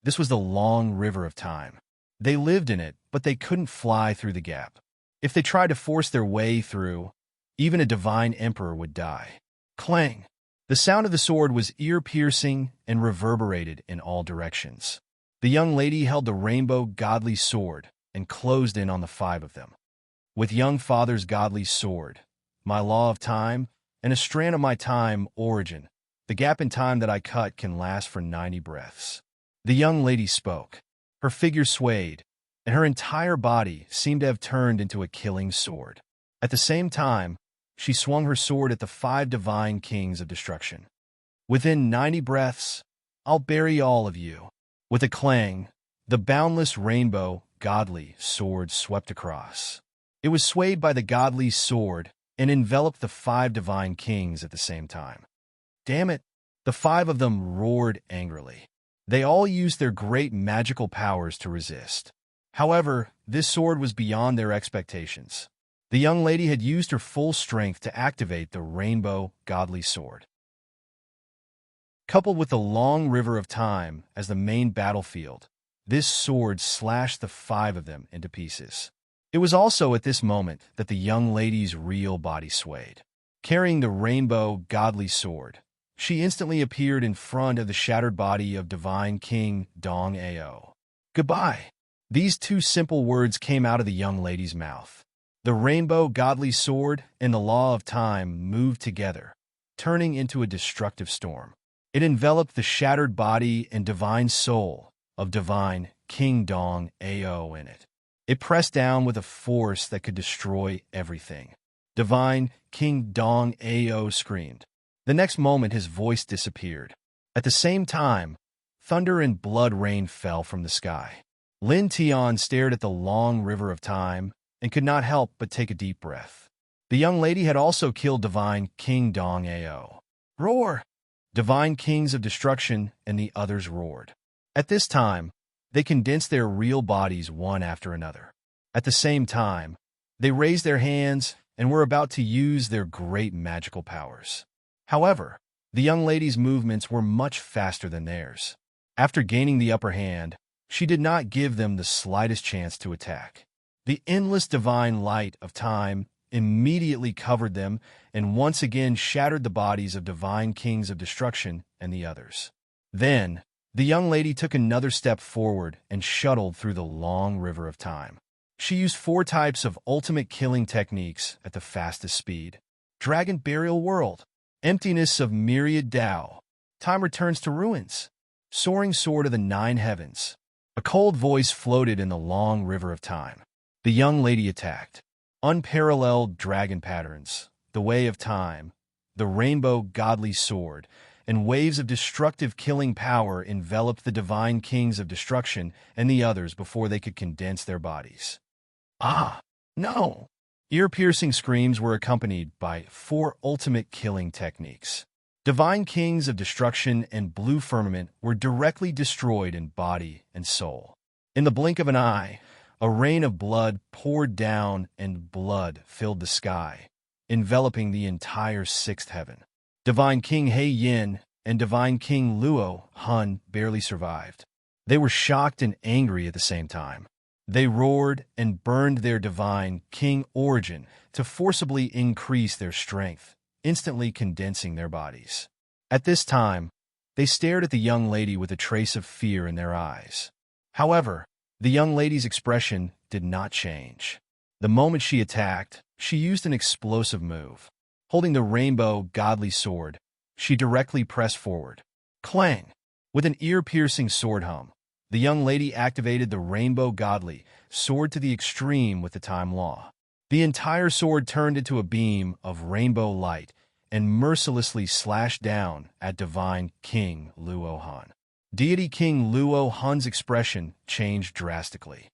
this was the long river of time. They lived in it, but they couldn't fly through the gap. If they tried to force their way through, even a divine emperor would die. Clang! The sound of the sword was ear-piercing and reverberated in all directions. The young lady held the rainbow godly sword and closed in on the five of them. With young father's godly sword, my law of time, and a strand of my time origin, the gap in time that I cut can last for 90 breaths. The young lady spoke. Her figure swayed, and her entire body seemed to have turned into a killing sword. At the same time, she swung her sword at the five divine kings of destruction. Within 90 breaths, I'll bury all of you. With a clang, the boundless rainbow, godly sword swept across. It was swayed by the godly sword and enveloped the five divine kings at the same time. Damn it! The five of them roared angrily. They all used their great magical powers to resist. However, this sword was beyond their expectations. The young lady had used her full strength to activate the rainbow godly sword. Coupled with the long river of time as the main battlefield, this sword slashed the five of them into pieces. It was also at this moment that the young lady's real body swayed. Carrying the rainbow godly sword, she instantly appeared in front of the shattered body of Divine King Dong Ao. Goodbye. These two simple words came out of the young lady's mouth. The rainbow godly sword and the law of time moved together, turning into a destructive storm. It enveloped the shattered body and divine soul of Divine King Dong Ao in it. It pressed down with a force that could destroy everything. Divine King Dong Ao screamed. The next moment his voice disappeared. At the same time, thunder and blood rain fell from the sky. Lin Tian stared at the long river of time and could not help but take a deep breath. The young lady had also killed Divine King Dong Ao. Roar! Divine kings of destruction and the others roared. At this time, they condensed their real bodies one after another. At the same time, they raised their hands and were about to use their great magical powers. However, the young lady's movements were much faster than theirs. After gaining the upper hand, she did not give them the slightest chance to attack. The endless divine light of time immediately covered them and once again shattered the bodies of divine kings of destruction and the others. Then, the young lady took another step forward and shuttled through the long river of time. She used 4 types of ultimate killing techniques at the fastest speed. Dragon Burial World, Emptiness of Myriad Tao, Time Returns to Ruins, Soaring Sword of the 9 Heavens. A cold voice floated in the long river of time. The young lady attacked. Unparalleled dragon patterns, the way of time, the rainbow godly sword, and waves of destructive killing power enveloped the divine kings of destruction and the others before they could condense their bodies. Ah, no! Ear-piercing screams were accompanied by 4 ultimate killing techniques. Divine kings of destruction and blue firmament were directly destroyed in body and soul. In the blink of an eye, a rain of blood poured down and blood filled the sky, enveloping the entire 6th heaven. Divine King He Yin and Divine King Luo Hun barely survived. They were shocked and angry at the same time. They roared and burned their divine king origin to forcibly increase their strength, instantly condensing their bodies. At this time, they stared at the young lady with a trace of fear in their eyes. However, the young lady's expression did not change. The moment she attacked, she used an explosive move. Holding the rainbow godly sword, she directly pressed forward. Clang! With an ear-piercing sword hum, the young lady activated the rainbow godly sword to the extreme with the time law. The entire sword turned into a beam of rainbow light and mercilessly slashed down at Divine King Luo Han. Deity King Luo Han's expression changed drastically.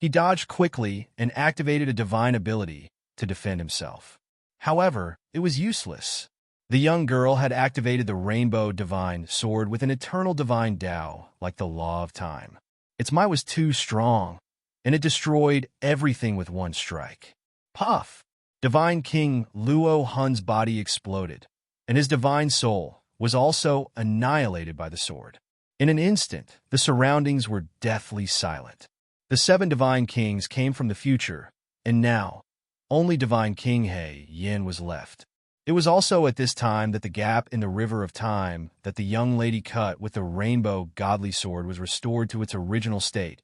He dodged quickly and activated a divine ability to defend himself. However, it was useless. The young girl had activated the rainbow divine sword with an eternal divine Tao, like the law of time. Its might was too strong, and it destroyed everything with one strike. Puff! Divine King Luo Han's body exploded, and his divine soul was also annihilated by the sword. In an instant, the surroundings were deathly silent. The 7 divine kings came from the future, and now, only Divine King He Yin was left. It was also at this time that the gap in the river of time that the young lady cut with the rainbow godly sword was restored to its original state,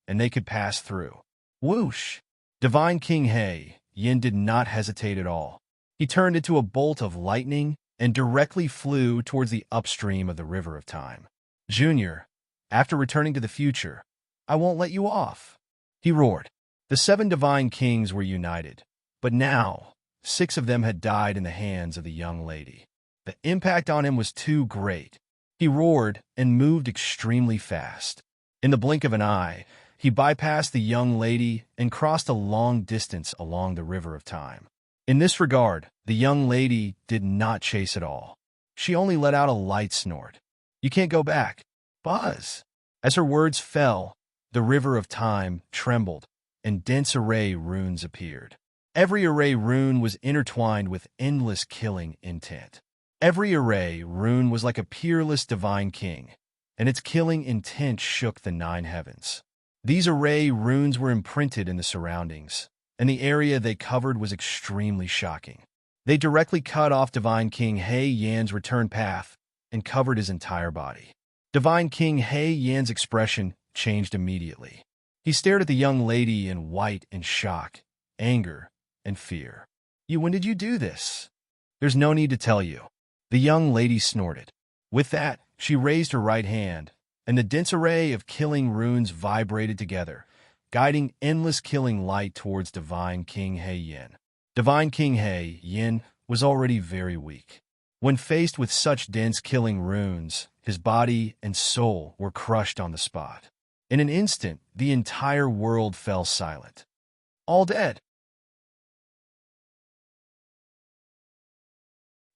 and they could pass through. Whoosh! Divine King He Yin did not hesitate at all. He turned into a bolt of lightning and directly flew towards the upstream of the river of time. Junior, after returning to the future, I won't let you off, he roared. The 7 divine kings were united, but now 6 of them had died in the hands of the young lady. The impact on him was too great. He roared and moved extremely fast. In the blink of an eye, he bypassed the young lady and crossed a long distance along the river of time. In this regard, the young lady did not chase at all. She only let out a light snort. You can't go back. Buzz! As her words fell, the river of time trembled, and dense array runes appeared. Every array rune was intertwined with endless killing intent. Every array rune was like a peerless divine king, and its killing intent shook the 9 heavens. These array runes were imprinted in the surroundings, and the area they covered was extremely shocking. They directly cut off Divine King He Yan's return path and covered his entire body. Divine King He Yan's expression changed immediately. He stared at the young lady in white and shock, anger, and fear. When did you do this? There's no need to tell you. The young lady snorted. With that, she raised her right hand, and the dense array of killing runes vibrated together, guiding endless killing light towards Divine King He Yin. Divine King He Yin was already very weak. When faced with such dense killing runes, his body and soul were crushed on the spot. In an instant, the entire world fell silent. All dead.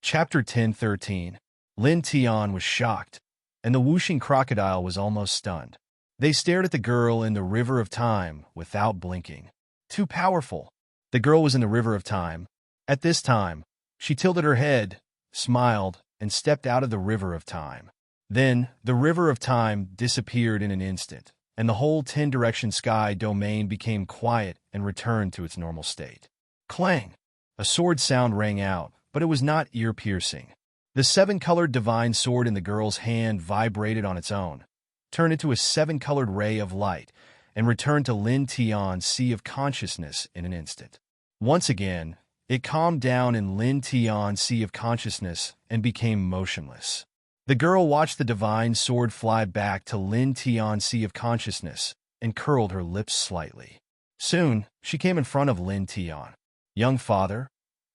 Chapter 10:13. Lin Tian was shocked, and the whooshing crocodile was almost stunned. They stared at the girl in the river of time without blinking. Too powerful. The girl was in the river of time. At this time, she tilted her head, smiled, and stepped out of the river of time. Then, the river of time disappeared in an instant, and the whole 10-direction sky domain became quiet and returned to its normal state. Clang! A sword sound rang out, but it was not ear-piercing. The 7-colored divine sword in the girl's hand vibrated on its own, turned into a 7-colored ray of light, and returned to Lin Tian's sea of consciousness in an instant. Once again, it calmed down in Lin Tian's sea of consciousness and became motionless. The girl watched the divine sword fly back to Lin Tian's sea of consciousness and curled her lips slightly. Soon, she came in front of Lin Tian. Young father,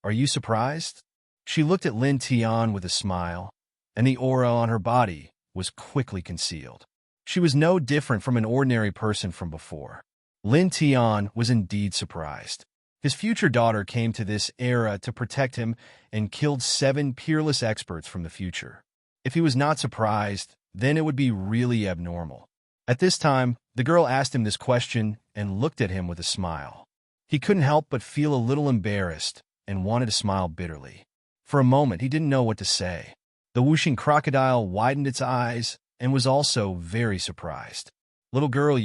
are you surprised? She looked at Lin Tian with a smile, and the aura on her body was quickly concealed. She was no different from an ordinary person from before. Lin Tian was indeed surprised. His future daughter came to this era to protect him and killed 7 peerless experts from the future. If he was not surprised, then it would be really abnormal. At this time, the girl asked him this question and looked at him with a smile. He couldn't help but feel a little embarrassed and wanted to smile bitterly. For a moment, he didn't know what to say. The whooshing crocodile widened its eyes and was also very surprised. Little girl,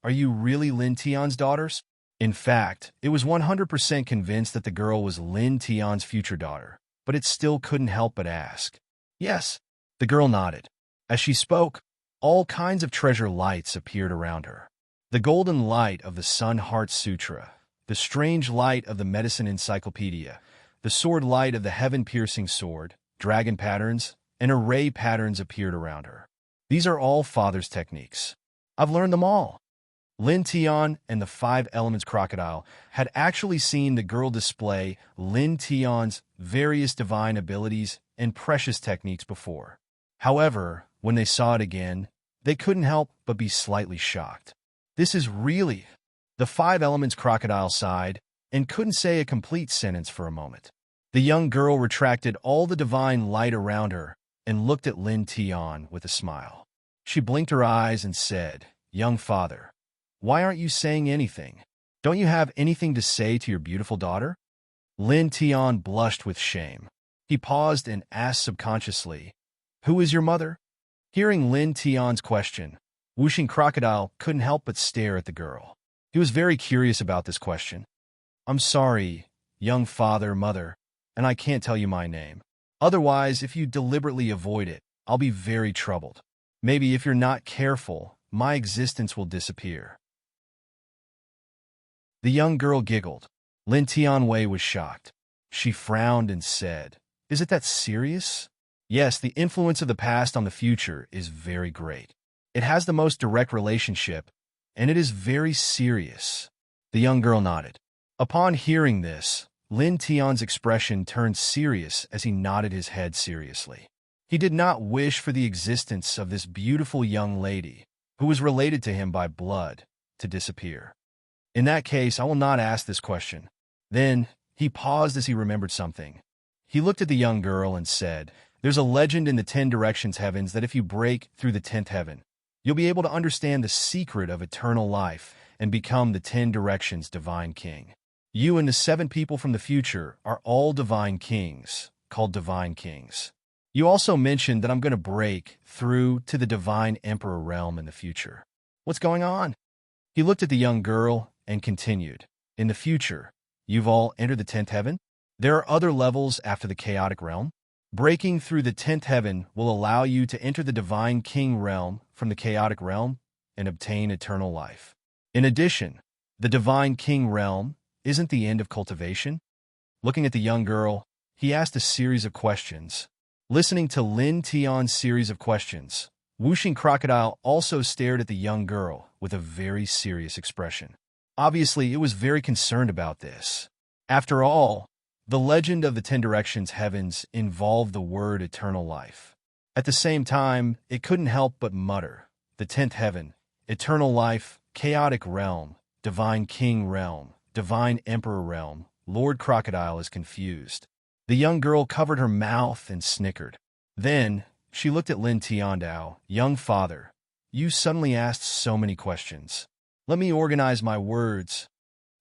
are you really Lin Tian's daughters? In fact, it was 100% convinced that the girl was Lin Tian's future daughter, but it still couldn't help but ask. Yes, the girl nodded. As she spoke, all kinds of treasure lights appeared around her. The golden light of the Sun Heart Sutra, the strange light of the Medicine Encyclopedia, the sword light of the heaven-piercing sword, dragon patterns, and array patterns appeared around her. These are all Father's techniques. I've learned them all. Lin Tian and the 5 Elements crocodile had actually seen the girl display Lin Tian's various divine abilities and precious techniques before. However, when they saw it again, they couldn't help but be slightly shocked. This is really... The 5 Elements crocodile sighed and couldn't say a complete sentence for a moment. The young girl retracted all the divine light around her and looked at Lin Tian with a smile. She blinked her eyes and said, Young father, why aren't you saying anything? Don't you have anything to say to your beautiful daughter? Lin Tian blushed with shame. He paused and asked subconsciously, Who is your mother? Hearing Lin Tian's question, whooshing crocodile couldn't help but stare at the girl. He was very curious about this question. I'm sorry, young father, mother. and I can't tell you my name. Otherwise, if you deliberately avoid it, I'll be very troubled. Maybe if you're not careful, my existence will disappear." The young girl giggled. Lin Tianwei was shocked. She frowned and said, "Is it that serious?" "Yes, the influence of the past on the future is very great. It has the most direct relationship, and it is very serious." The young girl nodded. Upon hearing this, Lin Tian's expression turned serious as he nodded his head seriously. He did not wish for the existence of this beautiful young lady, who was related to him by blood, to disappear. "In that case, I will not ask this question." Then, he paused as he remembered something. He looked at the young girl and said, "There's a legend in the 10 Directions heavens that if you break through the 10th heaven, you'll be able to understand the secret of eternal life and become the 10 Directions Divine King. You and the 7 people from the future are all divine kings, called divine kings. You also mentioned that I'm going to break through to the divine emperor realm in the future. What's going on?" He looked at the young girl and continued, "In the future, you've all entered the 10th heaven? There are other levels after the chaotic realm. Breaking through the 10th heaven will allow you to enter the divine king realm from the chaotic realm and obtain eternal life. In addition, the divine king realm isn't the end of cultivation." Looking at the young girl, he asked a series of questions. Listening to Lin Tian's series of questions, Wuxing Crocodile also stared at the young girl with a very serious expression. Obviously, it was very concerned about this. After all, the legend of the 10 Directions heavens involved the word eternal life. At the same time, it couldn't help but mutter, "The 10th heaven, eternal life, chaotic realm, divine king realm, divine emperor realm." Lord Crocodile is confused. The young girl covered her mouth and snickered. Then, she looked at Lin Tiandao. "Young father, you suddenly asked so many questions. Let me organize my words."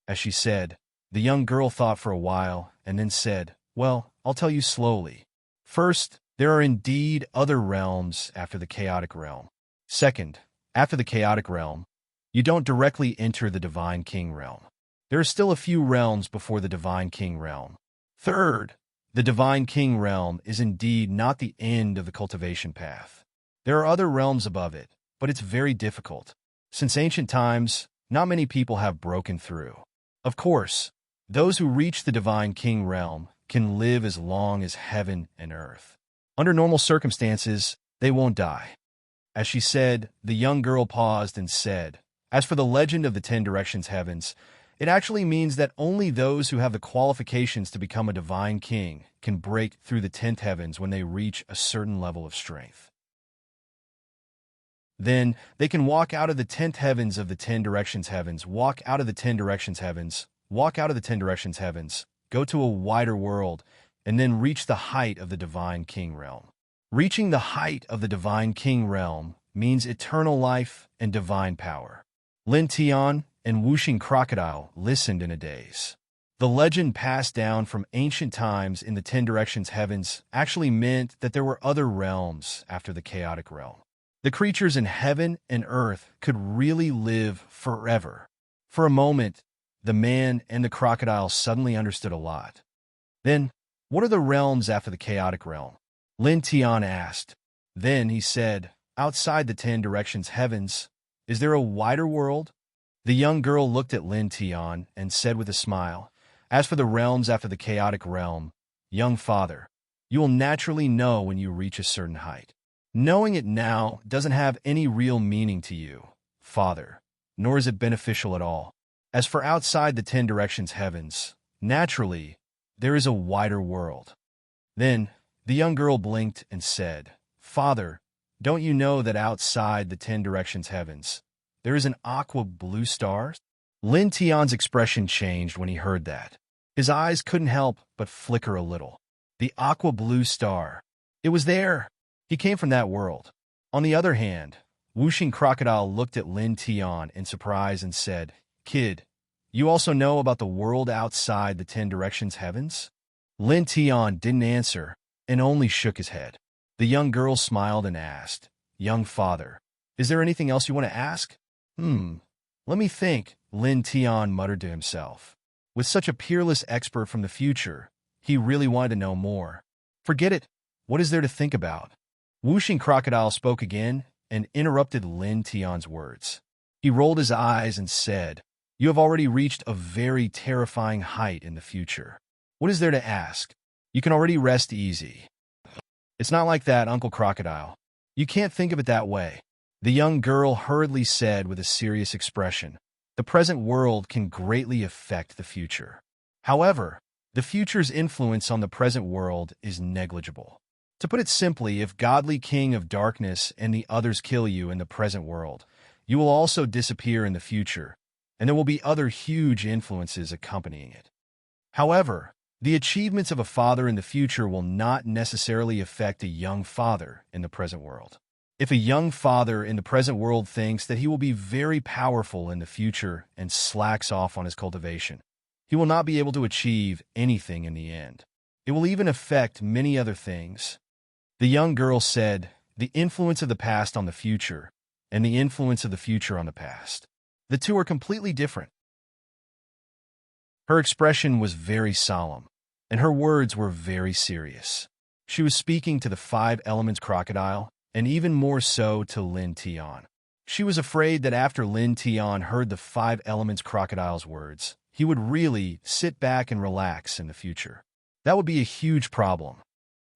As she said, the young girl thought for a while and then said, "Well, I'll tell you slowly. First, there are indeed other realms after the chaotic realm. Second, after the chaotic realm, you don't directly enter the divine king realm. There are still a few realms before the divine king realm. Third, the divine king realm is indeed not the end of the cultivation path. There are other realms above it, but it's very difficult. Since ancient times, not many people have broken through. Of course, those who reach the divine king realm can live as long as heaven and earth. Under normal circumstances, they won't die." As she said, the young girl paused and said, "As for the legend of the 10 Directions heavens, it actually means that only those who have the qualifications to become a divine king can break through the 10th heavens when they reach a certain level of strength. Then they can walk out of the 10th heavens of the 10 Directions heavens, walk out of the 10 Directions heavens, walk out of the 10 Directions heavens, go to a wider world, and then reach the height of the divine king realm. Reaching the height of the divine king realm means eternal life and divine power." Lin Tian and Wuxing Crocodile listened in a daze. The legend passed down from ancient times in the 10 Directions heavens actually meant that there were other realms after the chaotic realm. The creatures in heaven and earth could really live forever. For a moment, the man and the crocodile suddenly understood a lot. "Then, what are the realms after the chaotic realm?" Lin Tian asked. Then he said, "Outside the 10 Directions heavens, is there a wider world?" The young girl looked at Lin Tian and said with a smile, "As for the realms after the chaotic realm, young father, you will naturally know when you reach a certain height. Knowing it now doesn't have any real meaning to you, father, nor is it beneficial at all. As for outside the 10 Directions heavens, naturally, there is a wider world." Then the young girl blinked and said, "Father, don't you know that outside the 10 Directions heavens, there is an aqua blue star?" Lin Tian's expression changed when he heard that. His eyes couldn't help but flicker a little. The aqua blue star. It was there. He came from that world. On the other hand, Wuxing Crocodile looked at Lin Tian in surprise and said, "Kid, you also know about the world outside the 10 Directions heavens?" Lin Tian didn't answer and only shook his head. The young girl smiled and asked, "Young father, is there anything else you want to ask?" Let me think," Lin Tian muttered to himself. With such a peerless expert from the future, He really wanted to know more. Forget it. What is there to think about? Whooshing Crocodile spoke again and interrupted Lin Tian's words. He rolled his eyes and said, "You have already reached a very terrifying height in the future. What is there to ask? You can already rest easy." "It's not like that, Uncle Crocodile. You can't think of it that way," the young girl hurriedly said with a serious expression. "The present world can greatly affect the future. However, the future's influence on the present world is negligible. To put it simply, if godly king of darkness and the others kill you in the present world, you will also disappear in the future, and there will be other huge influences accompanying it. However, the achievements of a father in the future will not necessarily affect a young father in the present world. If a young father in the present world thinks that he will be very powerful in the future and slacks off on his cultivation, he will not be able to achieve anything in the end. It will even affect many other things." The young girl said, "The influence of the past on the future, and the influence of the future on the past. The two are completely different." Her expression was very solemn, and her words were very serious. She was speaking to the five elements crocodile, and even more so to Lin Tian. She was afraid that after Lin Tian heard the five elements crocodile's words, he would really sit back and relax in the future. That would be a huge problem.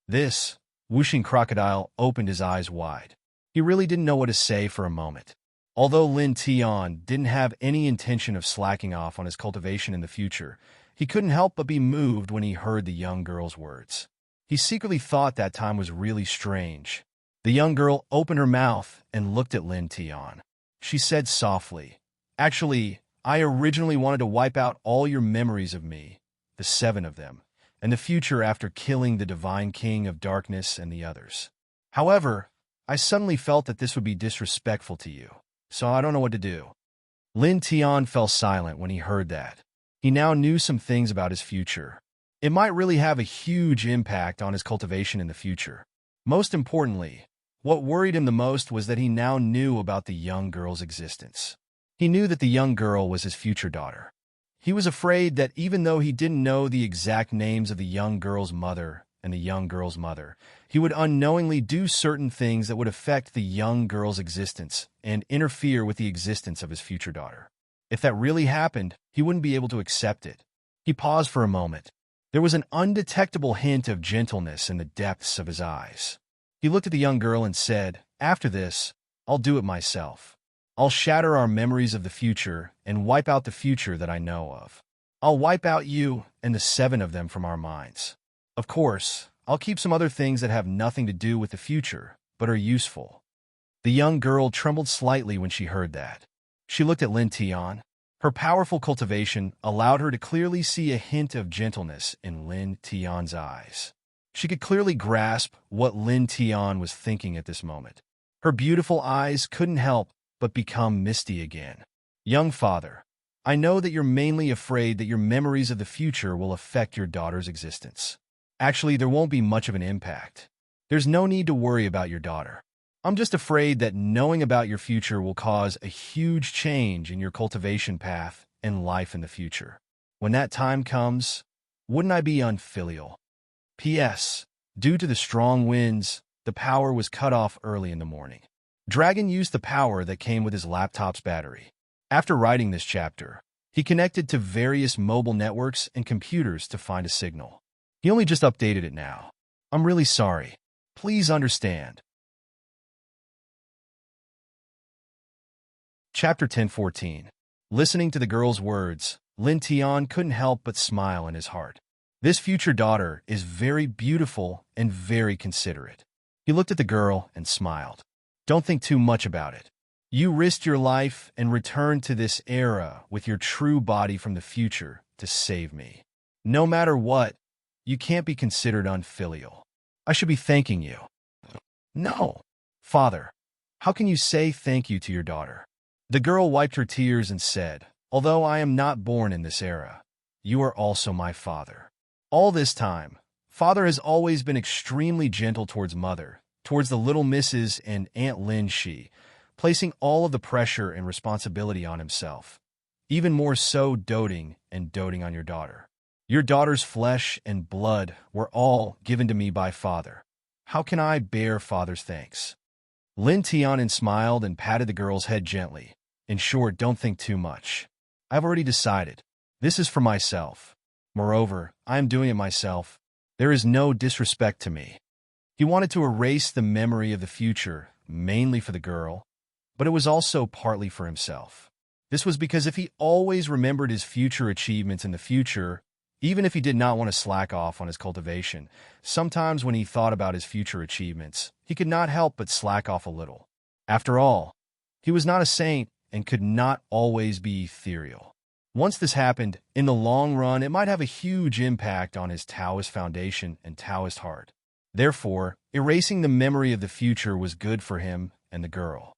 This, Whooshing Crocodile opened his eyes wide. He really didn't know what to say for a moment. Although Lin Tian didn't have any intention of slacking off on his cultivation in the future, he couldn't help but be moved when he heard the young girl's words. He secretly thought that time was really strange. The young girl opened her mouth and looked at Lin Tian. She said softly, "Actually, I originally wanted to wipe out all your memories of me, the 7 of them, and the future after killing the divine king of darkness and the others. However, I suddenly felt that this would be disrespectful to you, so I don't know what to do." Lin Tian fell silent when he heard that. He now knew some things about his future. It might really have a huge impact on his cultivation in the future. Most importantly, what worried him the most was that he now knew about the young girl's existence. He knew that the young girl was his future daughter. He was afraid that even though he didn't know the exact names of the young girl's mother and the young girl's mother, he would unknowingly do certain things that would affect the young girl's existence and interfere with the existence of his future daughter. If that really happened, he wouldn't be able to accept it. He paused for a moment. There was an undetectable hint of gentleness in the depths of his eyes. He looked at the young girl and said, "After this, I'll do it myself. I'll shatter our memories of the future and wipe out the future that I know of. I'll wipe out you and the 7 of them from our minds. Of course, I'll keep some other things that have nothing to do with the future, but are useful." The young girl trembled slightly when she heard that. She looked at Lin Tian. Her powerful cultivation allowed her to clearly see a hint of gentleness in Lin Tian's eyes. She could clearly grasp what Lin Tian was thinking at this moment. Her beautiful eyes couldn't help but become misty again. "Young father, I know that you're mainly afraid that your memories of the future will affect your daughter's existence. Actually, there won't be much of an impact. There's no need to worry about your daughter. I'm just afraid that knowing about your future will cause a huge change in your cultivation path and life in the future. When that time comes, wouldn't I be unfilial? P.S. Due to the strong winds, the power was cut off early in the morning. Dragon used the power that came with his laptop's battery. After writing this chapter, he connected to various mobile networks and computers to find a signal. He only just updated it now. I'm really sorry. Please understand." Chapter 10:14. Listening to the girl's words, Lin Tian couldn't help but smile in his heart. This future daughter is very beautiful and very considerate. He looked at the girl and smiled. "Don't think too much about it. You risked your life and returned to this era with your true body from the future to save me. No matter what, you can't be considered unfilial. I should be thanking you." "No, father. How can you say thank you to your daughter?" The girl wiped her tears and said, "Although I am not born in this era, you are also my father. All this time, father has always been extremely gentle towards mother, towards the little misses and Aunt Lin Shi, placing all of the pressure and responsibility on himself, even more so doting on your daughter. Your daughter's flesh and blood were all given to me by Father. How can I bear Father's thanks? Lin Tianan smiled and patted the girl's head gently. In short, don't think too much. I've already decided. This is for myself. Moreover, I am doing it myself. There is no disrespect to me. He wanted to erase the memory of the future, mainly for the girl, but it was also partly for himself. This was because if he always remembered his future achievements in the future, even if he did not want to slack off on his cultivation, sometimes when he thought about his future achievements, he could not help but slack off a little. After all, he was not a saint and could not always be ethereal. Once this happened, in the long run, it might have a huge impact on his Taoist foundation and Taoist heart. Therefore, erasing the memory of the future was good for him and the girl.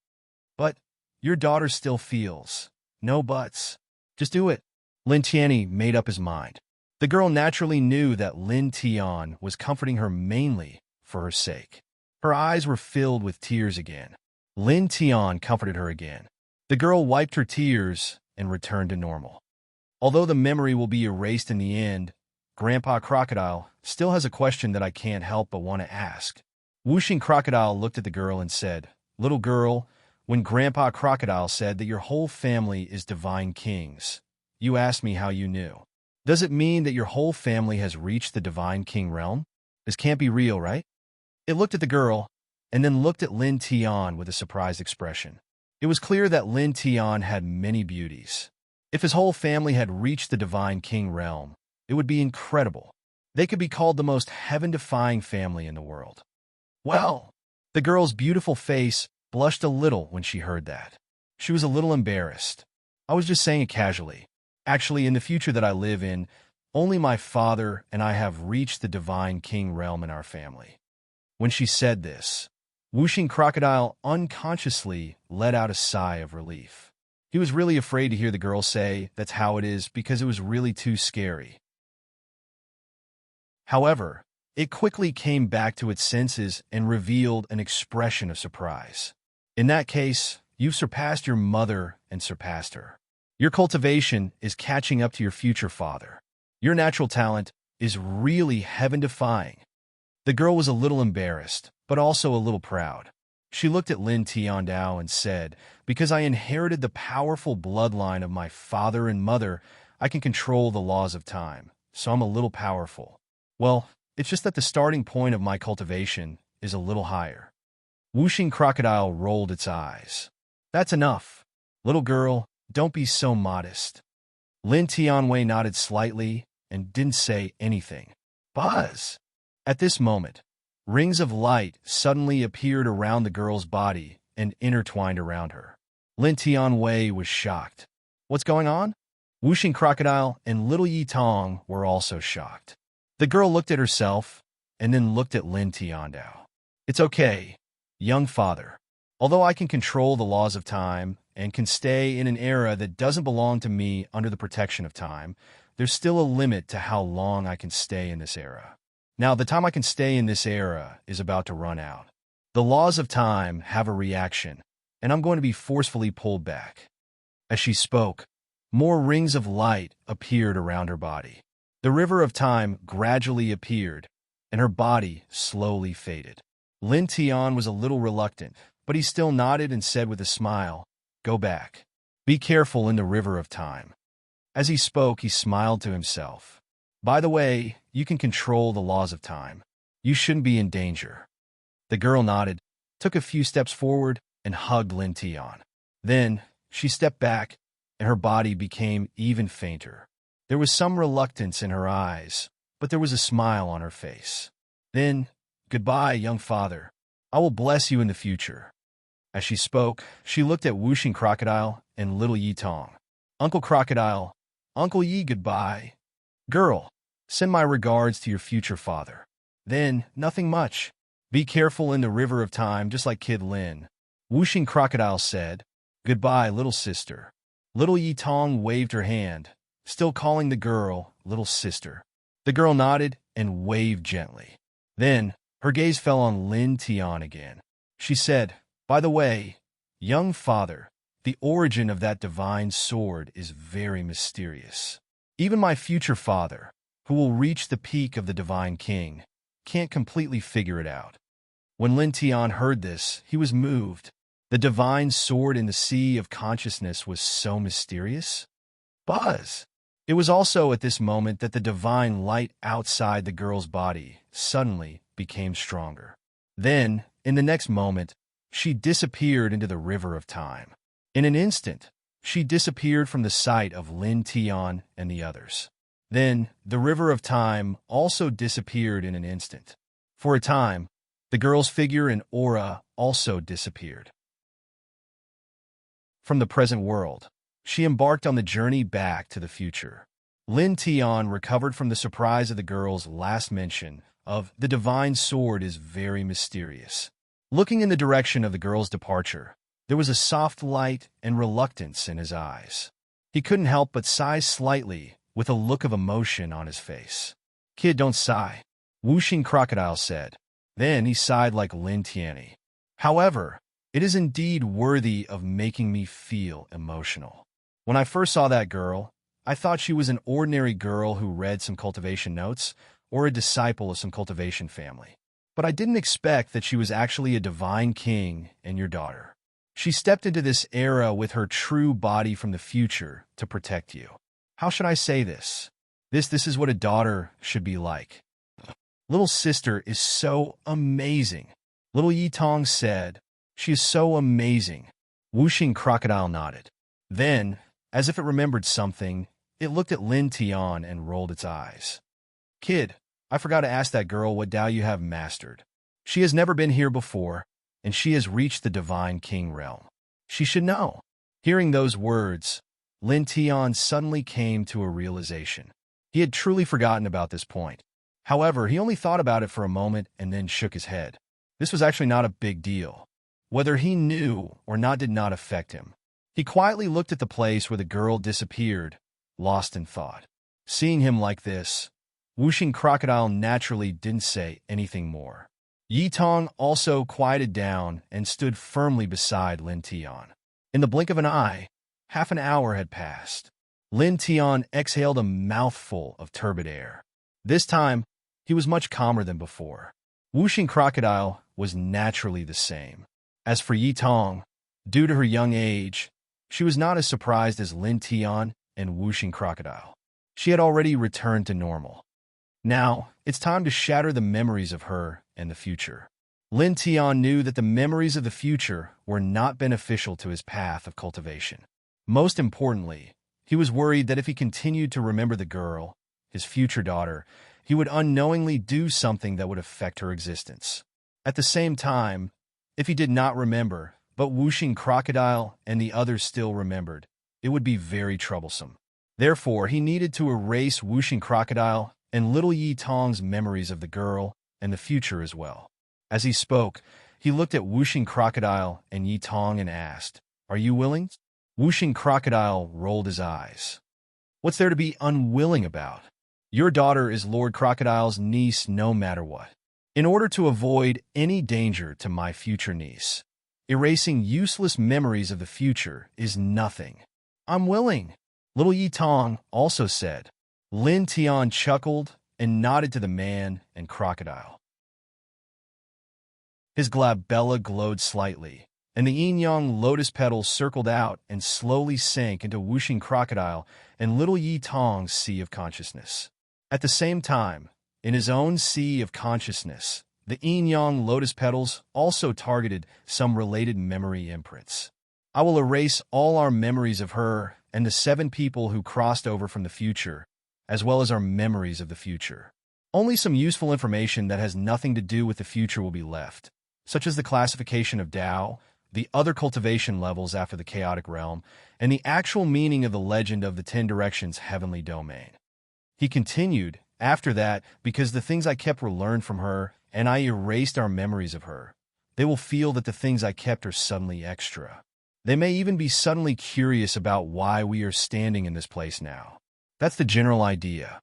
But your daughter still feels. No buts. Just do it. Lin Tianyi made up his mind. The girl naturally knew that Lin Tian was comforting her mainly for her sake. Her eyes were filled with tears again. Lin Tian comforted her again. The girl wiped her tears and returned to normal. Although the memory will be erased in the end, Grandpa Crocodile still has a question that I can't help but want to ask. Wuxing Crocodile looked at the girl and said, "Little girl, when Grandpa Crocodile said that your whole family is divine kings, you asked me how you knew. Does it mean that your whole family has reached the divine king realm? This can't be real, right?" It looked at the girl and then looked at Lin Tian with a surprised expression. It was clear that Lin Tian had many beauties. If his whole family had reached the divine king realm, it would be incredible. They could be called the most heaven-defying family in the world. Well, the girl's beautiful face blushed a little when she heard that. She was a little embarrassed. I was just saying it casually. Actually, in the future that I live in, only my father and I have reached the divine king realm in our family. When she said this, Wuxing Crocodile unconsciously let out a sigh of relief. He was really afraid to hear the girl say that's how it is because it was really too scary. However, it quickly came back to its senses and revealed an expression of surprise. In that case, you've surpassed your mother and surpassed her. Your cultivation is catching up to your future father. Your natural talent is really heaven-defying. The girl was a little embarrassed, but also a little proud. She looked at Lin Tiandao and said, "Because I inherited the powerful bloodline of my father and mother, I can control the laws of time, so I'm a little powerful. Well, it's just that the starting point of my cultivation is a little higher." Wuxing Crocodile rolled its eyes. "That's enough. Little girl, don't be so modest." Lin Tianwei nodded slightly and didn't say anything. Buzz! At this moment, rings of light suddenly appeared around the girl's body and intertwined around her. Lin Tianwei was shocked. What's going on? Wuxing Crocodile and Little Yi Tong were also shocked. The girl looked at herself and then looked at Lin Tiandao. "It's okay, young father. Although I can control the laws of time and can stay in an era that doesn't belong to me under the protection of time, there's still a limit to how long I can stay in this era. Now, the time I can stay in this era is about to run out. The laws of time have a reaction, and I'm going to be forcefully pulled back." As she spoke, more rings of light appeared around her body. The river of time gradually appeared, and her body slowly faded. Lin Tian was a little reluctant, but he still nodded and said with a smile, "Go back. Be careful in the river of time." As he spoke, he smiled to himself. "By the way, you can control the laws of time. You shouldn't be in danger." The girl nodded, took a few steps forward, and hugged Lin Tian. Then, she stepped back, and her body became even fainter. There was some reluctance in her eyes, but there was a smile on her face. Then, "Goodbye, young father. I will bless you in the future." As she spoke, she looked at Wuxing Crocodile and Little Yi Tong. "Uncle Crocodile, Uncle Yi, goodbye. Girl, send my regards to your future father." Then, "Nothing much. Be careful in the river of time, just like Kid Lin." Wuxing Crocodile said, "Goodbye, little sister." Little Yi Tong waved her hand, still calling the girl little sister. The girl nodded and waved gently. Then, her gaze fell on Lin Tian again. She said, "By the way, young father, the origin of that divine sword is very mysterious. Even my future father, who will reach the peak of the Divine King, can't completely figure it out. When Lin Tian heard this, he was moved. The divine sword in the sea of consciousness was so mysterious. Buzz! It was also at this moment that the divine light outside the girl's body suddenly became stronger. Then, in the next moment, she disappeared into the river of time. In an instant, she disappeared from the sight of Lin Tian and the others. Then, the river of time also disappeared in an instant. For a time, the girl's figure and aura also disappeared. From the present world, she embarked on the journey back to the future. Lin Tian recovered from the surprise of the girl's last mention of the divine sword is very mysterious. Looking in the direction of the girl's departure, there was a soft light and reluctance in his eyes. He couldn't help but sigh slightly with a look of emotion on his face. "Kid, don't sigh," Wuxing Crocodile said. Then he sighed like Lin Tianyi. "However, it is indeed worthy of making me feel emotional. When I first saw that girl, I thought she was an ordinary girl who read some cultivation notes or a disciple of some cultivation family. But I didn't expect that she was actually a divine king and your daughter. She stepped into this era with her true body from the future to protect you. How should I say this? This is what a daughter should be like. Little sister is so amazing," little Yi Tong said. "She is so amazing." Wuxing Crocodile nodded. Then, as if it remembered something, it looked at Lin Tian and rolled its eyes. "Kid, I forgot to ask that girl what Dao you have mastered. She has never been here before, and she has reached the Divine King realm. She should know." Hearing those words, Lin Tian suddenly came to a realization. He had truly forgotten about this point. However, he only thought about it for a moment and then shook his head. This was actually not a big deal. Whether he knew or not did not affect him. He quietly looked at the place where the girl disappeared, lost in thought. Seeing him like this, Wuxing Crocodile naturally didn't say anything more. Yi Tong also quieted down and stood firmly beside Lin Tian. In the blink of an eye, half an hour had passed. Lin Tian exhaled a mouthful of turbid air. This time, he was much calmer than before. Wuxing Crocodile was naturally the same. As for Yi Tong, due to her young age, she was not as surprised as Lin Tian and Wuxing Crocodile. She had already returned to normal. Now, it's time to shatter the memories of her and the future. Lin Tian knew that the memories of the future were not beneficial to his path of cultivation. Most importantly, he was worried that if he continued to remember the girl, his future daughter, he would unknowingly do something that would affect her existence. At the same time, if he did not remember, but Wuxing Crocodile and the others still remembered, it would be very troublesome. Therefore, he needed to erase Wuxing Crocodile and little Yi Tong's memories of the girl and the future as well. As he spoke, he looked at Wuxing Crocodile and Yi Tong and asked, "Are you willing?" Wuxing Crocodile rolled his eyes. "What's there to be unwilling about? Your daughter is Lord Crocodile's niece no matter what. In order to avoid any danger to my future niece, erasing useless memories of the future is nothing. I'm willing," little Yi Tong also said. Lin Tian chuckled and nodded to the man and crocodile. His glabella glowed slightly, and the yin-yang lotus petals circled out and slowly sank into Wuxing Crocodile and little Yi Tong's sea of consciousness. At the same time, in his own sea of consciousness, the yin-yang lotus petals also targeted some related memory imprints. "I will erase all our memories of her and the 7 people who crossed over from the future, as well as our memories of the future. Only some useful information that has nothing to do with the future will be left, such as the classification of Dao, the other cultivation levels after the chaotic realm, and the actual meaning of the legend of the 10 Directions heavenly domain." He continued, "After that, because the things I kept were learned from her, and I erased our memories of her, they will feel that the things I kept are suddenly extra. They may even be suddenly curious about why we are standing in this place now. That's the general idea.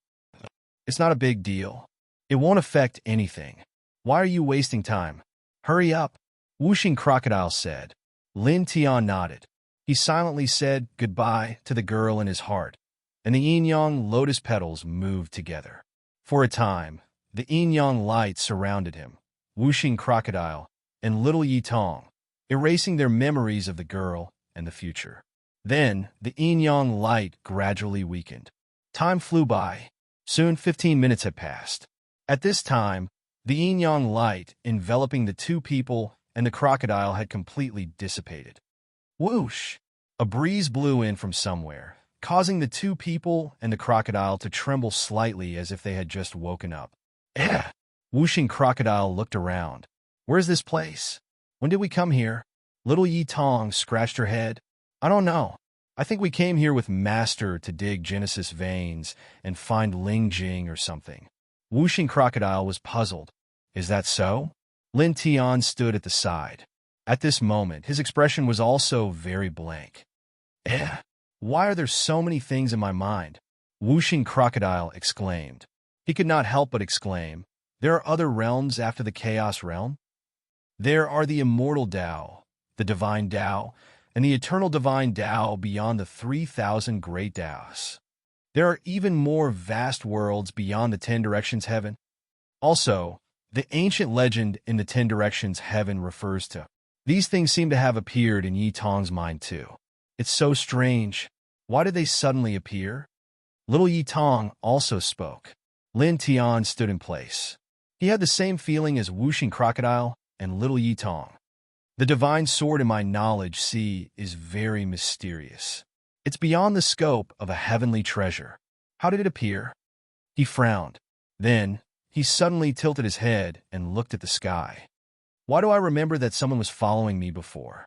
It's not a big deal. It won't affect anything. Why are you wasting time? Hurry up," Wuxing Crocodile said. Lin Tian nodded. He silently said goodbye to the girl in his heart, and the yin-yang lotus petals moved together. For a time, the yin-yang light surrounded him, whooshing crocodile and little Yi Tong, erasing their memories of the girl and the future. Then, the yin-yang light gradually weakened. Time flew by. Soon 15 minutes had passed. At this time, the yin-yang light enveloping the two people and the crocodile had completely dissipated. Whoosh! A breeze blew in from somewhere, causing the two people and the crocodile to tremble slightly as if they had just woken up. Eh! Whooshing crocodile looked around. Where's this place? When did we come here? Little Yi Tong scratched her head. I don't know. I think we came here with Master to dig Genesis veins and find Ling Jing or something. Whooshing crocodile was puzzled. Is that so? Lin Tian stood at the side. At this moment, his expression was also very blank. Eh, why are there so many things in my mind? Whooshing crocodile exclaimed. He could not help but exclaim, there are other realms after the chaos realm? There are the immortal Tao, the divine Tao, and the eternal divine Tao beyond the 3,000 great Taos. There are even more vast worlds beyond the 10 directions heaven. Also, the ancient legend in the 10 directions heaven refers to. These things seem to have appeared in Yi Tong's mind too. It's so strange. Why did they suddenly appear? Little Yi Tong also spoke. Lin Tian stood in place. He had the same feeling as Whooshing crocodile and little Yi Tong. The divine sword in my knowledge sea is very mysterious. It's beyond the scope of a heavenly treasure. How did it appear? He frowned. Then, he suddenly tilted his head and looked at the sky. Why do I remember that someone was following me before?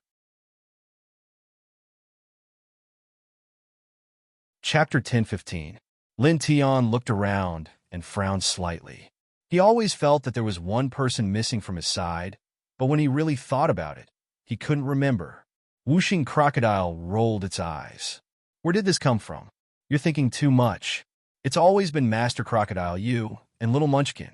Chapter 10:15. Lin Tian looked around and frowned slightly. He always felt that there was one person missing from his side, but when he really thought about it, he couldn't remember. Whooshing crocodile rolled its eyes. Where did this come from? You're thinking too much. It's always been Master Crocodile, you, and Little Munchkin.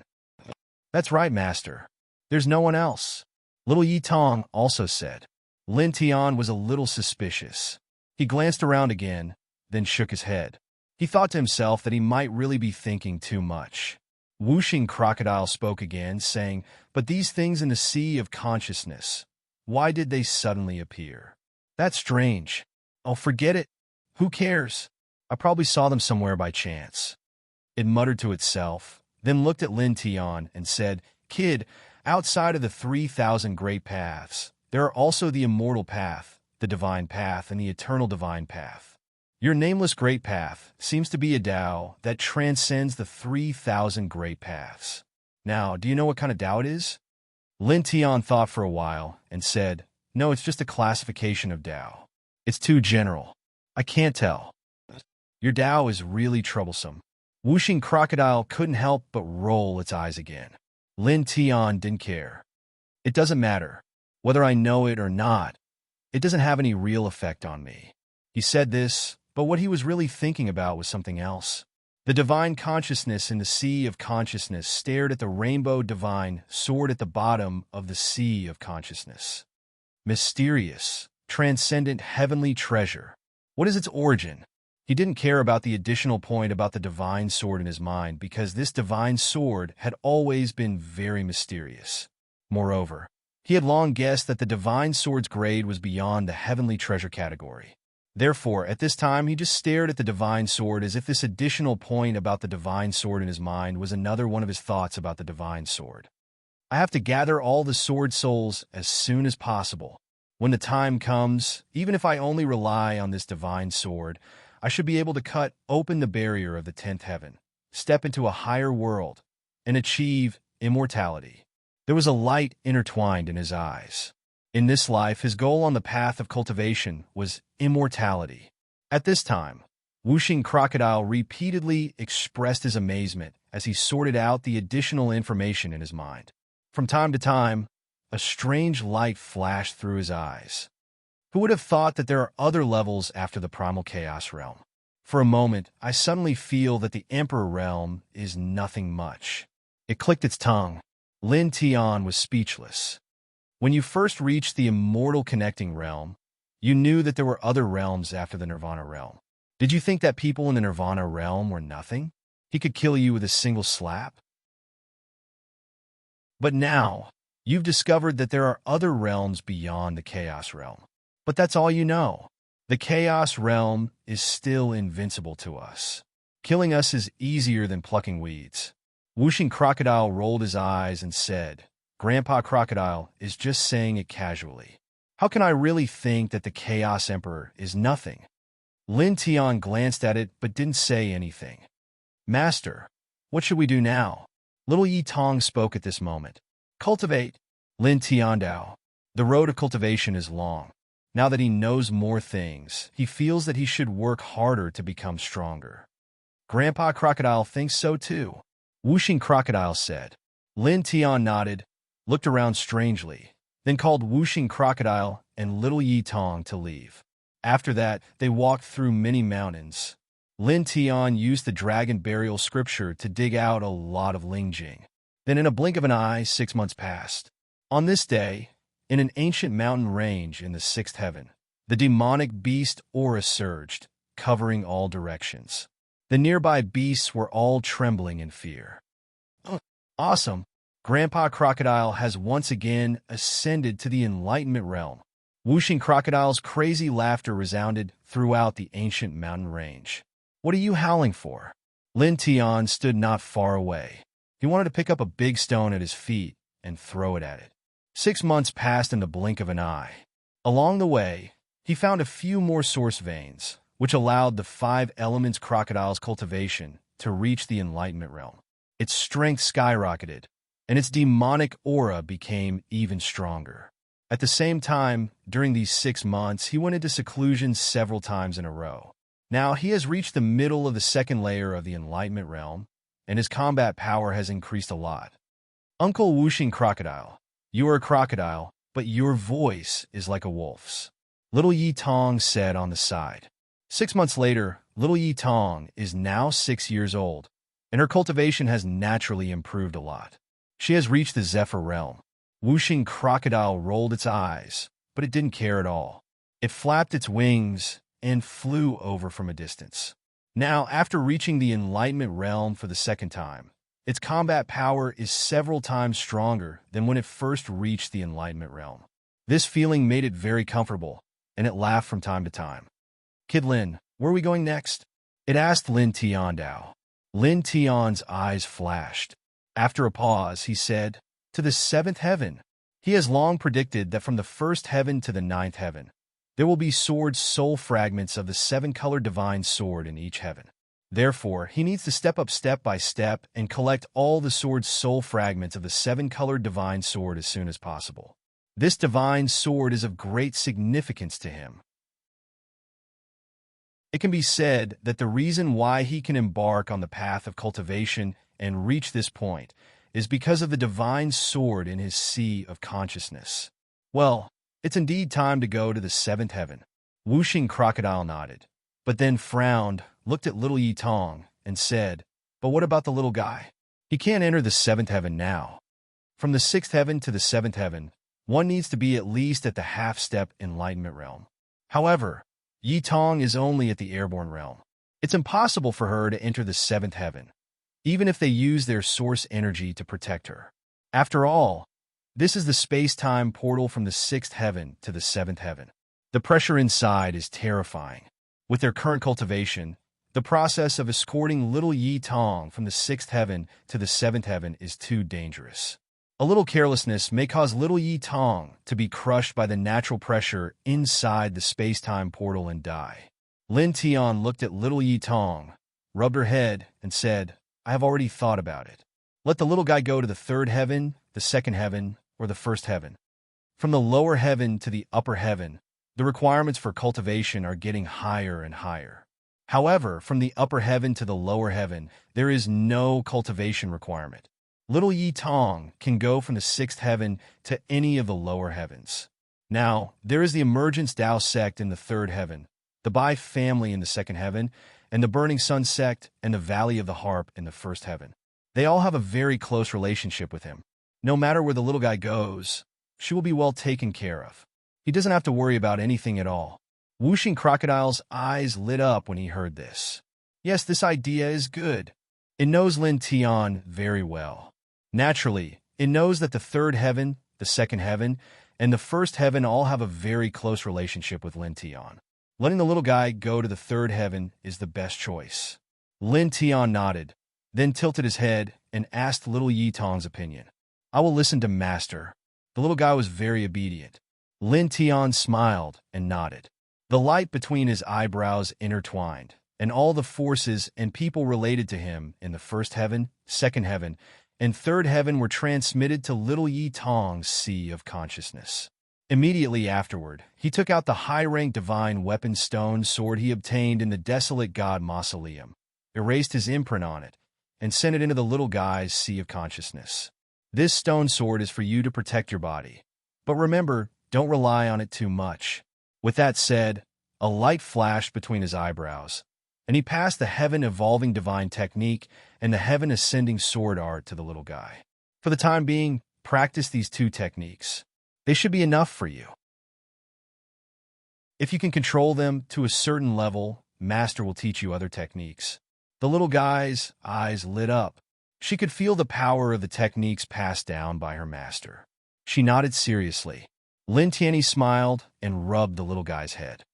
That's right, Master. There's no one else. Little Yi Tong also said. Lin Tian was a little suspicious. He glanced around again, then shook his head. He thought to himself that he might really be thinking too much. Whooshing crocodile spoke again, saying, but these things in the sea of consciousness, why did they suddenly appear? That's strange. Oh, forget it. Who cares? I probably saw them somewhere by chance. It muttered to itself, then looked at Lin Tian and said, Kid, outside of the 3,000 great paths, there are also the immortal path, the divine path, and the eternal divine path. Your nameless great path seems to be a Tao that transcends the 3,000 great paths. Now, do you know what kind of Tao it is? Lin Tian thought for a while and said, no, it's just a classification of Tao. It's too general. I can't tell. Your Tao is really troublesome. Whooshing crocodile couldn't help but roll its eyes again. Lin Tian didn't care. It doesn't matter. Whether I know it or not, it doesn't have any real effect on me. He said this, but what he was really thinking about was something else. The divine consciousness in the sea of consciousness stared at the rainbow divine sword at the bottom of the sea of consciousness. Mysterious, transcendent heavenly treasure. What is its origin? He didn't care about the additional point about the divine sword in his mind because this divine sword had always been very mysterious. Moreover, he had long guessed that the divine sword's grade was beyond the heavenly treasure category. Therefore, at this time, he just stared at the divine sword as if this additional point about the divine sword in his mind was another one of his thoughts about the divine sword. I have to gather all the sword souls as soon as possible. When the time comes, even if I only rely on this divine sword, I should be able to cut open the barrier of the 10th heaven, step into a higher world, and achieve immortality. There was a light intertwined in his eyes. In this life, his goal on the path of cultivation was immortality. At this time, Whooshing crocodile repeatedly expressed his amazement as he sorted out the additional information in his mind. From time to time, a strange light flashed through his eyes. Who would have thought that there are other levels after the primal chaos realm? For a moment, I suddenly feel that the Emperor realm is nothing much. It clicked its tongue. Lin Tian was speechless. When you first reached the immortal connecting realm, you knew that there were other realms after the Nirvana realm. Did you think that people in the Nirvana realm were nothing? He could kill you with a single slap? But now, you've discovered that there are other realms beyond the Chaos Realm. But that's all you know. The Chaos Realm is still invincible to us. Killing us is easier than plucking weeds. Whooshing Crocodile rolled his eyes and said, Grandpa Crocodile is just saying it casually. How can I really think that the Chaos Emperor is nothing? Lin Tian glanced at it but didn't say anything. Master, what should we do now? Little Yi Tong spoke at this moment. Cultivate, Lin Tiandao. The road of cultivation is long. Now that he knows more things, he feels that he should work harder to become stronger. Grandpa Crocodile thinks so too. Whooshing Crocodile said. Lin Tian nodded, looked around strangely, then called Whooshing Crocodile and Little Yi Tong to leave. After that, they walked through many mountains. Lin Tian used the dragon burial scripture to dig out a lot of Lingjing. Then in a blink of an eye, 6 months passed. On this day, in an ancient mountain range in the sixth heaven, the demonic beast aura surged, covering all directions. The nearby beasts were all trembling in fear. Awesome! Grandpa Crocodile has once again ascended to the enlightenment realm. Whooshing Crocodile's crazy laughter resounded throughout the ancient mountain range. What are you howling for? Lin Tian stood not far away. He wanted to pick up a big stone at his feet and throw it at it. 6 months passed in the blink of an eye. Along the way, he found a few more source veins, which allowed the 5 elements crocodile's cultivation to reach the enlightenment realm. Its strength skyrocketed, and its demonic aura became even stronger. At the same time, during these 6 months, he went into seclusion several times in a row. Now he has reached the middle of the second layer of the enlightenment realm, and his combat power has increased a lot. Uncle Whooshing Crocodile, you are a crocodile, but your voice is like a wolf's. Little Yi Tong said on the side. 6 months later, Little Yi Tong is now 6 years old, and her cultivation has naturally improved a lot. She has reached the Zephyr realm. Whooshing Crocodile rolled its eyes, but it didn't care at all. It flapped its wings and flew over from a distance. Now, after reaching the enlightenment realm for the second time, its combat power is several times stronger than when it first reached the enlightenment realm. This feeling made it very comfortable, and it laughed from time to time. Kid Lin, where are we going next? It asked Lin Tiandao. Lin Tian's eyes flashed. After a pause, he said, to the 7th heaven. He has long predicted that from the 1st heaven to the 9th heaven, there will be sword soul fragments of the 7-colored divine sword in each heaven. Therefore, he needs to step up step by step and collect all the sword soul fragments of the 7-colored divine sword as soon as possible. This divine sword is of great significance to him. It can be said that the reason why he can embark on the path of cultivation and reach this point is because of the divine sword in his sea of consciousness. Well, it's indeed time to go to the 7th heaven. Whooshing Crocodile nodded, but then frowned, looked at Little Yi Tong, and said, but what about the little guy? He can't enter the 7th heaven now. From the 6th heaven to the 7th heaven, one needs to be at least at the half-step enlightenment realm. However, Yi Tong is only at the airborne realm. It's impossible for her to enter the 7th heaven, even if they use their source energy to protect her. After all, this is the space-time portal from the 6th heaven to the 7th heaven. The pressure inside is terrifying. With their current cultivation, the process of escorting Little Yi Tong from the 6th heaven to the 7th heaven is too dangerous. A little carelessness may cause Little Yi Tong to be crushed by the natural pressure inside the space-time portal and die. Lin Tian looked at Little Yi Tong, rubbed her head, and said, I have already thought about it. Let the little guy go to the 3rd heaven, the 2nd heaven, or the 1st heaven. From the lower heaven to the upper heaven, the requirements for cultivation are getting higher and higher. However, from the upper heaven to the lower heaven, there is no cultivation requirement. Little Yi Tong can go from the 6th heaven to any of the lower heavens. Now, there is the Emergence Dao sect in the 3rd heaven, the Bai family in the 2nd heaven, and the Burning Sun sect and the Valley of the Harp in the 1st heaven. They all have a very close relationship with him. No matter where the little guy goes, she will be well taken care of. He doesn't have to worry about anything at all. Whooshing Crocodile's eyes lit up when he heard this. Yes, this idea is good. It knows Lin Tian very well. Naturally, it knows that the third heaven, the second heaven, and the first heaven all have a very close relationship with Lin Tian. Letting the little guy go to the third heaven is the best choice. Lin Tian nodded, then tilted his head and asked little Yi Tong's opinion. I will listen to Master. The little guy was very obedient. Lin Tian smiled and nodded. The light between his eyebrows intertwined, and all the forces and people related to him in the first heaven, second heaven, and third heaven were transmitted to little Yi Tong's sea of consciousness. Immediately afterward, he took out the high-rank divine weapon stone sword he obtained in the desolate god mausoleum, erased his imprint on it, and sent it into the little guy's sea of consciousness. This stone sword is for you to protect your body. But remember, don't rely on it too much. With that said, a light flashed between his eyebrows, and he passed the heaven evolving divine technique and the heaven ascending sword art to the little guy. For the time being, practice these two techniques. They should be enough for you. If you can control them to a certain level, Master will teach you other techniques. The little guy's eyes lit up. She could feel the power of the techniques passed down by her master. She nodded seriously. Lin Tianyi smiled and rubbed the little guy's head.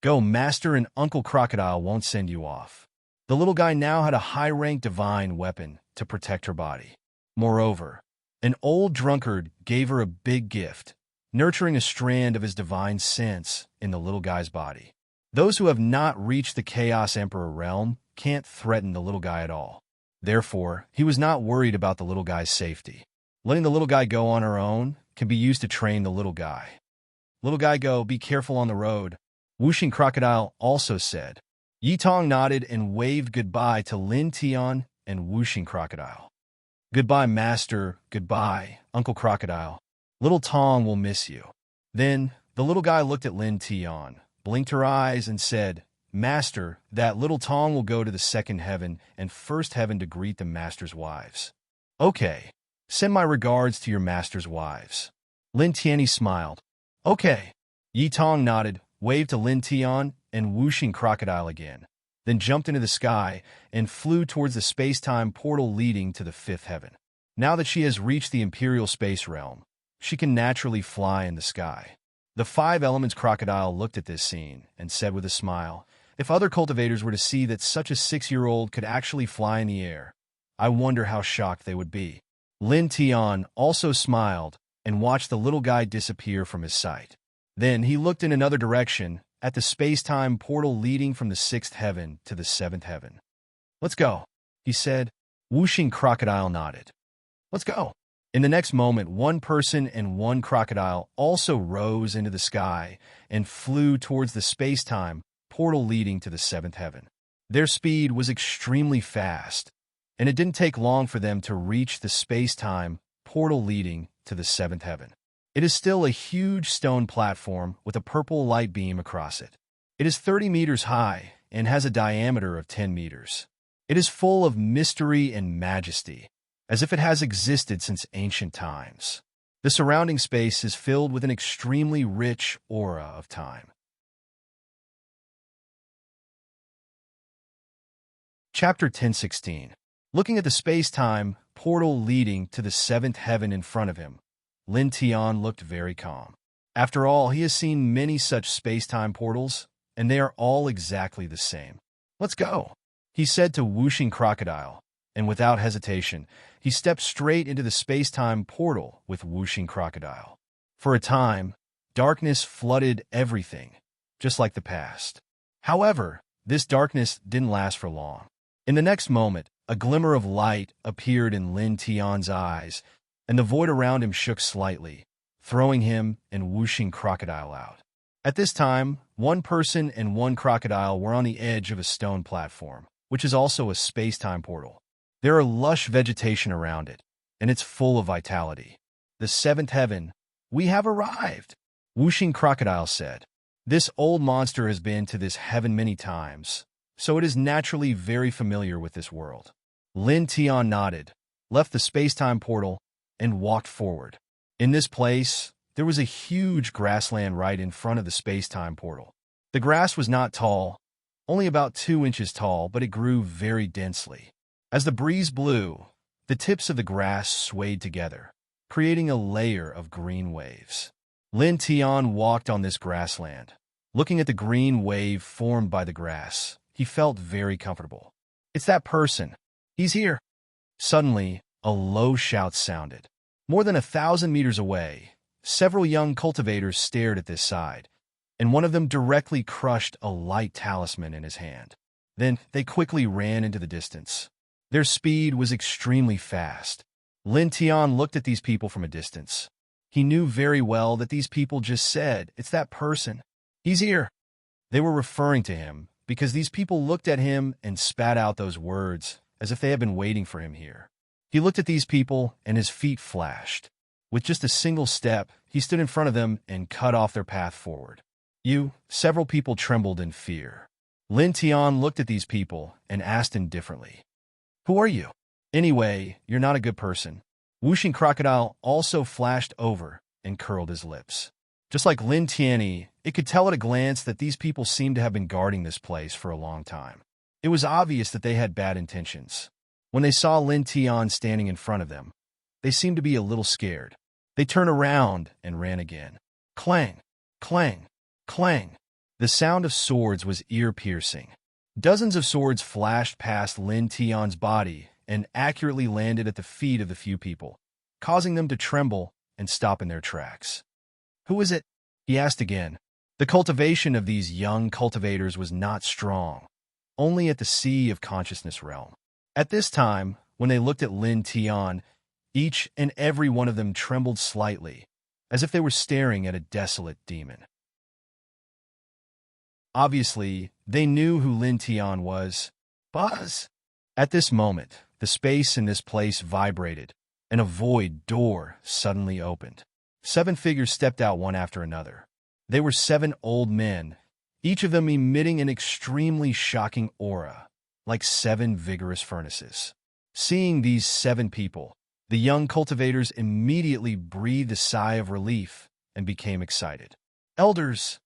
Go, Master, and Uncle Crocodile won't send you off. The little guy now had a high-rank divine weapon to protect her body. Moreover, an old drunkard gave her a big gift, nurturing a strand of his divine sense in the little guy's body. Those who have not reached the Chaos Emperor realm can't threaten the little guy at all. Therefore, he was not worried about the little guy's safety. Letting the little guy go on her own can be used to train the little guy. Little guy, go, be careful on the road. Whooshing Crocodile also said. Yi Tong nodded and waved goodbye to Lin Tian and Whooshing Crocodile. Goodbye, Master. Goodbye, Uncle Crocodile. Little Tong will miss you. Then, the little guy looked at Lin Tian, blinked her eyes, and said, Master, that little Tong will go to the second heaven and first heaven to greet the Master's wives. Okay. Send my regards to your Master's wives. Lin Tianyi smiled. Okay. Yi Tong nodded, waved to Lin Tian and Whooshing Crocodile again, then jumped into the sky and flew towards the space-time portal leading to the fifth heaven. Now that she has reached the Imperial Space Realm, she can naturally fly in the sky. The Five Elements Crocodile looked at this scene and said with a smile, if other cultivators were to see that such a 6-year-old could actually fly in the air, I wonder how shocked they would be. Lin Tian also smiled and watched the little guy disappear from his sight. Then he looked in another direction at the space-time portal leading from the sixth heaven to the seventh heaven. Let's go, he said. Whooshing Crocodile nodded. Let's go. In the next moment, one person and one crocodile also rose into the sky and flew towards the space-time portal leading to the seventh heaven. Their speed was extremely fast, and it didn't take long for them to reach the space-time portal leading to the seventh heaven. It is still a huge stone platform with a purple light beam across it. It is 30 meters high and has a diameter of 10 meters. It is full of mystery and majesty, as if it has existed since ancient times. The surrounding space is filled with an extremely rich aura of time. Chapter 1016. Looking at the space-time portal leading to the seventh heaven in front of him, Lin Tian looked very calm. After all, he has seen many such space-time portals, and they are all exactly the same. Let's go, he said to Whooshing Crocodile, and without hesitation, he stepped straight into the space-time portal with Whooshing Crocodile. For a time, darkness flooded everything, just like the past. However, this darkness didn't last for long. In the next moment, a glimmer of light appeared in Lin Tian's eyes, and the void around him shook slightly, throwing him and Whooshing Crocodile out. At this time, one person and one crocodile were on the edge of a stone platform, which is also a space-time portal. There are lush vegetation around it, and it's full of vitality. The seventh heaven, we have arrived, Whooshing Crocodile said. This old monster has been to this heaven many times, so it is naturally very familiar with this world. Lin Tian nodded, left the space-time portal, and walked forward. In this place, there was a huge grassland right in front of the space-time portal. The grass was not tall, only about 2 inches tall, but it grew very densely. As the breeze blew, the tips of the grass swayed together, creating a layer of green waves. Lin Tian walked on this grassland. Looking at the green wave formed by the grass, he felt very comfortable. It's that person. He's here. Suddenly, a low shout sounded. More than 1,000 meters away, several young cultivators stared at this side, and one of them directly crushed a light talisman in his hand. Then they quickly ran into the distance. Their speed was extremely fast. Lin Tian looked at these people from a distance. He knew very well that these people just said, "It's that person. He's here." They were referring to him because these people looked at him and spat out those words as if they had been waiting for him here. He looked at these people and his feet flashed. With just a single step, he stood in front of them and cut off their path forward. Several people trembled in fear. Lin Tian looked at these people and asked indifferently, "Who are you? Anyway, you're not a good person." Whooshing Crocodile also flashed over and curled his lips. Just like Lin Tianyi, it could tell at a glance that these people seemed to have been guarding this place for a long time. It was obvious that they had bad intentions. When they saw Lin Tian standing in front of them, they seemed to be a little scared. They turned around and ran again. Clang, clang, clang. The sound of swords was ear-piercing. Dozens of swords flashed past Lin Tian's body and accurately landed at the feet of the few people, causing them to tremble and stop in their tracks. "Who is it?" he asked again. The cultivation of these young cultivators was not strong, only at the sea of consciousness realm. At this time, when they looked at Lin Tian, each and every one of them trembled slightly, as if they were staring at a desolate demon. Obviously, they knew who Lin Tian was. Buzz! At this moment, the space in this place vibrated, and a void door suddenly opened. 7 figures stepped out one after another. They were 7 old men, each of them emitting an extremely shocking aura, like 7 vigorous furnaces. Seeing these 7 people, the young cultivators immediately breathed a sigh of relief and became excited. "Elders!"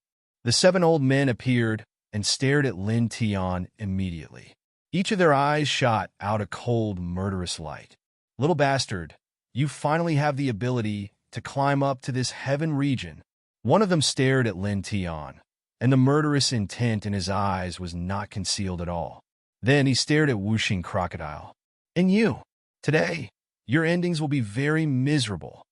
The 7 old men appeared and stared at Lin Tian immediately. Each of their eyes shot out a cold, murderous light. "Little bastard, you finally have the ability to climb up to this heaven region." One of them stared at Lin Tian, and the murderous intent in his eyes was not concealed at all. Then he stared at Whooshing Crocodile. "And you, today, your endings will be very miserable."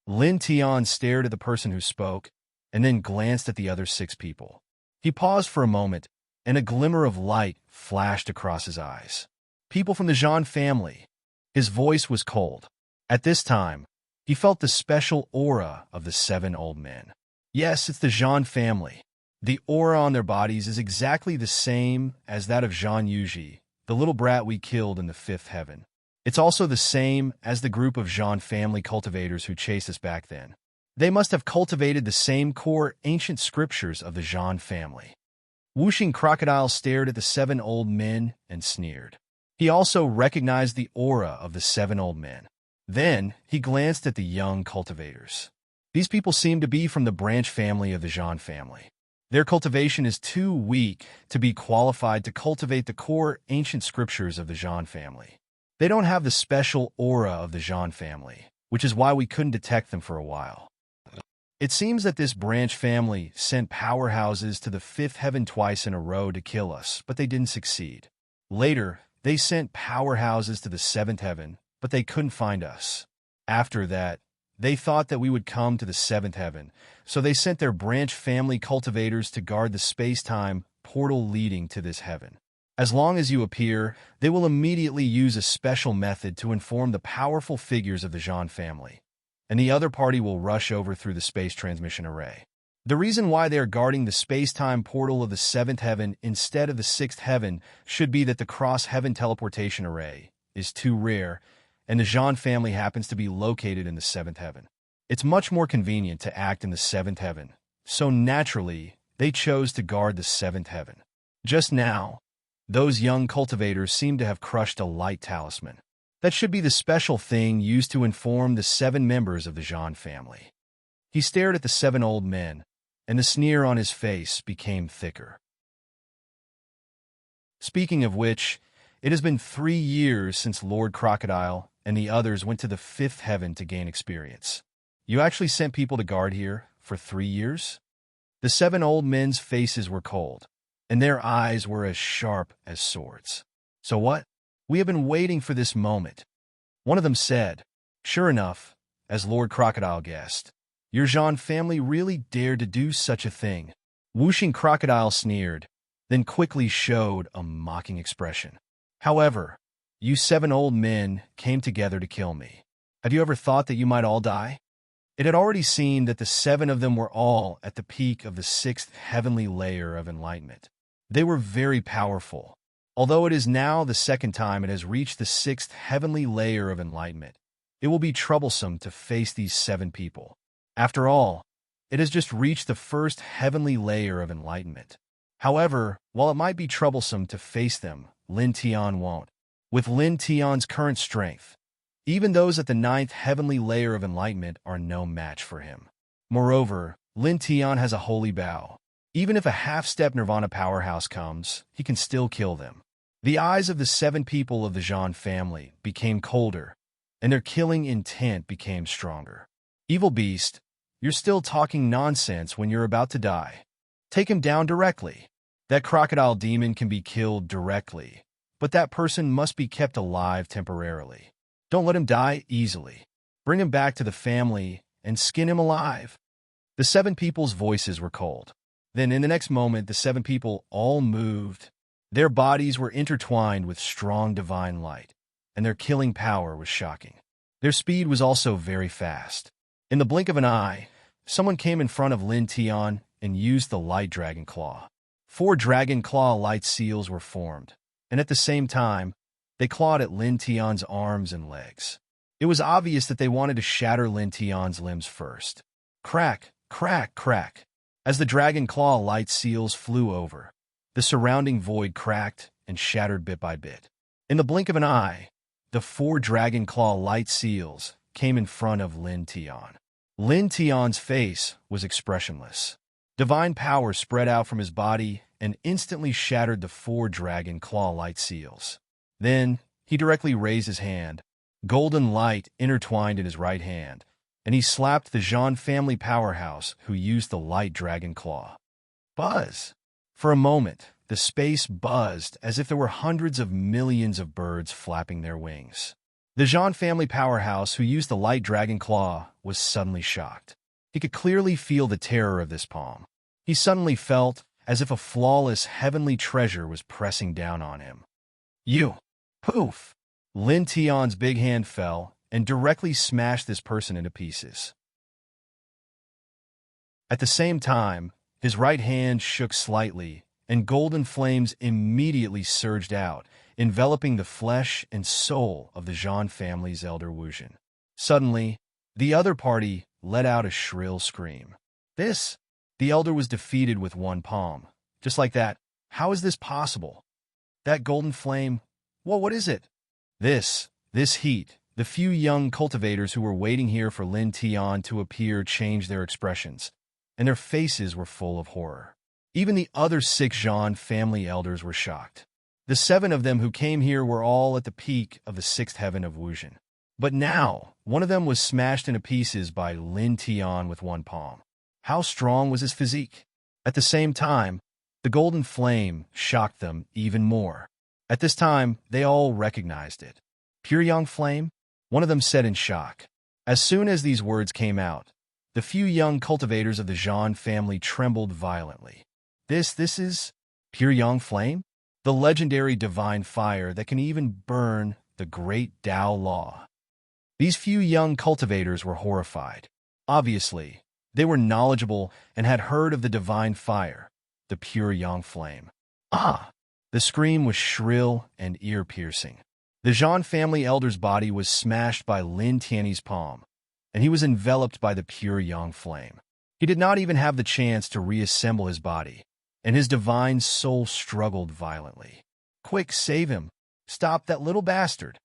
Lin Tian stared at the person who spoke, and then glanced at the other 6 people. He paused for a moment, and a glimmer of light flashed across his eyes. "People from the Zhan family." His voice was cold. At this time, he felt the special aura of the 7 old men. Yes, it's the Zhan family. The aura on their bodies is exactly the same as that of Zhan Yuji, the little brat we killed in the 5th heaven. It's also the same as the group of Zhan family cultivators who chased us back then. They must have cultivated the same core ancient scriptures of the Zhan family. Whooshing Crocodile stared at the 7 old men and sneered. He also recognized the aura of the 7 old men. Then he glanced at the young cultivators. These people seemed to be from the branch family of the Zhan family. Their cultivation is too weak to be qualified to cultivate the core ancient scriptures of the Zhan family. They don't have the special aura of the Zhan family, which is why we couldn't detect them for a while. It seems that this branch family sent powerhouses to the 5th heaven twice in a row to kill us, but they didn't succeed. Later, they sent powerhouses to the 7th heaven, but they couldn't find us. After that, they thought that we would come to the 7th heaven, so they sent their branch family cultivators to guard the space-time portal leading to this heaven. As long as you appear, they will immediately use a special method to inform the powerful figures of the Zhan family, and the other party will rush over through the space transmission array. The reason why they are guarding the space-time portal of the 7th heaven instead of the 6th heaven should be that the cross-heaven teleportation array is too rare, and the Zhan family happens to be located in the 7th heaven. It's much more convenient to act in the 7th heaven, so naturally, they chose to guard the 7th heaven. Just now, those young cultivators seem to have crushed a light talisman. That should be the special thing used to inform the 7 members of the Zhan family. He stared at the 7 old men, and the sneer on his face became thicker. Speaking of which, It has been 3 years since Lord Crocodile and the others went to the fifth heaven to gain experience. You actually sent people to guard here for 3 years? The 7 old men's faces were cold, and their eyes were as sharp as swords. So what? We have been waiting for this moment. One of them said, sure enough, as Lord Crocodile guessed, your Jean family really dared to do such a thing. Whooshing Crocodile sneered, then quickly showed a mocking expression. However, you 7 old men came together to kill me. Have you ever thought that you might all die? It had already seemed that the 7 of them were all at the peak of the 6th heavenly layer of enlightenment. They were very powerful. Although it is now the 2nd time it has reached the 6th heavenly layer of enlightenment, it will be troublesome to face these 7 people. After all, it has just reached the 1st heavenly layer of enlightenment. However, while it might be troublesome to face them, Lin Tian won't. With Lin Tian's current strength, even those at the 9th heavenly layer of enlightenment are no match for him. Moreover, Lin Tian has a holy bow. Even if a half-step Nirvana powerhouse comes, he can still kill them. The eyes of the 7 people of the Jean family became colder, and their killing intent became stronger. Evil beast, you're still talking nonsense when you're about to die. Take him down directly. That crocodile demon can be killed directly, but that person must be kept alive temporarily. Don't let him die easily. Bring him back to the family and skin him alive. The 7 people's voices were cold. Then in the next moment, the 7 people all moved. Their bodies were intertwined with strong divine light, and their killing power was shocking. Their speed was also very fast. In the blink of an eye, someone came in front of Lin Tian and used the light dragon claw. 4 dragon claw light seals were formed, and at the same time, they clawed at Lin Tian's arms and legs. It was obvious that they wanted to shatter Lin Tian's limbs first. Crack, crack, crack. As the dragon claw light seals flew over, the surrounding void cracked and shattered bit by bit. In the blink of an eye, the 4 dragon claw light seals came in front of Lin Tian. Lin Tian's face was expressionless. Divine power spread out from his body and instantly shattered the 4 dragon claw light seals. Then, he directly raised his hand. Golden light intertwined in his right hand, and he slapped the Jean family powerhouse who used the light dragon claw. Buzz! For a moment, the space buzzed as if there were hundreds of millions of birds flapping their wings. The Jean family powerhouse who used the light dragon claw was suddenly shocked. He could clearly feel the terror of this palm. He suddenly felt as if a flawless heavenly treasure was pressing down on him. You! Poof! Lin Tian's big hand fell and directly smashed this person into pieces. At the same time, his right hand shook slightly, and golden flames immediately surged out, enveloping the flesh and soul of the Jean family's elder Wuzhen. Suddenly, the other party let out a shrill scream. The elder was defeated with one palm. Just like that. How is this possible? That golden flame, what is it? This heat. The few young cultivators who were waiting here for Lin Tian to appear changed their expressions, and their faces were full of horror. Even the other 6 Jean family elders were shocked. The 7 of them who came here were all at the peak of the 6th heaven of Wuzhen. But now, one of them was smashed into pieces by Lin Tian with one palm. How strong was his physique? At the same time, the golden flame shocked them even more. At this time, they all recognized it. Pure young flame? One of them said in shock. As soon as these words came out, the few young cultivators of the Jean family trembled violently. This is pure young flame? The legendary divine fire that can even burn the great Tao law. These few young cultivators were horrified. Obviously, they were knowledgeable and had heard of the divine fire, the pure young flame. Ah! The scream was shrill and ear-piercing. The Jean family elder's body was smashed by Lin Tian's palm, and he was enveloped by the pure young flame. He did not even have the chance to reassemble his body, and his divine soul struggled violently. Quick, save him! Stop that little bastard!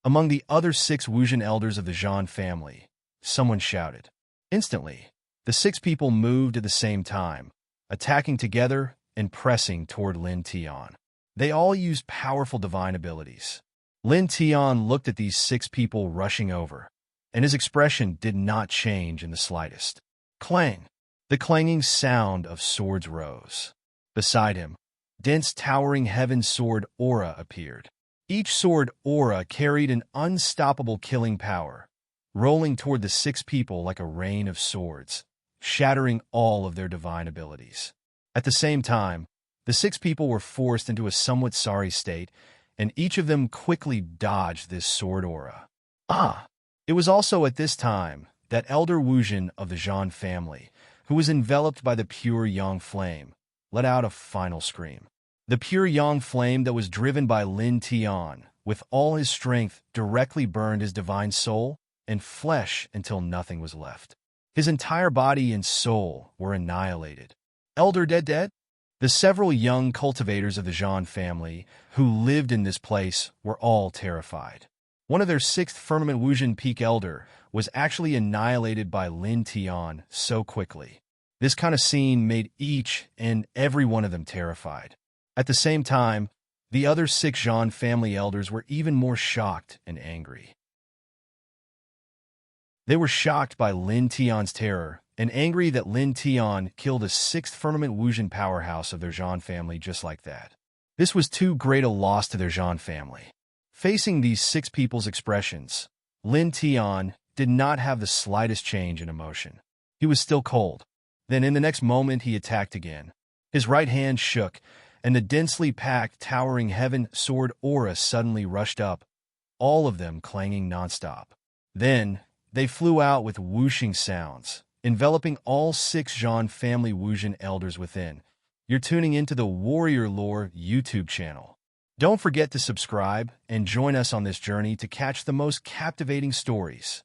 Among the other 6 Wuzhen elders of the Jean family, someone shouted. Instantly, the 6 people moved at the same time, attacking together and pressing toward Lin Tian. They all used powerful divine abilities. Lin Tian looked at these 6 people rushing over, and his expression did not change in the slightest. Clang! The clanging sound of swords rose. Beside him, dense towering heaven sword aura appeared. Each sword aura carried an unstoppable killing power, rolling toward the 6 people like a rain of swords, shattering all of their divine abilities. At the same time, the 6 people were forced into a somewhat sorry state, and each of them quickly dodged this sword aura. It was also at this time that Elder Wuzhen of the Zhan family, who was enveloped by the pure yang flame, let out a final scream. The pure yang flame that was driven by Lin Tian, with all his strength, directly burned his divine soul and flesh until nothing was left. His entire body and soul were annihilated. Elder dead? The several young cultivators of the Zhan family who lived in this place were all terrified. One of their 6th Firmament Wuzhen Peak Elder was actually annihilated by Lin Tian so quickly. This kind of scene made each and every one of them terrified. At the same time, the other 6 Zhan family elders were even more shocked and angry. They were shocked by Lin Tian's terror and angry that Lin Tian killed a 6th Firmament Wuzhen powerhouse of their Zhan family just like that. This was too great a loss to their Zhan family. Facing these 6 people's expressions, Lin Tian did not have the slightest change in emotion. He was still cold. Then in the next moment he attacked again. His right hand shook, and the densely packed, towering heaven sword aura suddenly rushed up, all of them clanging nonstop. Then they flew out with whooshing sounds, enveloping all 6 Zhan family Wuzhen elders within. You're tuning into the Warrior Lore YouTube channel. Don't forget to subscribe and join us on this journey to catch the most captivating stories.